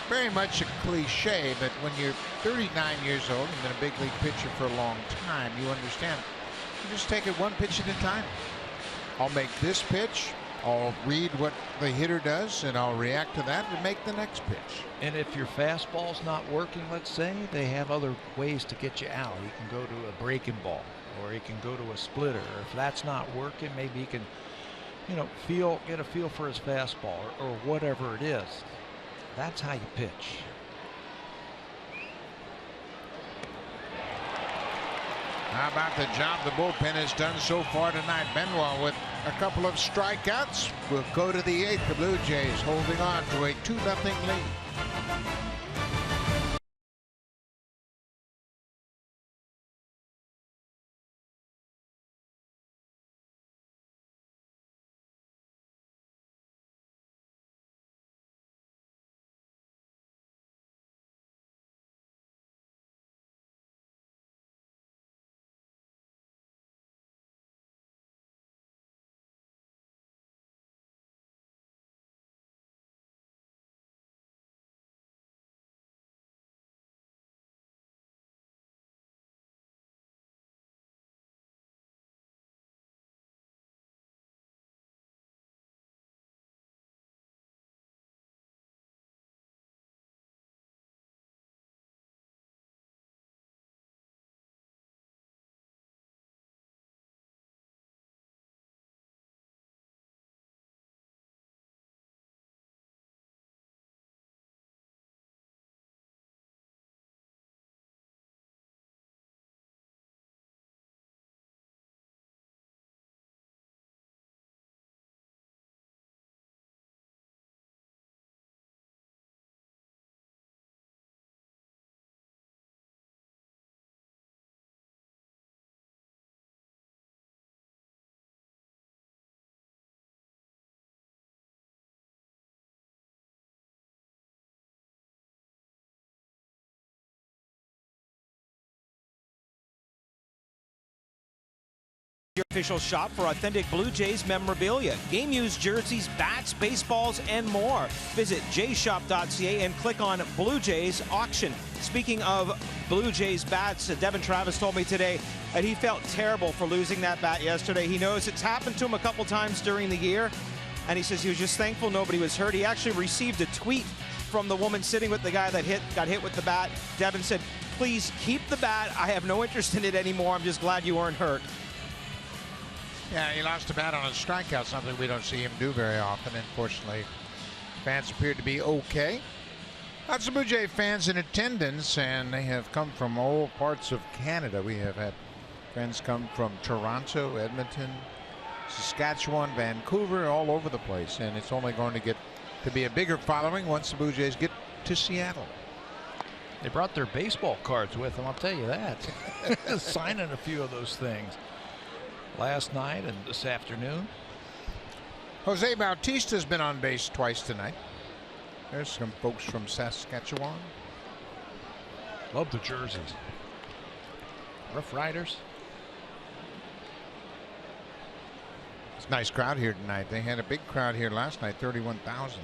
Very much a cliche, but when you're 39 years old and been a big league pitcher for a long time, you understand. You just take it one pitch at a time. I'll make this pitch, I'll read what the hitter does, and I'll react to that and make the next pitch. And if your fastball's not working, let's say, they have other ways to get you out. He can go to a breaking ball, or he can go to a splitter. If that's not working, maybe he can, you know, get a feel for his fastball or whatever it is. That's how you pitch. How about the job the bullpen has done so far tonight? Benoit with a couple of strikeouts will go to the 8th. The Blue Jays holding on to a 2-0 lead. Your official shop for authentic Blue Jays memorabilia, game used jerseys, bats, baseballs, and more. Visit jshop.ca and click on Blue Jays auction. Speaking of Blue Jays bats, Devin Travis told me today that he felt terrible for losing that bat yesterday. He knows it's happened to him a couple times during the year, and he says he was just thankful nobody was hurt. He actually received a tweet from the woman sitting with the guy that got hit with the bat. Devin said, "Please keep the bat. I have no interest in it anymore. I'm just glad you weren't hurt." Yeah, he lost a bat on a strikeout, something we don't see him do very often. Unfortunately, fans appear to be okay. Lots of Blue Jay fans in attendance, and they have come from all parts of Canada. We have had friends come from Toronto, Edmonton, Saskatchewan, Vancouver, all over the place, and it's only going to get to be a bigger following once the Blue Jays get to Seattle. They brought their baseball cards with them, I'll tell you that. Signing a few of those things last night and this afternoon. Jose Bautista's been on base twice tonight. There's some folks from Saskatchewan. Love the jerseys. Rough Riders. It's a nice crowd here tonight. They had a big crowd here last night, 31,000.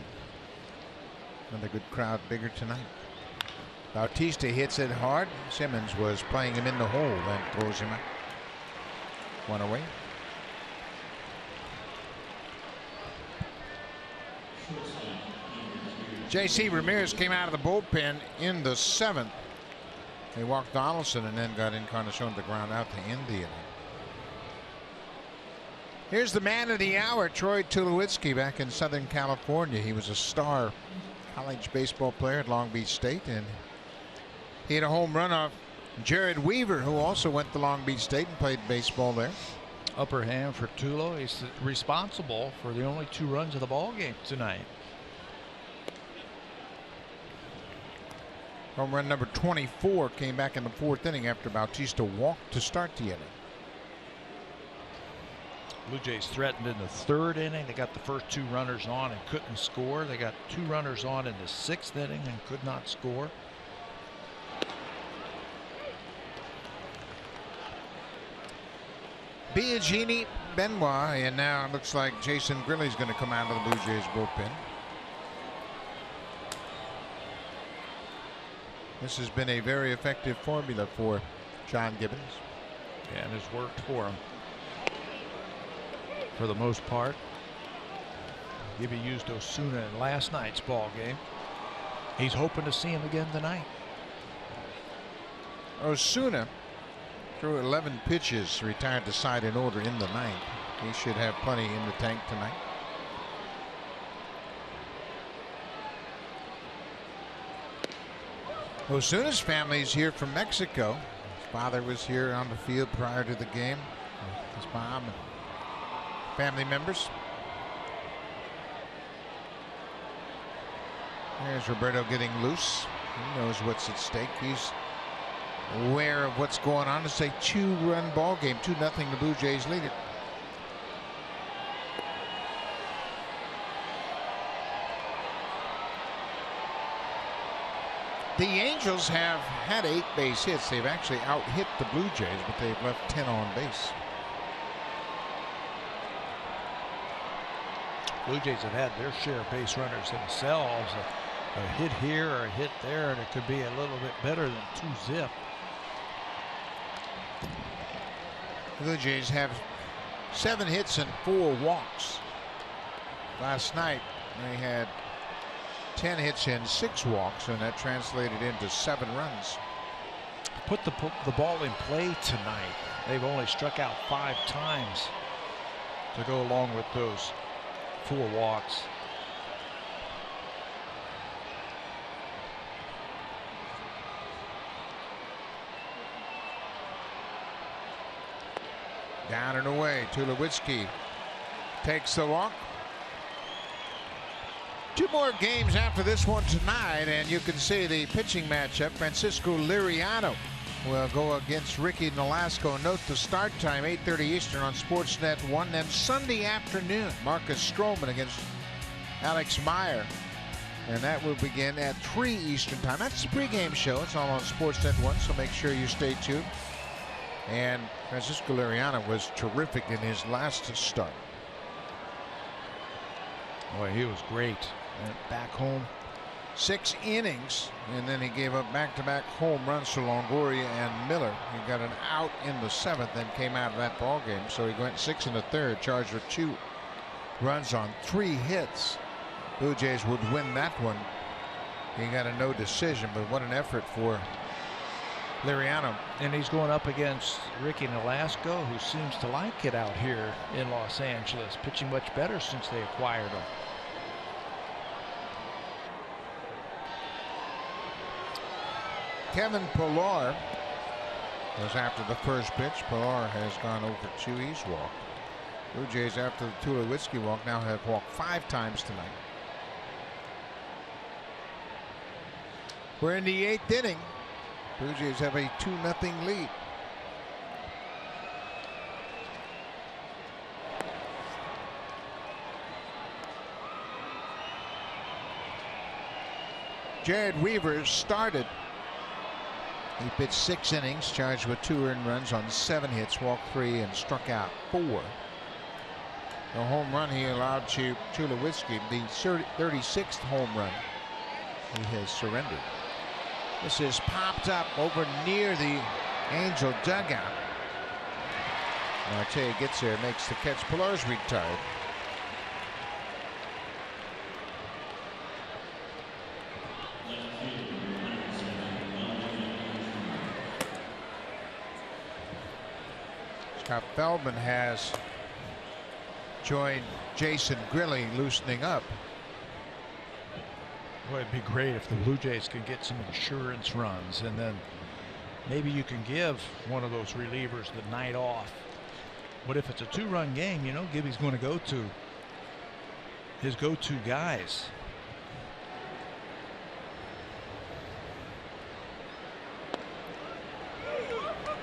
Another good crowd, bigger tonight. Bautista hits it hard. Simmons was playing him in the hole, then throws him out. One away. J.C. Ramirez came out of the bullpen in the 7th They walked Donaldson and then got Encarnacion to ground out to end the inning. Here's the man of the hour, Troy Tulowitzki, back in Southern California. He was a star college baseball player at Long Beach State, and he had a home run off Jared Weaver, who also went to Long Beach State and played baseball there. Upper hand for Tulo. He's responsible for the only 2 runs of the ball game tonight. Home run number 24 came back in the 4th inning after Bautista walked to start the inning. Blue Jays threatened in the 3rd inning. They got the first 2 runners on and couldn't score. They got 2 runners on in the 6th inning and could not score. Biagini, Benoit, and now it looks like Jason Grilli's going to come out of the Blue Jays bullpen. This has been a very effective formula for John Gibbons. Yeah, and it's worked for him for the most part. Gibby used Osuna in last night's ball game. He's hoping to see him again tonight. Osuna threw 11 pitches, retired the side in order in the 9th. He should have plenty in the tank tonight. Osuna's family is here from Mexico. His father was here on the field prior to the game. His mom and family members. There's Roberto getting loose. He knows what's at stake. He's aware of what's going on. It's a 2-run ball game, 2-0. The Blue Jays lead it. The Angels have had 8 base hits. They've actually out-hit the Blue Jays, but they've left 10 on base. Blue Jays have had their share of base runners themselves. A hit here or a hit there, and it could be a little bit better than 2-zip. The Blue Jays have 7 hits and 4 walks. Last night they had 10 hits and 6 walks, and that translated into 7 runs. Put the ball in play tonight. They've only struck out 5 times to go along with those 4 walks. Down and away. Tulowitzki takes the walk. 2 more games after this one tonight, and you can see the pitching matchup. Francisco Liriano will go against Ricky Nolasco. Note the start time, 8:30 Eastern on Sportsnet 1. Then Sunday afternoon, Marcus Stroman against Alex Meyer. And that will begin at 3 Eastern time. That's the pregame show. It's all on Sportsnet 1, so make sure you stay tuned. And Francisco Liriano was terrific in his last start. Boy, he was great. Went back home. 6 innings, and then he gave up back-to-back home runs to Longoria and Miller. He got an out in the 7th, then came out of that ball game. So he went 6 1/3, charged with 2 runs on 3 hits. Blue Jays would win that one. He got a no decision, but what an effort for Liriano. And he's going up against Ricky Nolasco, who seems to like it out here in Los Angeles, pitching much better since they acquired him. Kevin Pillar was after the first pitch. Pillar has gone over 2. He's walked. Blue Jays, after the Tulowitzki walk, now have walked 5 times tonight. We're in the 8th inning. Blue Jays have a 2-0 lead. Jared Weaver started. He pitched 6 innings, charged with 2 earned runs on 7 hits, walked 3, and struck out 4. The home run he allowed to Tulowitzki, the 36th home run he has surrendered. This is popped up over near the Angel dugout. Marte gets there, makes the catch. Pillar's retired. Feldman has joined Jason Grilli, loosening up. Boy, it'd be great if the Blue Jays could get some insurance runs, and then maybe you can give one of those relievers the night off. But if it's a 2-run game, you know, Gibby's going to go to his go-to guys.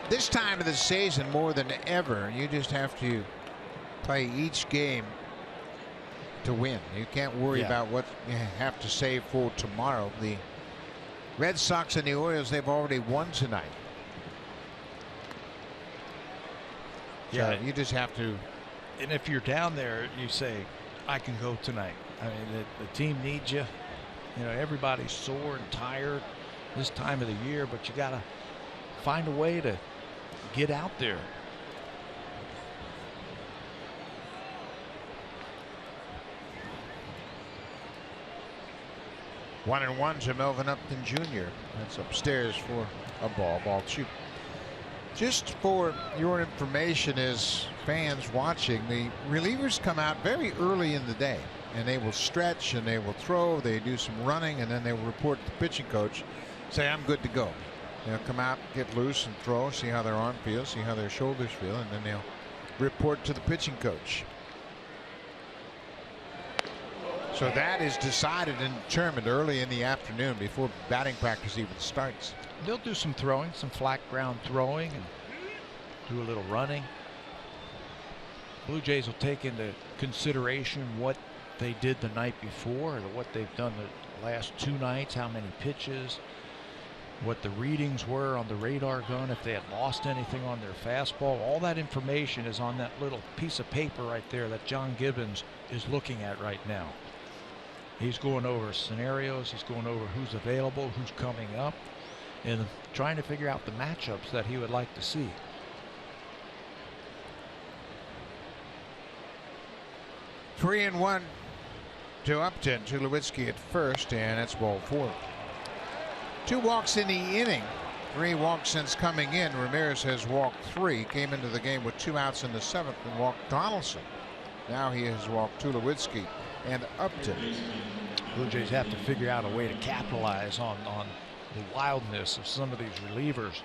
This time of the season, more than ever, you just have to play each game to win. You can't worry about what you have to save for tomorrow. The Red Sox and the Orioles, they've already won tonight. So you just have to. And if you're down there, you say, I can go tonight. I mean, the team needs you. You know, everybody's sore and tired this time of the year, but you got to find a way to get out there. One and one to Melvin Upton Jr. That's upstairs for a ball 2. Just for your information as fans watching, the relievers come out very early in the day, and they will stretch and they will throw, they do some running, and then they will report to the pitching coach, say, I'm good to go. They'll come out, get loose and throw, see how their arm feels, see how their shoulders feel, and then they'll report to the pitching coach. So that is decided and determined early in the afternoon before batting practice even starts. They'll do some throwing, some flat ground throwing, and do a little running. Blue Jays will take into consideration what they did the night before, or what they've done the last 2 nights, how many pitches, what the readings were on the radar gun, if they had lost anything on their fastball. All that information is on that little piece of paper right there that John Gibbons is looking at right now. He's going over scenarios, he's going over who's available, who's coming up, and trying to figure out the matchups that he would like to see. Three and one to Upton. Tulowitzki at first, and that's ball 4. 2 walks in the inning. 3 walks since coming in. Ramirez has walked 3. Came into the game with 2 outs in the 7th and walked Donaldson. Now he has walked Tulowitzki and Upton. Blue Jays have to figure out a way to capitalize on the wildness of some of these relievers.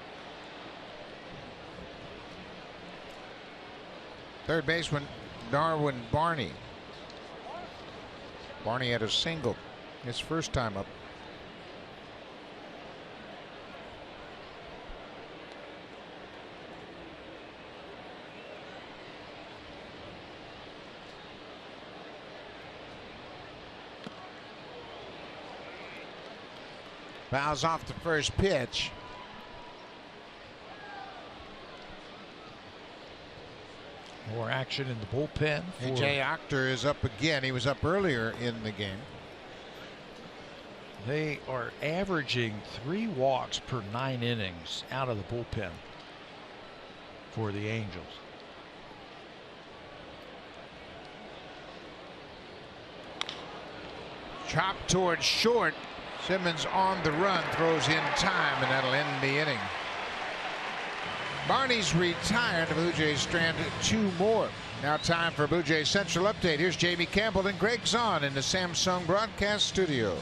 Third baseman Darwin Barney. Barney had a single his first time up. Fouls off the first pitch. More action in the bullpen. A.J. Octor is up again. He was up earlier in the game. They are averaging 3 walks per 9 innings out of the bullpen for the Angels. Chop towards short. Simmons on the run, throws in time, and that'll end the inning. Barney's retired. The Blue Jays stranded 2 more. Now time for Blue Jays Central Update. Here's Jamie Campbell and Greg Zahn in the Samsung broadcast studio.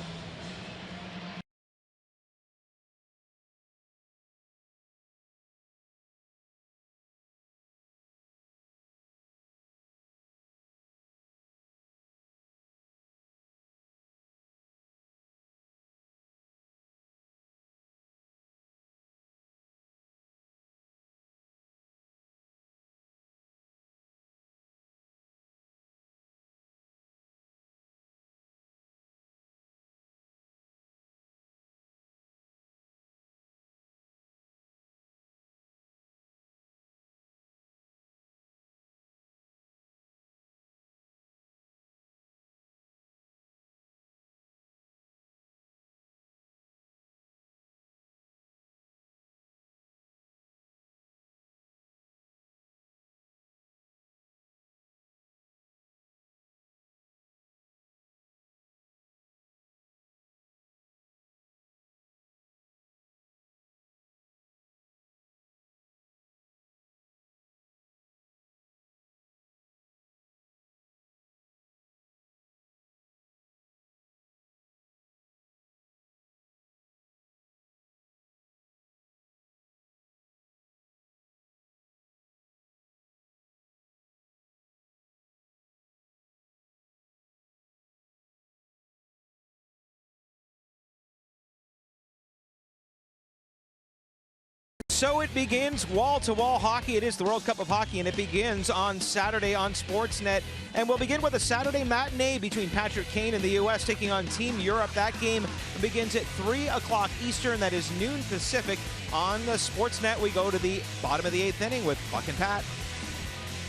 so it begins wall-to-wall hockey. It is the World Cup of Hockey, and it begins on Saturday on Sportsnet. And we'll begin with a Saturday matinee between Patrick Kane and the U.S. taking on Team Europe. That game begins at 3 o'clock Eastern. That is noon Pacific. On the Sportsnet, we go to the bottom of the 8th inning with Buck and Pat.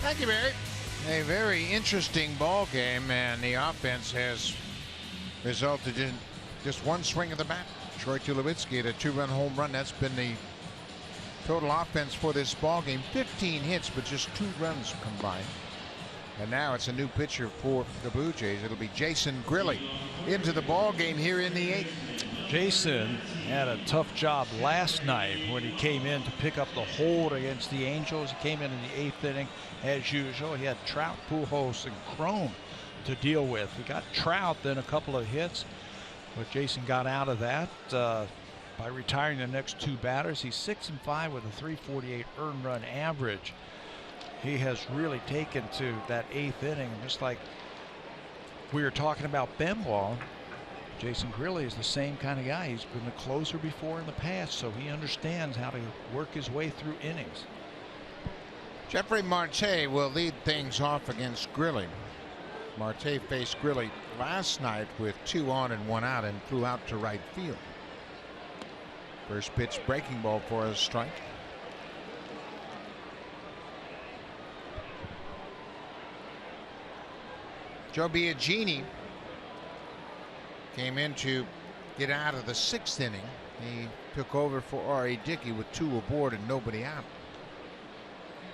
Thank you, Barry. A very interesting ball game, and the offense has resulted in just one swing of the bat. Troy Tulowitzki at a 2-run home run. That's been the total offense for this ball game. 15 hits, but just 2 runs combined. And now it's a new pitcher for the Blue Jays. It'll be Jason Grilli into the ball game here in the 8th. Jason had a tough job last night when he came in to pick up the hold against the Angels. He came in the 8th inning as usual. He had Trout, Pujols, and Cron to deal with. He got Trout, then a couple of hits, but Jason got out of that by retiring the next 2 batters. He's 6-5 with a .348 earned run average. He has really taken to that 8th inning, and just like we were talking about Benoit, Jason Grilli is the same kind of guy. He's been a closer before in the past, so he understands how to work his way through innings. Jeffrey Marte will lead things off against Grilli. Marte faced Grilli last night with 2 on and 1 out and flew out to right field. First pitch breaking ball for a strike. Joe Biagini came in to get out of the 6th inning. He took over for R.A. Dickey with 2 aboard and nobody out.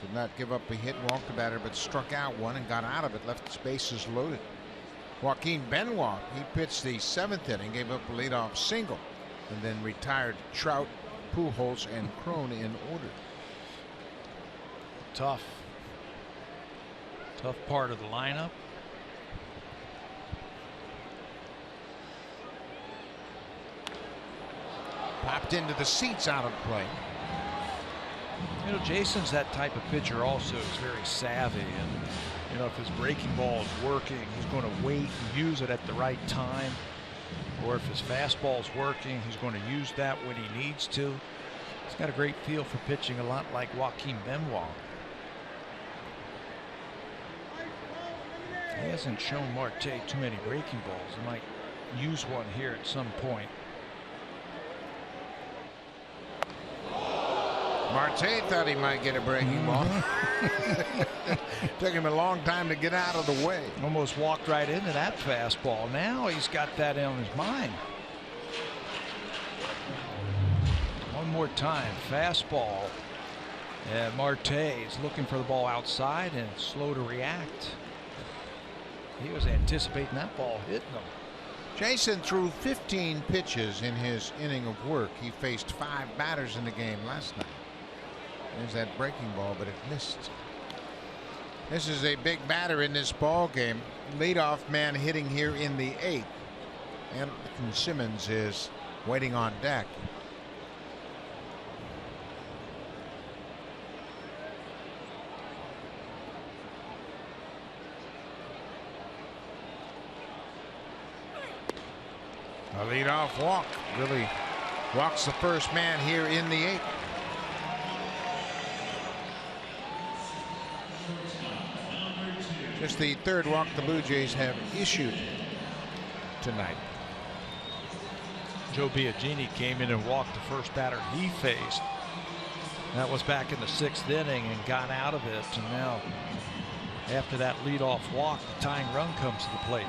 Did not give up a hit, walked the batter, but struck out 1 and got out of it, left the bases loaded. Joaquin Benoit, he pitched the 7th inning, gave up a leadoff single, and then retired Trout, Pujols, and Cron in order. Tough part of the lineup. Popped into the seats, out of play. You know, Jason's that type of pitcher also. Is very savvy, and you know, if his breaking ball is working, he's going to wait and use it at the right time. Or if his fastball is working, he's going to use that when he needs to. He's got a great feel for pitching, a lot like Joaquin Benoit. He hasn't shown Marte too many breaking balls. He might use one here at some point. Marte thought he might get a breaking ball. Took him a long time to get out of the way. Almost walked right into that fastball. Now he's got that on his mind. One more time, fastball. And Marte is looking for the ball outside and slow to react. He was anticipating that ball hitting him. Jason threw 15 pitches in his inning of work. He faced 5 batters in the game last night. There's that breaking ball, but it missed. This is a big batter in this ball game. Leadoff man hitting here in the 8th. Anderson Simmons is waiting on deck. A leadoff walk. Really walks the first man here in the 8th. Just the 3rd walk the Blue Jays have issued tonight. Joe Biagini came in and walked the first batter he faced. That was back in the 6th inning and got out of it. And now, after that leadoff walk, the tying run comes to the plate.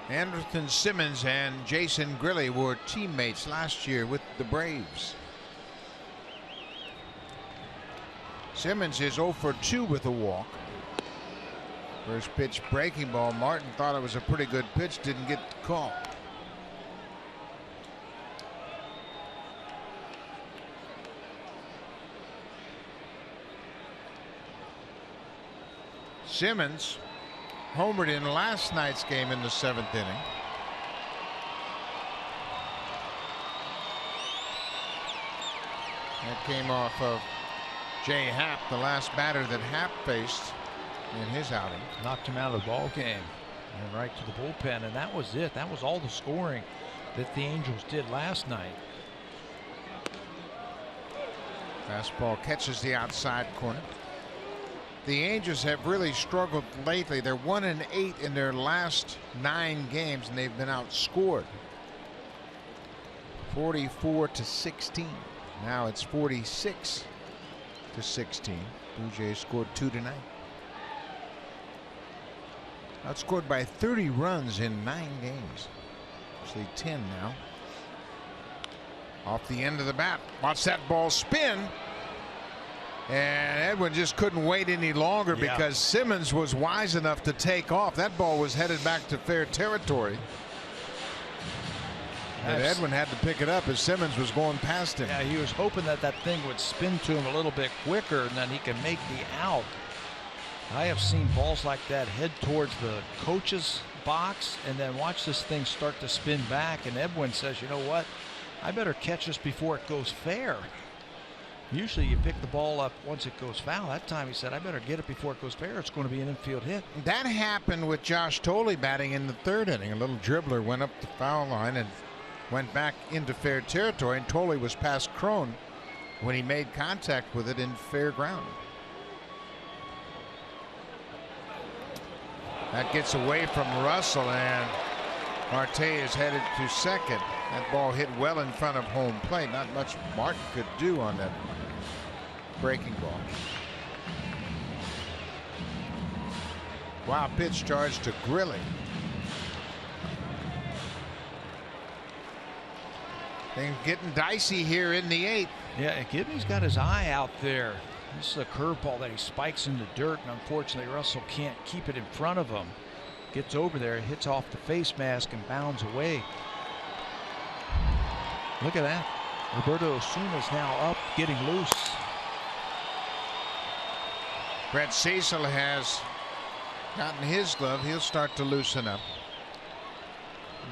Anderson Simmons and Jason Grilli were teammates last year with the Braves. Simmons is 0 for 2 with a walk. First pitch breaking ball. Martin thought it was a pretty good pitch, didn't get the call. Simmons homered in last night's game in the 7th inning. That came off of Jay Happ, the last batter that Happ faced in his outing. Knocked him out of the ball game and right to the bullpen, and that was it. That was all the scoring that the Angels did last night. Fastball catches the outside corner. The Angels have really struggled lately. They're 1-8 in their last 9 games, and they've been outscored 44-16. Now it's 46-16. Blue Jays scored 2 tonight. Outscored by 30 runs in 9 games. Actually 10 now. Off the end of the bat. Watch that ball spin. And Edwin just couldn't wait any longer because Simmons was wise enough to take off. That ball was headed back to fair territory. And Edwin had to pick it up as Simmons was going past him. Yeah, he was hoping that that thing would spin to him a little bit quicker and then he can make the out. I have seen balls like that head towards the coach's box and then watch this thing start to spin back, and Edwin says, you know what, I better catch this before it goes fair. Usually you pick the ball up once it goes foul. That time he said, I better get it before it goes fair. It's going to be an infield hit. That happened with Josh Thole batting in the 3rd inning. A little dribbler went up the foul line and went back into fair territory, and Thole was past Crone when he made contact with it in fair ground. That gets away from Russell, and Marte is headed to second. That ball hit well in front of home plate. Not much Martin could do on that breaking ball. Wow, pitch charge to Grilly. Things getting dicey here in the 8th. Yeah, Gibney's got his eye out there. This is a curveball that he spikes in the dirt, and unfortunately Russell can't keep it in front of him. Gets over there, hits off the face mask, and bounds away. Look at that. Roberto Osuna's now up, getting loose. Brett Cecil has gotten his glove. He'll start to loosen up.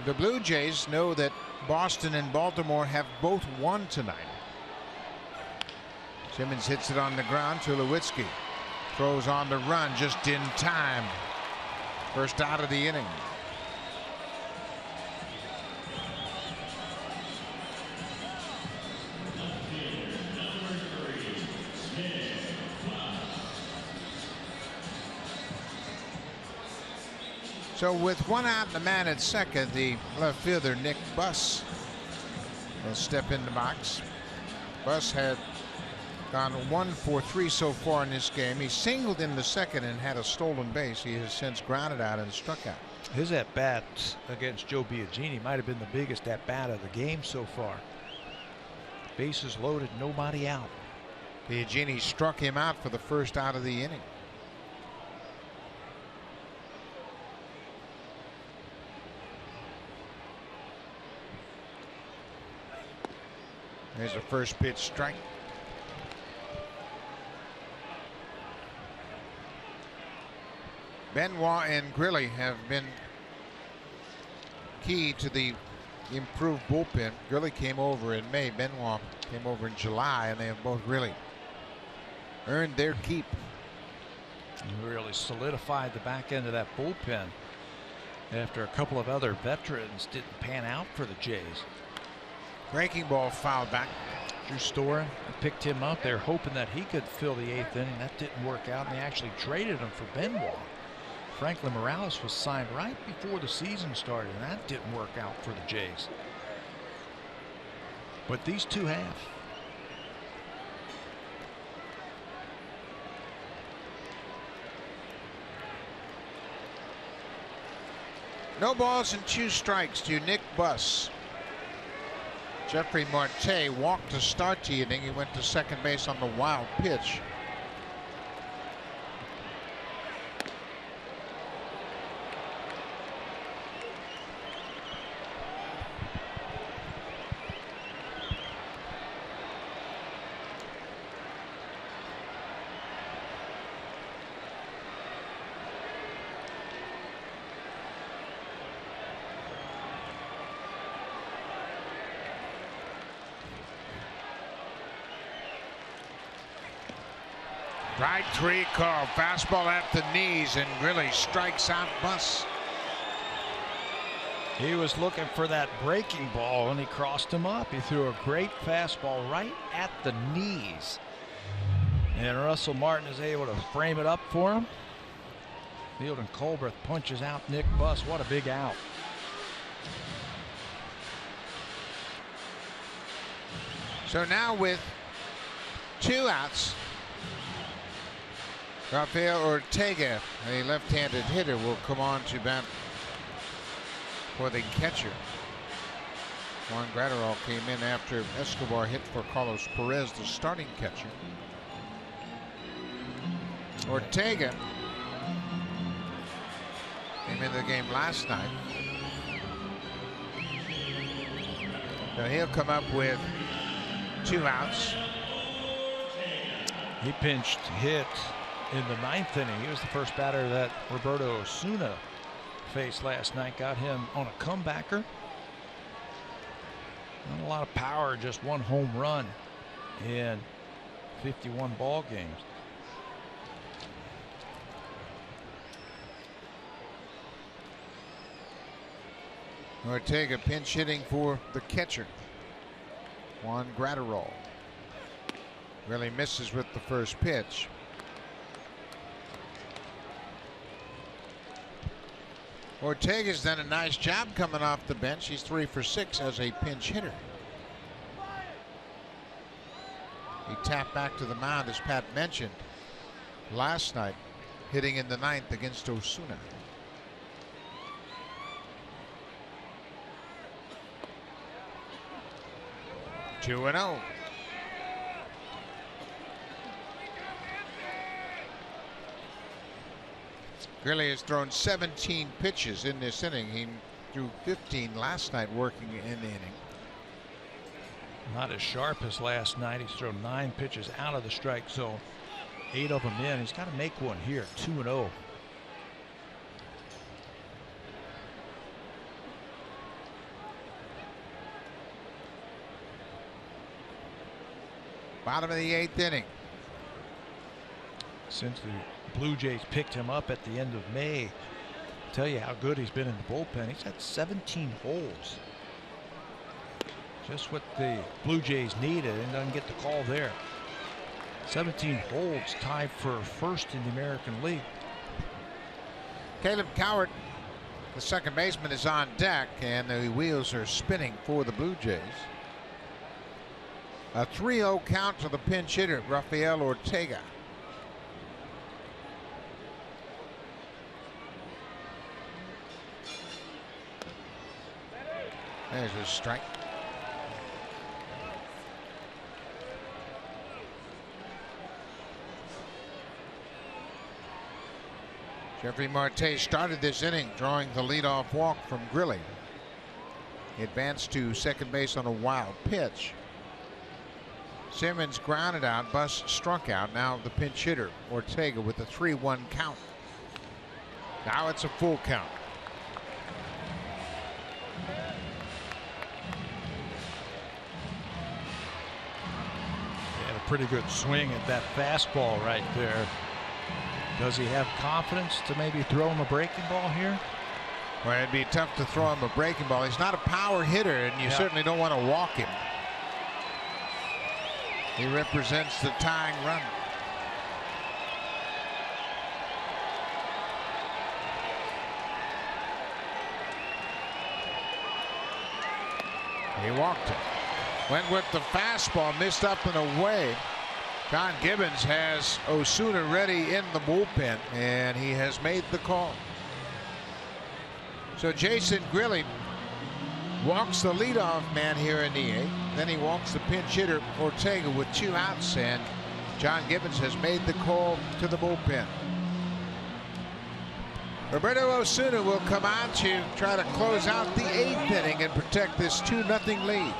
The Blue Jays know that Boston and Baltimore have both won tonight. Simmons hits it on the ground. Tulowitzki throws on the run just in time. First out of the inning. So with 1 out and a man at second, the left fielder Nick Buss will step in the box. Buss had gone 1 for 3 so far in this game. He singled in the second and had a stolen base. He has since grounded out and struck out. His at-bat against Joe Biagini might have been the biggest at-bat of the game so far. Bases loaded, nobody out. Biagini struck him out for the first out of the inning. There's a first pitch strike. Benoit and Grilly have been key to the improved bullpen. Grilly came over in May. Benoit came over in July, and they have both really earned their keep. He really solidified the back end of that bullpen after a couple of other veterans didn't pan out for the Jays. Breaking ball fouled back. Drew Storen picked him up. They're hoping that he could fill the 8th inning. That didn't work out, and they actually traded him for Benoit. Franklin Morales was signed right before the season started, and that didn't work out for the Jays. But these two have. No balls and 2 strikes to Nick Buss. Jeffrey Marte walked to start the inning. He went to second base on the wild pitch. Right tree call. Fastball at the knees, and Grilly strikes out Buss. He was looking for that breaking ball, and he crossed him up. He threw a great fastball right at the knees. And Russell Martin is able to frame it up for him. Fielding Colbert punches out Nick Buss. What a big out. So now with 2 outs, Rafael Ortega, a left-handed hitter, will come on to bat for the catcher. Juan Gratterall came in after Escobar hit for Carlos Perez, the starting catcher. Ortega came into the game last night. So he'll come up with 2 outs. He pinched hit in the 9th inning. He was the first batter that Roberto Osuna faced last night. Got him on a comebacker. Not a lot of power, just 1 home run in 51 ball games. Ortega pinch hitting for the catcher, Juan Gratterall. Really misses with the first pitch. Ortega's done a nice job coming off the bench. He's 3 for 6 as a pinch hitter. He tapped back to the mound, as Pat mentioned last night, hitting in the 9th against Osuna. Two and 0. Grilli has thrown 17 pitches in this inning. He threw 15 last night working in the inning. Not as sharp as last night. He's thrown 9 pitches out of the strike zone, 8 of them in. He's got to make one here. 2-0. Bottom of the 8th inning. Since the Blue Jays picked him up at the end of May, tell you how good he's been in the bullpen. He's had 17 holds. Just what the Blue Jays needed, and doesn't get the call there. 17 holds, tied for first in the American League. Caleb Cowart, the second baseman, is on deck, and the wheels are spinning for the Blue Jays. A 3-0 count to the pinch hitter, Rafael Ortega. There's a strike. Jeffrey Marte started this inning drawing the leadoff walk from Grilli. He advanced to second base on a wild pitch. Simmons grounded out. Buss struck out. Now the pinch hitter, Ortega, with a 3-1 count. Now it's a full count. He had a pretty good swing at that fastball right there. Does he have confidence to maybe throw him a breaking ball here? Well, it'd be tough to throw him a breaking ball. He's not a power hitter, and you certainly don't want to walk him. He represents the tying run. He walked it. Went with the fastball, missed up and away. John Gibbons has Osuna ready in the bullpen, and he has made the call. So Jason Grilli walks the leadoff man here in the 8th. Then he walks the pinch hitter, Ortega, with 2 outs, and John Gibbons has made the call to the bullpen. Roberto Osuna will come on to try to close out the 8th inning and protect this 2-0 lead.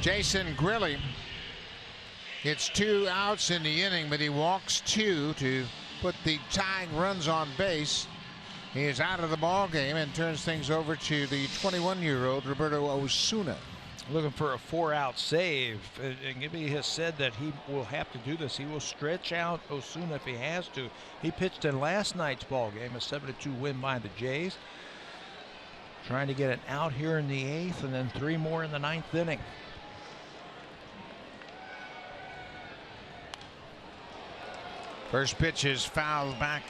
Jason Grilli gets 2 outs in the inning, but he walks 2 to put the tying runs on base. He is out of the ball game and turns things over to the 21-year-old Roberto Osuna. Looking for a 4-out save, and Gibby has said that he will have to do this. He will stretch out Osuna if he has to. He pitched in last night's ball game, a 7-2 win by the Jays. Trying to get an out here in the 8th, and then 3 more in the 9th inning. First pitch is fouled back.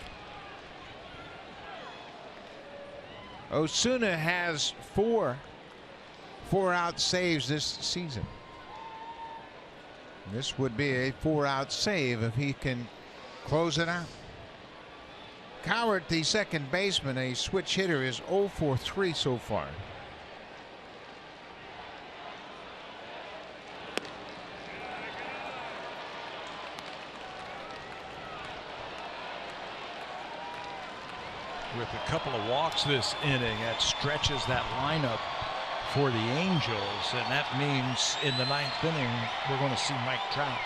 Osuna has 4 4-out saves this season. This would be a 4-out save if he can close it out. Cowart, the second baseman, a switch hitter, is 0 for 3 so far. With a couple of walks this inning, that stretches that lineup for the Angels, and that means in the 9th inning we're going to see Mike Trout.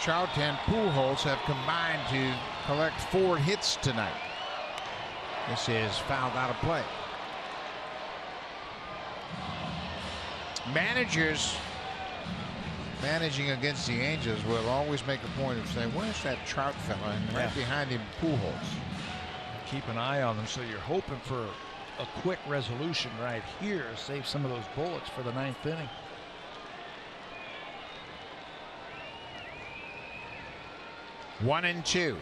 Trout and Pujols have combined to collect 4 hits tonight. This is fouled out of play. Managers managing against the Angels will always make a point of saying, where's that Trout fella? And right behind him, Pujols. Keep an eye on them, so you're hoping for a quick resolution right here. Save some of those bullets for the 9th inning. One and 2.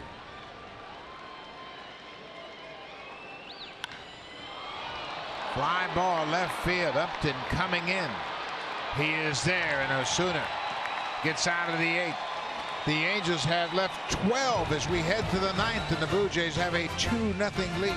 Fly ball left field. Upton coming in. He is there, and Osuna gets out of the 8th. The Angels have left 12 as we head to the 9th, and the Blue Jays have a 2-0 lead.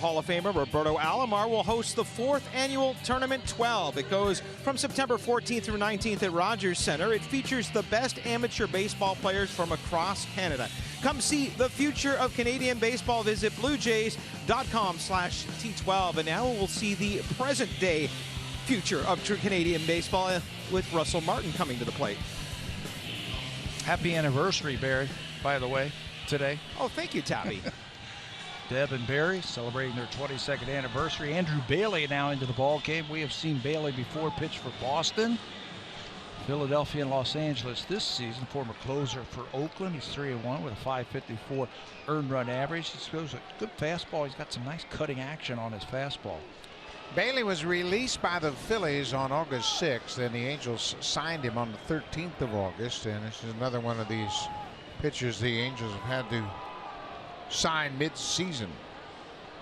Hall of Famer Roberto Alomar will host the 4th annual Tournament 12. It goes from September 14th through 19th at Rogers Center. It features the best amateur baseball players from across Canada. Come see the future of Canadian baseball. Visit bluejays.com/T12. And now we'll see the present day future of Canadian baseball with Russell Martin coming to the plate. Happy anniversary, Barry, by the way, today. Oh, thank you, Tabby. Deb and Barry celebrating their 22nd anniversary. Andrew Bailey now into the ball game. We have seen Bailey before pitch for Boston, Philadelphia, and Los Angeles this season. Former closer for Oakland. He's 3-1 with a .554 earned run average. He throws a good fastball. He's got some nice cutting action on his fastball. Bailey was released by the Phillies on August 6th, and the Angels signed him on the 13th of August. And this is another one of these pitchers the Angels have had to sign mid-season.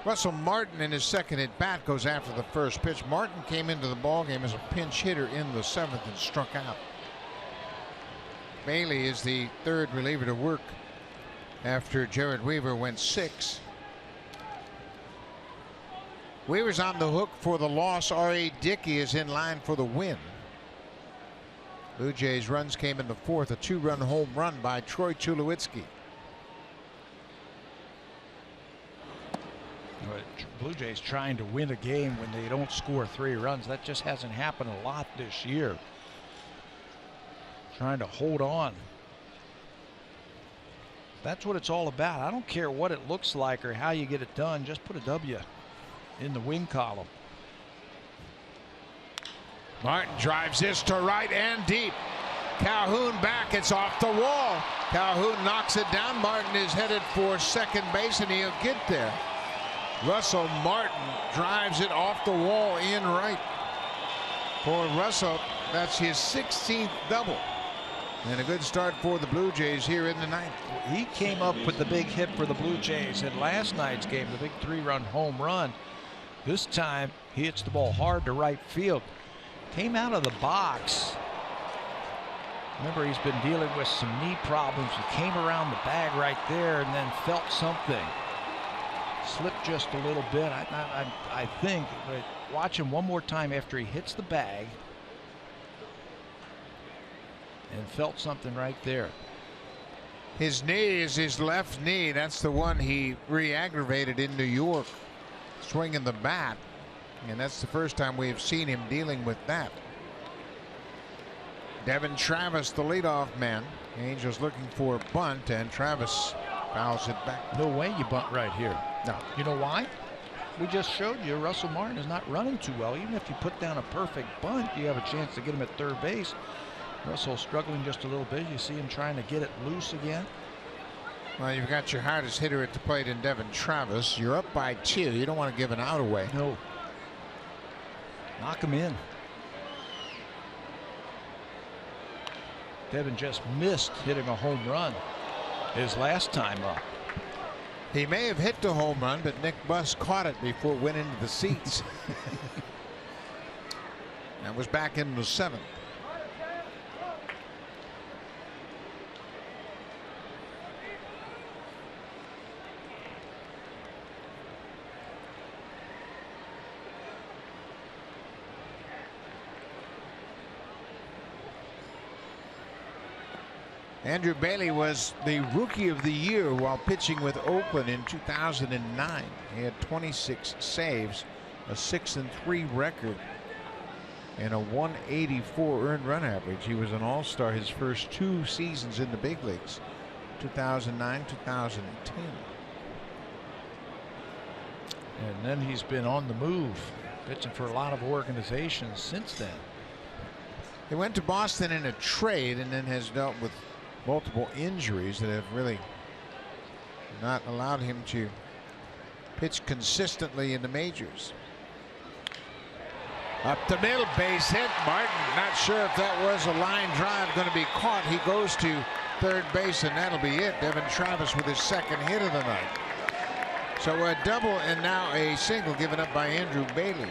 Russell Martin in his second at bat goes after the first pitch. Martin came into the ballgame as a pinch hitter in the 7th and struck out. Bailey is the 3rd reliever to work after Jared Weaver went 6. Weaver's on the hook for the loss. R.A. Dickey is in line for the win. Blue Jays runs came in the 4th, a 2-run home run by Troy Tulowitzki. Blue Jays trying to win a game when they don't score 3 runs. That just hasn't happened a lot this year. Trying to hold on. That's what it's all about. I don't care what it looks like or how you get it done. Just put a W in the win column. Martin drives this to right and deep. Calhoun back. It's off the wall. Calhoun knocks it down. Martin is headed for second base, and he'll get there. Russell Martin drives it off the wall in right. For Russell, that's his 16th double. And a good start for the Blue Jays here in the 9th. He came up with the big hit for the Blue Jays in last night's game, the big 3-run home run. This time he hits the ball hard to right field. Came out of the box. Remember, he's been dealing with some knee problems. He came around the bag right there and then felt something. Slipped just a little bit, I think. But watch him one more time after he hits the bag. And felt something right there. His knee is his left knee. That's the one he re-aggravated in New York, swinging the bat. And that's the first time we've seen him dealing with that. Devin Travis, the leadoff man. The Angels looking for a bunt, and Travis fouls it back. No way you bunt right here. No. You know why? We just showed you Russell Martin is not running too well. Even if you put down a perfect bunt, you have a chance to get him at third base. Russell struggling just a little bit. You see him trying to get it loose again. Well, you've got your hardest hitter at the plate in Devin Travis. You're up by 2. You don't want to give an out away. No. Knock him in. Devin just missed hitting a home run his last time up. He may have hit the home run, but Nick Buss caught it before it went into the seats. That was back in the 7th. Andrew Bailey was the Rookie of the Year while pitching with Oakland in 2009. He had 26 saves, a 6-3 record, and a 184 earned run average. He was an all-star his first 2 seasons in the big leagues, 2009, 2010. And then he's been on the move, pitching for a lot of organizations since then. He went to Boston in a trade and then has dealt with multiple injuries that have really not allowed him to pitch consistently in the majors. Up the middle, base hit. Martin, not sure if that was a line drive going to be caught. He goes to third base, and that'll be it. Devin Travis with his 2nd hit of the night. So a double and now a single given up by Andrew Bailey.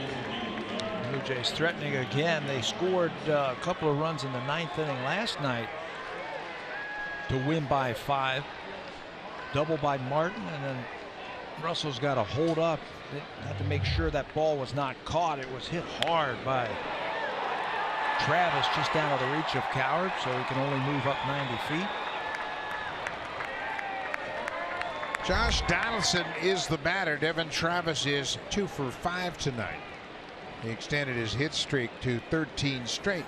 Blue Jays threatening again. They scored a couple of runs in the 9th inning last night to win by 5. Double by Martin, and then Russell's got to hold up. They had to make sure that ball was not caught. It was hit hard by Travis, just out of the reach of Coward, so he can only move up 90 feet. Josh Donaldson is the batter. Devin Travis is 2 for 5 tonight. He extended his hit streak to 13 straight.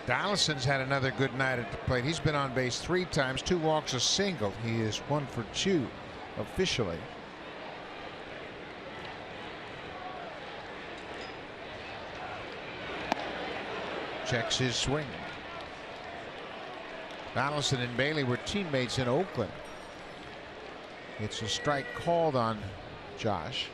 Donaldson's had another good night at the plate. He's been on base 3 times, 2 walks, a single. He is 1 for 2 officially. Checks his swing. Donaldson and Bailey were teammates in Oakland. It's a strike called on Josh.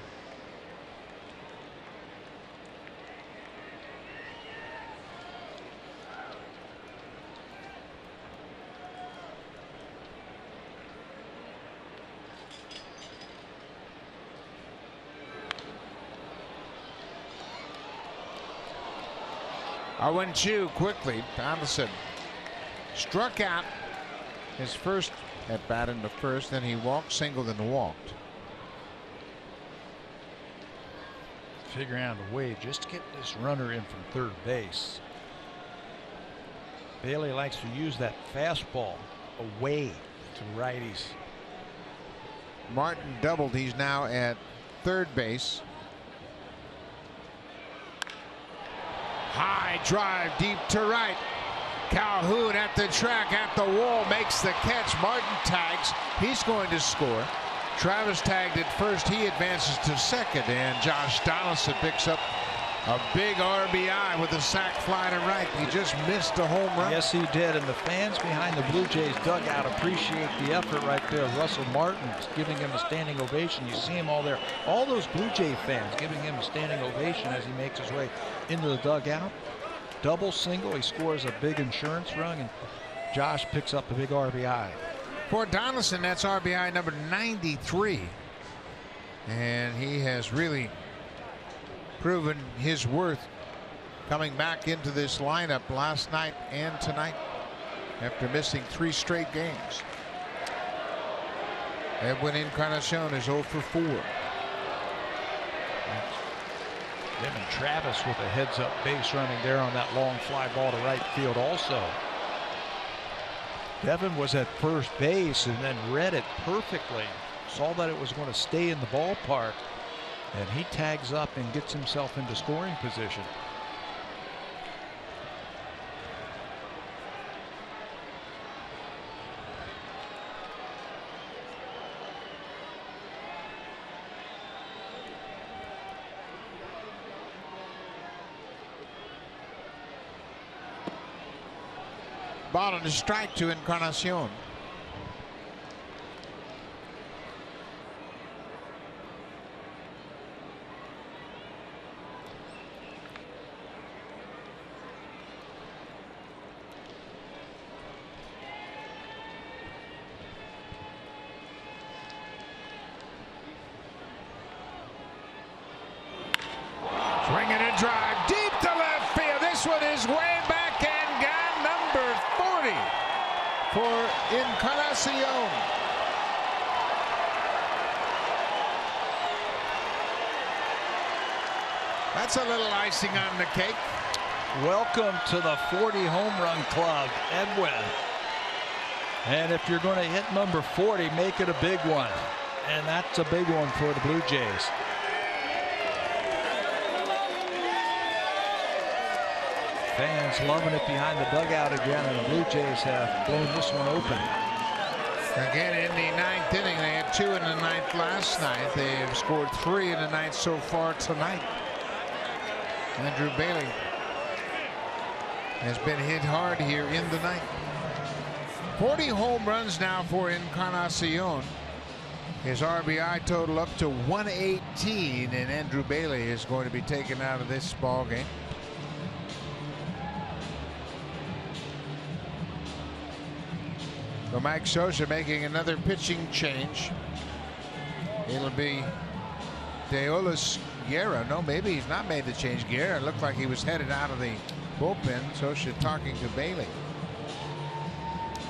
I 1-2 quickly. Donaldson struck out his first at bat in the first. Then he walked, singled, and walked. Figuring out a way just to get this runner in from third base. Bailey likes to use that fastball away to righties. Martin doubled. He's now at third base. High drive deep to right. Calhoun at the track, at the wall, makes the catch. Martin tags. He's going to score. Travis tagged at first. He advances to second, and Josh Donaldson picks up a big RBI with a sac fly to right. He just missed a home run. Yes, he did, and the fans behind the Blue Jays dugout appreciate the effort right there. Russell Martin giving him a standing ovation. You see him all there. All those Blue Jay fans giving him a standing ovation as he makes his way into the dugout. Double, single, he scores a big insurance run, and Josh picks up a big RBI. For Donaldson, that's RBI number 93. And he has really proven his worth coming back into this lineup last night and tonight after missing 3 straight games. Edwin Encarnacion is 0 for 4. Devin Travis with a heads-up base running there on that long fly ball to right field also. Devin was at first base and then read it perfectly. Saw that it was going to stay in the ballpark, and he tags up and gets himself into scoring position. Ball and a strike to Encarnacion. Swinging a drive deep to left field. This one is way back and gone. Number 40 for Encarnacion. That's a little icing on the cake. Welcome to the 40 home run club, Edwin. And if you're going to hit number 40, make it a big one. And that's a big one for the Blue Jays. Fans loving it behind the dugout again, and the Blue Jays have blown this one open. Again in the 9th inning. They had 2 in the 9th last night. They have scored 3 in the 9th so far tonight. Andrew Bailey has been hit hard here in the 9th. 40 home runs now for Encarnacion. His RBI total up to 118, and Andrew Bailey is going to be taken out of this ball game. So Mike Scioscia making another pitching change. It'll be Deolis Guerra. No, maybe he's not made the change. Guerra looked like he was headed out of the bullpen. Scioscia talking to Bailey.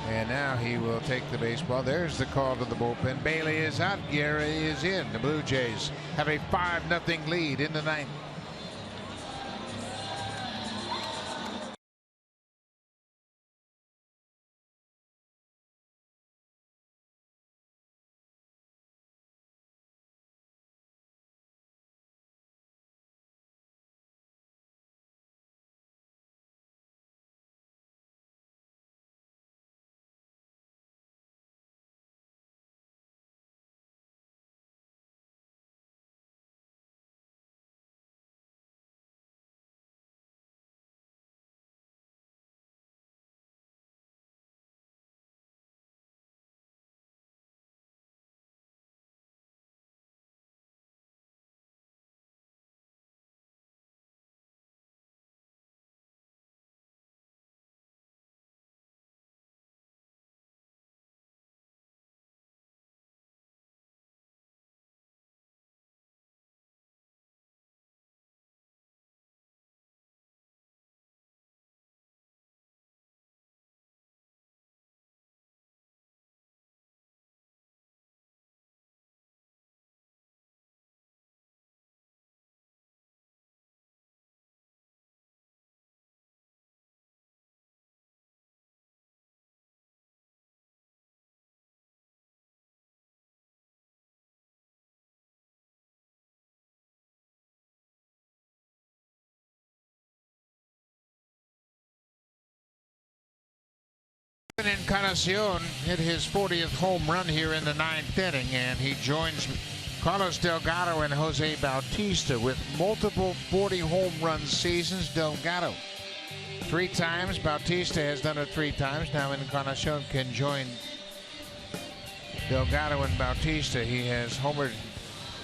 And now he will take the baseball. There's the call to the bullpen. Bailey is out. Guerra is in. The Blue Jays have a 5-0 lead in the 9th. Encarnacion hit his 40th home run here in the 9th inning, and he joins Carlos Delgado and Jose Bautista with multiple 40 home run seasons. Delgado 3 times. Bautista has done it 3 times. Now Encarnacion can join Delgado and Bautista. He has homered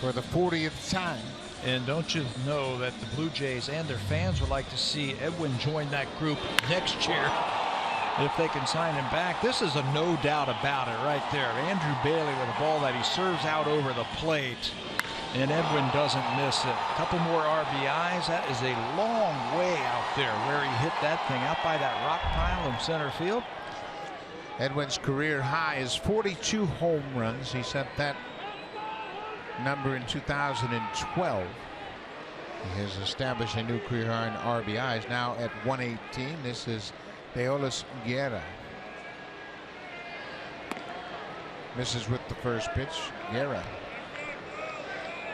for the 40th time. And don't you know that the Blue Jays and their fans would like to see Edwin join that group next year if they can sign him back. This is a no doubt about it right there. Andrew Bailey with a ball that he serves out over the plate, and Edwin doesn't miss it. A couple more RBIs. That is a long way out there where he hit that thing out by that rock pile in center field. Edwin's career high is 42 home runs. He set that number in 2012. He has established a new career high in RBIs, now at 118. This is Deolis Guerra. Misses with the first pitch. Guerra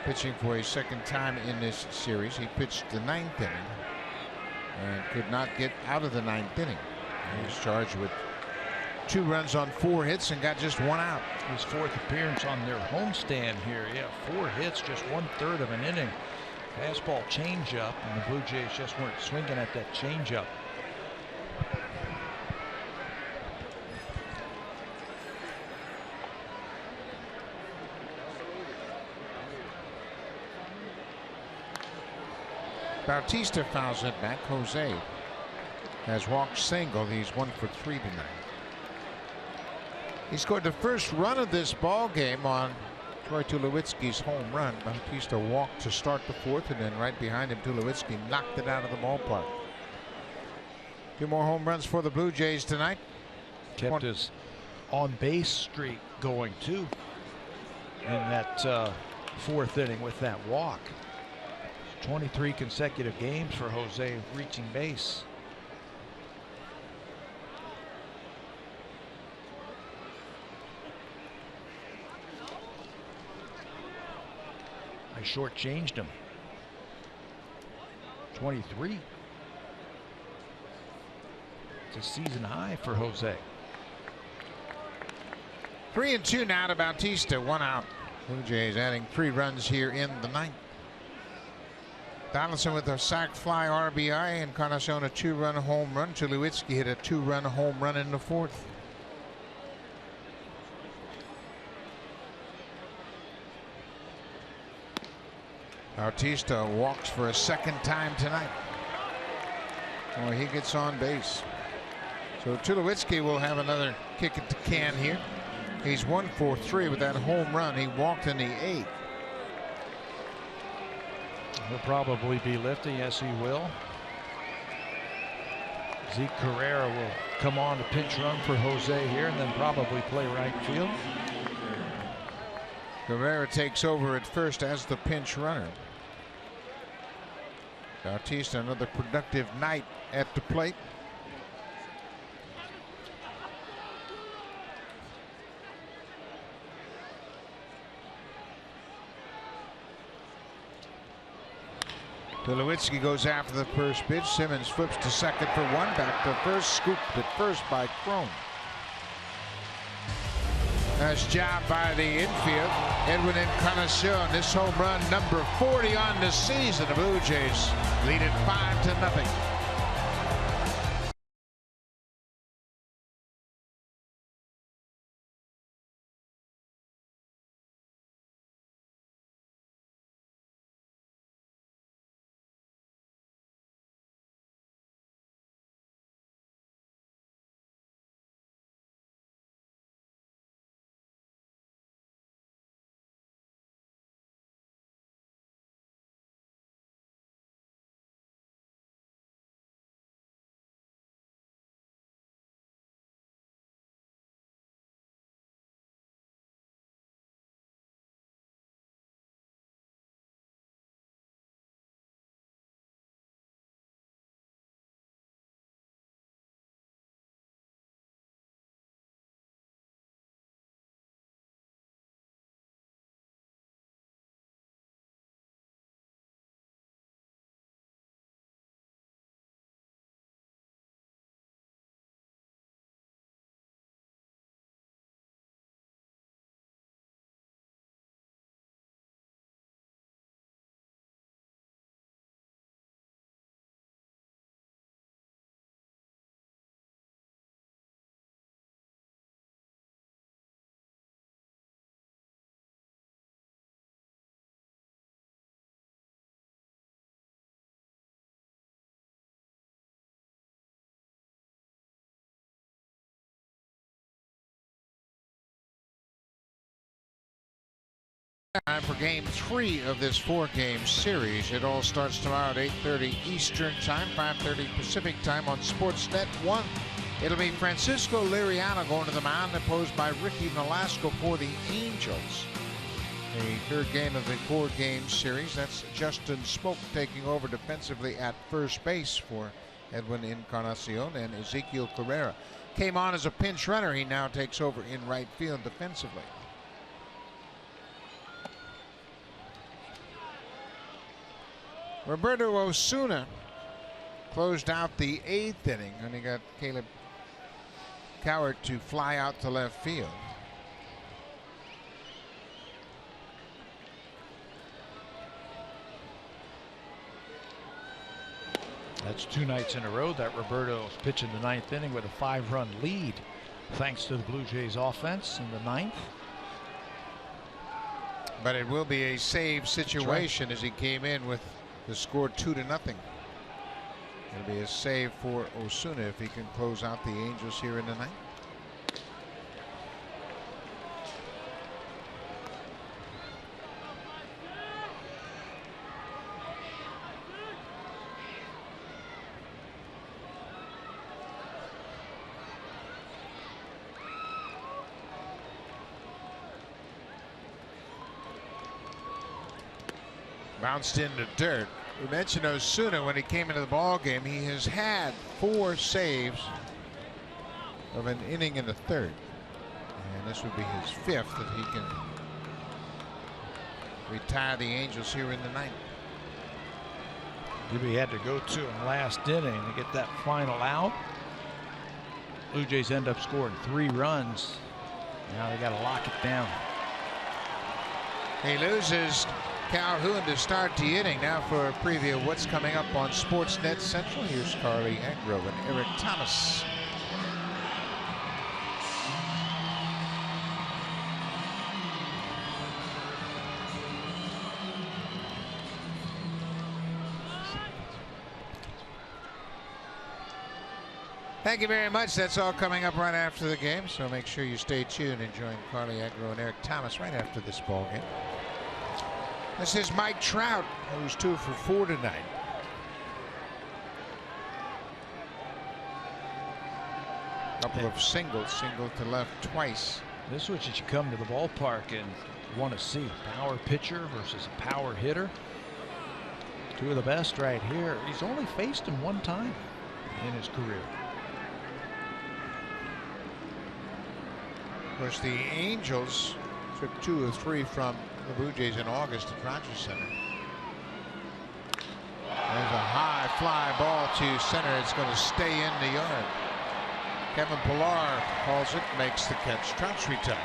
pitching for a 2nd time in this series. He pitched the 9th inning and could not get out of the 9th inning. He was charged with 2 runs on 4 hits and got just 1 out. His 4th appearance on their homestand here. Yeah, 4 hits, just 1/3 of an inning. Fastball changeup, and the Blue Jays just weren't swinging at that changeup. Bautista fouls it back. Jose has walked single. He's 1 for 3 tonight. He scored the first run of this ball game on Troy Tulowitzki's home run. Bautista walked to start the 4th, and then right behind him, Tulowitzki knocked it out of the ballpark. 2 more home runs for the Blue Jays tonight. Kept his on-base streak going too in that 4th inning with that walk. 23 consecutive games for Jose reaching base. I shortchanged him. 23. It's a season high for Jose. 3-2 now to Bautista. 1 out. Blue Jays adding 3 runs here in the 9th. Donaldson with a sac fly RBI, and Encarnacion a 2-run home run. Tulowitzki hit a 2-run home run in the 4th. Bautista walks for a 2nd time tonight. Oh, he gets on base. So Tulowitzki will have another kick at the can here. He's 1 for 3 with that home run. He walked in the 8th. He'll probably be lifting. Yes, he will. Zeke Carrera will come on to pinch run for Jose here, and then probably play right field. Carrera takes over at first as the pinch runner. Bautista another productive night at the plate. Tulowitzki goes after the first pitch. Simmons flips to second for 1. Back to first. Scooped at first by Cron. Nice job by the infield. Edwin Encarnacion. This home run number 40 on the season. The Blue Jays lead it 5-0. Time for game 3 of this 4-game series. It all starts tomorrow at 8:30 Eastern Time, 5:30 Pacific Time on Sportsnet 1. It'll be Francisco Liriano going to the mound, opposed by Ricky Nolasco for the Angels. The third game of the 4-game series. That's Justin Smoke taking over defensively at first base for Edwin Encarnacion, and Ezequiel Carrera came on as a pinch runner. He now takes over in right field defensively. Roberto Osuna closed out the 8th inning, and he got Caleb Cowart to fly out to left field. That's 2 nights in a row that Roberto's pitching the 9th inning with a 5-run lead, thanks to the Blue Jays offense in the 9th. But it will be a save situation as he came in with the score 2-0. It'll be a save for Osuna if he can close out the Angels here in the 9th. Bounced into dirt. We mentioned Osuna when he came into the ball game. He has had 4 saves of an inning in the 3rd, and this would be his 5th if he can retire the Angels here in the 9th. He had to go to him last inning to get that final out. Blue Jays end up scoring 3 runs. Now they got to lock it down. He loses Calhoun to start the inning. Now for a preview of what's coming up on Sportsnet Central. Here's Carly Agro and Eric Thomas. Thank you very much. That's all coming up right after the game, so make sure you stay tuned and join Carly Agro and Eric Thomas right after this ball game. This is Mike Trout, who's 2 for 4 tonight. Couple of singles, single to left twice. This is what you should come to the ballpark and want to see. Power pitcher versus a power hitter. 2 of the best right here. He's only faced him 1 time in his career. Of course, the Angels took 2 of 3 from the Blue Jays in August at Rogers Center. There's a high fly ball to center. It's going to stay in the yard. Kevin Pillar calls it, makes the catch. Trout's retired.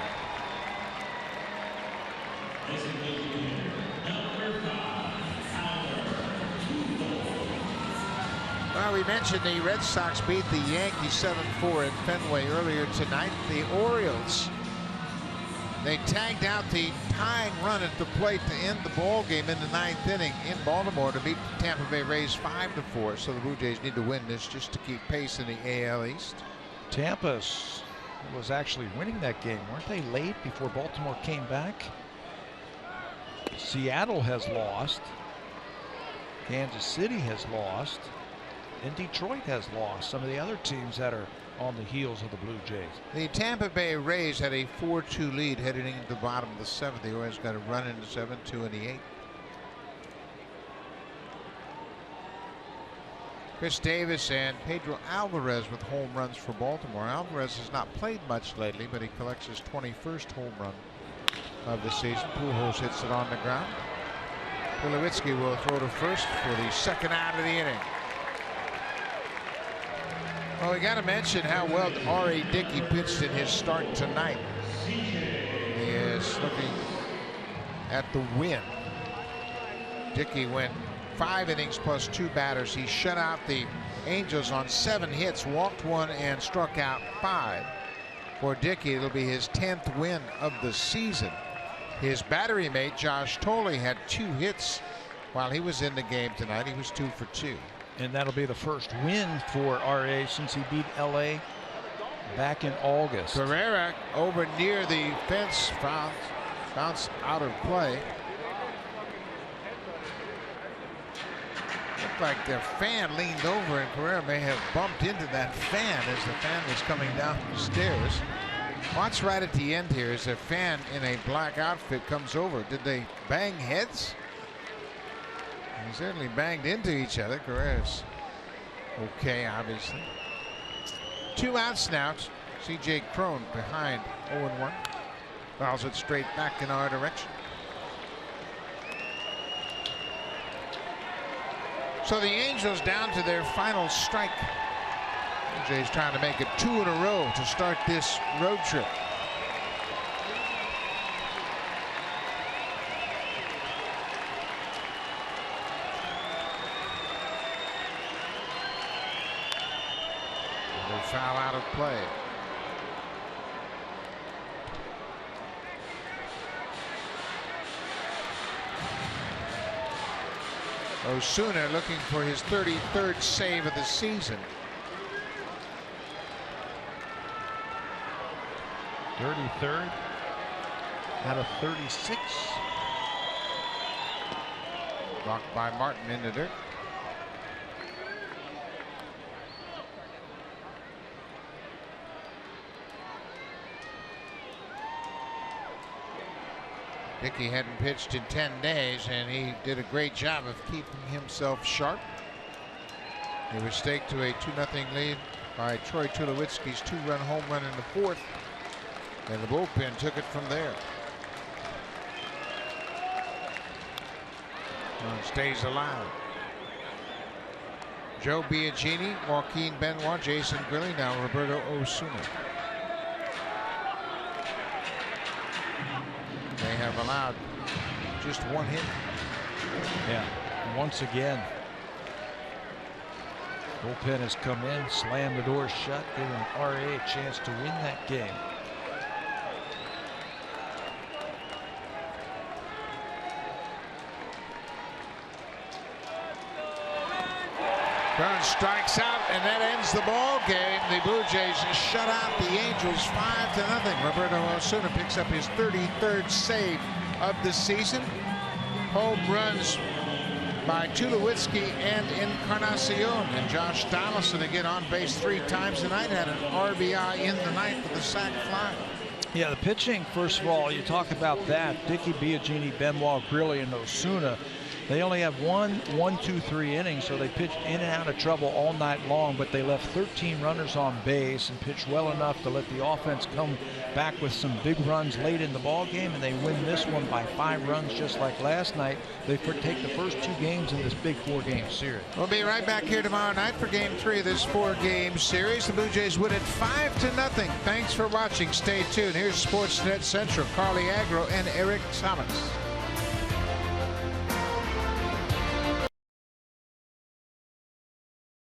Well, we mentioned the Red Sox beat the Yankees 7-4 at Fenway earlier tonight. The Orioles, they tagged out the tying run at the plate to end the ball game in the 9th inning in Baltimore to beat the Tampa Bay Rays 5-4. So the Blue Jays need to win this just to keep pace in the AL East. Tampa was actually winning that game. Weren't they late before Baltimore came back? Seattle has lost. Kansas City has lost. And Detroit has lost. Some of the other teams that are on the heels of the Blue Jays. The Tampa Bay Rays had a 4-2 lead heading into the bottom of the 7th. The Orioles got a run into 7-2 in the 8th. Chris Davis and Pedro Alvarez with home runs for Baltimore. Alvarez has not played much lately, but he collects his 21st home run of the season. Pujols hits it on the ground. Tulowitzki will throw to first for the 2nd out of the inning. Well, we got to mention how well R.A. Dickey pitched in his start tonight. He is looking at the win. Dickey went 5 innings plus 2 batters. He shut out the Angels on 7 hits, walked 1, and struck out 5. For Dickey, it'll be his 10th win of the season. His battery mate, Josh Tolley, had 2 hits while he was in the game tonight. He was 2 for 2. And that'll be the first win for R.A. since he beat L.A. back in August. Carrera over near the fence, Bounce out of play. Looked like the fan leaned over, and Correa may have bumped into that fan as the fan was coming down the stairs. Watch right at the end here as a fan in a black outfit comes over. Did they bang heads? They certainly banged into each other. Correa's okay, obviously. 2 outs now. C.J. Cron behind 0-1. Fouls it straight back in our direction. So the Angels down to their final strike. Jay's trying to make it 2 in a row to start this road trip. Another foul out of play. Osuna looking for his 33rd save of the season. 33rd out of 36. Blocked by Martin in the dirt. Dickey hadn't pitched in 10 days, and he did a great job of keeping himself sharp. He was staked to a 2-0 lead by Troy Tulowitzki's 2-run home run in the 4th, and the bullpen took it from there. Run stays alive. Joe Biagini, Joaquin Benoit, Jason Grilli, now Roberto Osuna. They have allowed just 1 hit. Yeah, once again, bullpen has come in, slammed the door shut, giving RA a chance to win that game. Burns strikes out, and that ends the ball game. The Blue Jays shut out the Angels 5-0. Roberto Osuna picks up his 33rd save of the season. Home runs by Tulowitzki and Encarnacion, and Josh Donaldson again on base 3 times tonight. Had an RBI in the 9th with a sac fly. Yeah, the pitching, first of all, you talk about that. Dickey, Biagini, Benoit, Grilli, and Osuna. They only have 1, 2, 3 innings, so they pitched in and out of trouble all night long, but they left 13 runners on base and pitched well enough to let the offense come back with some big runs late in the ball game, and they win this one by 5 runs just like last night. They take the first 2 games in this big 4-game series. We'll be right back here tomorrow night for Game 3 of this 4-game series. The Blue Jays win it 5-0. Thanks for watching. Stay tuned. Here's Sportsnet Central, Carly Agro and Eric Thomas.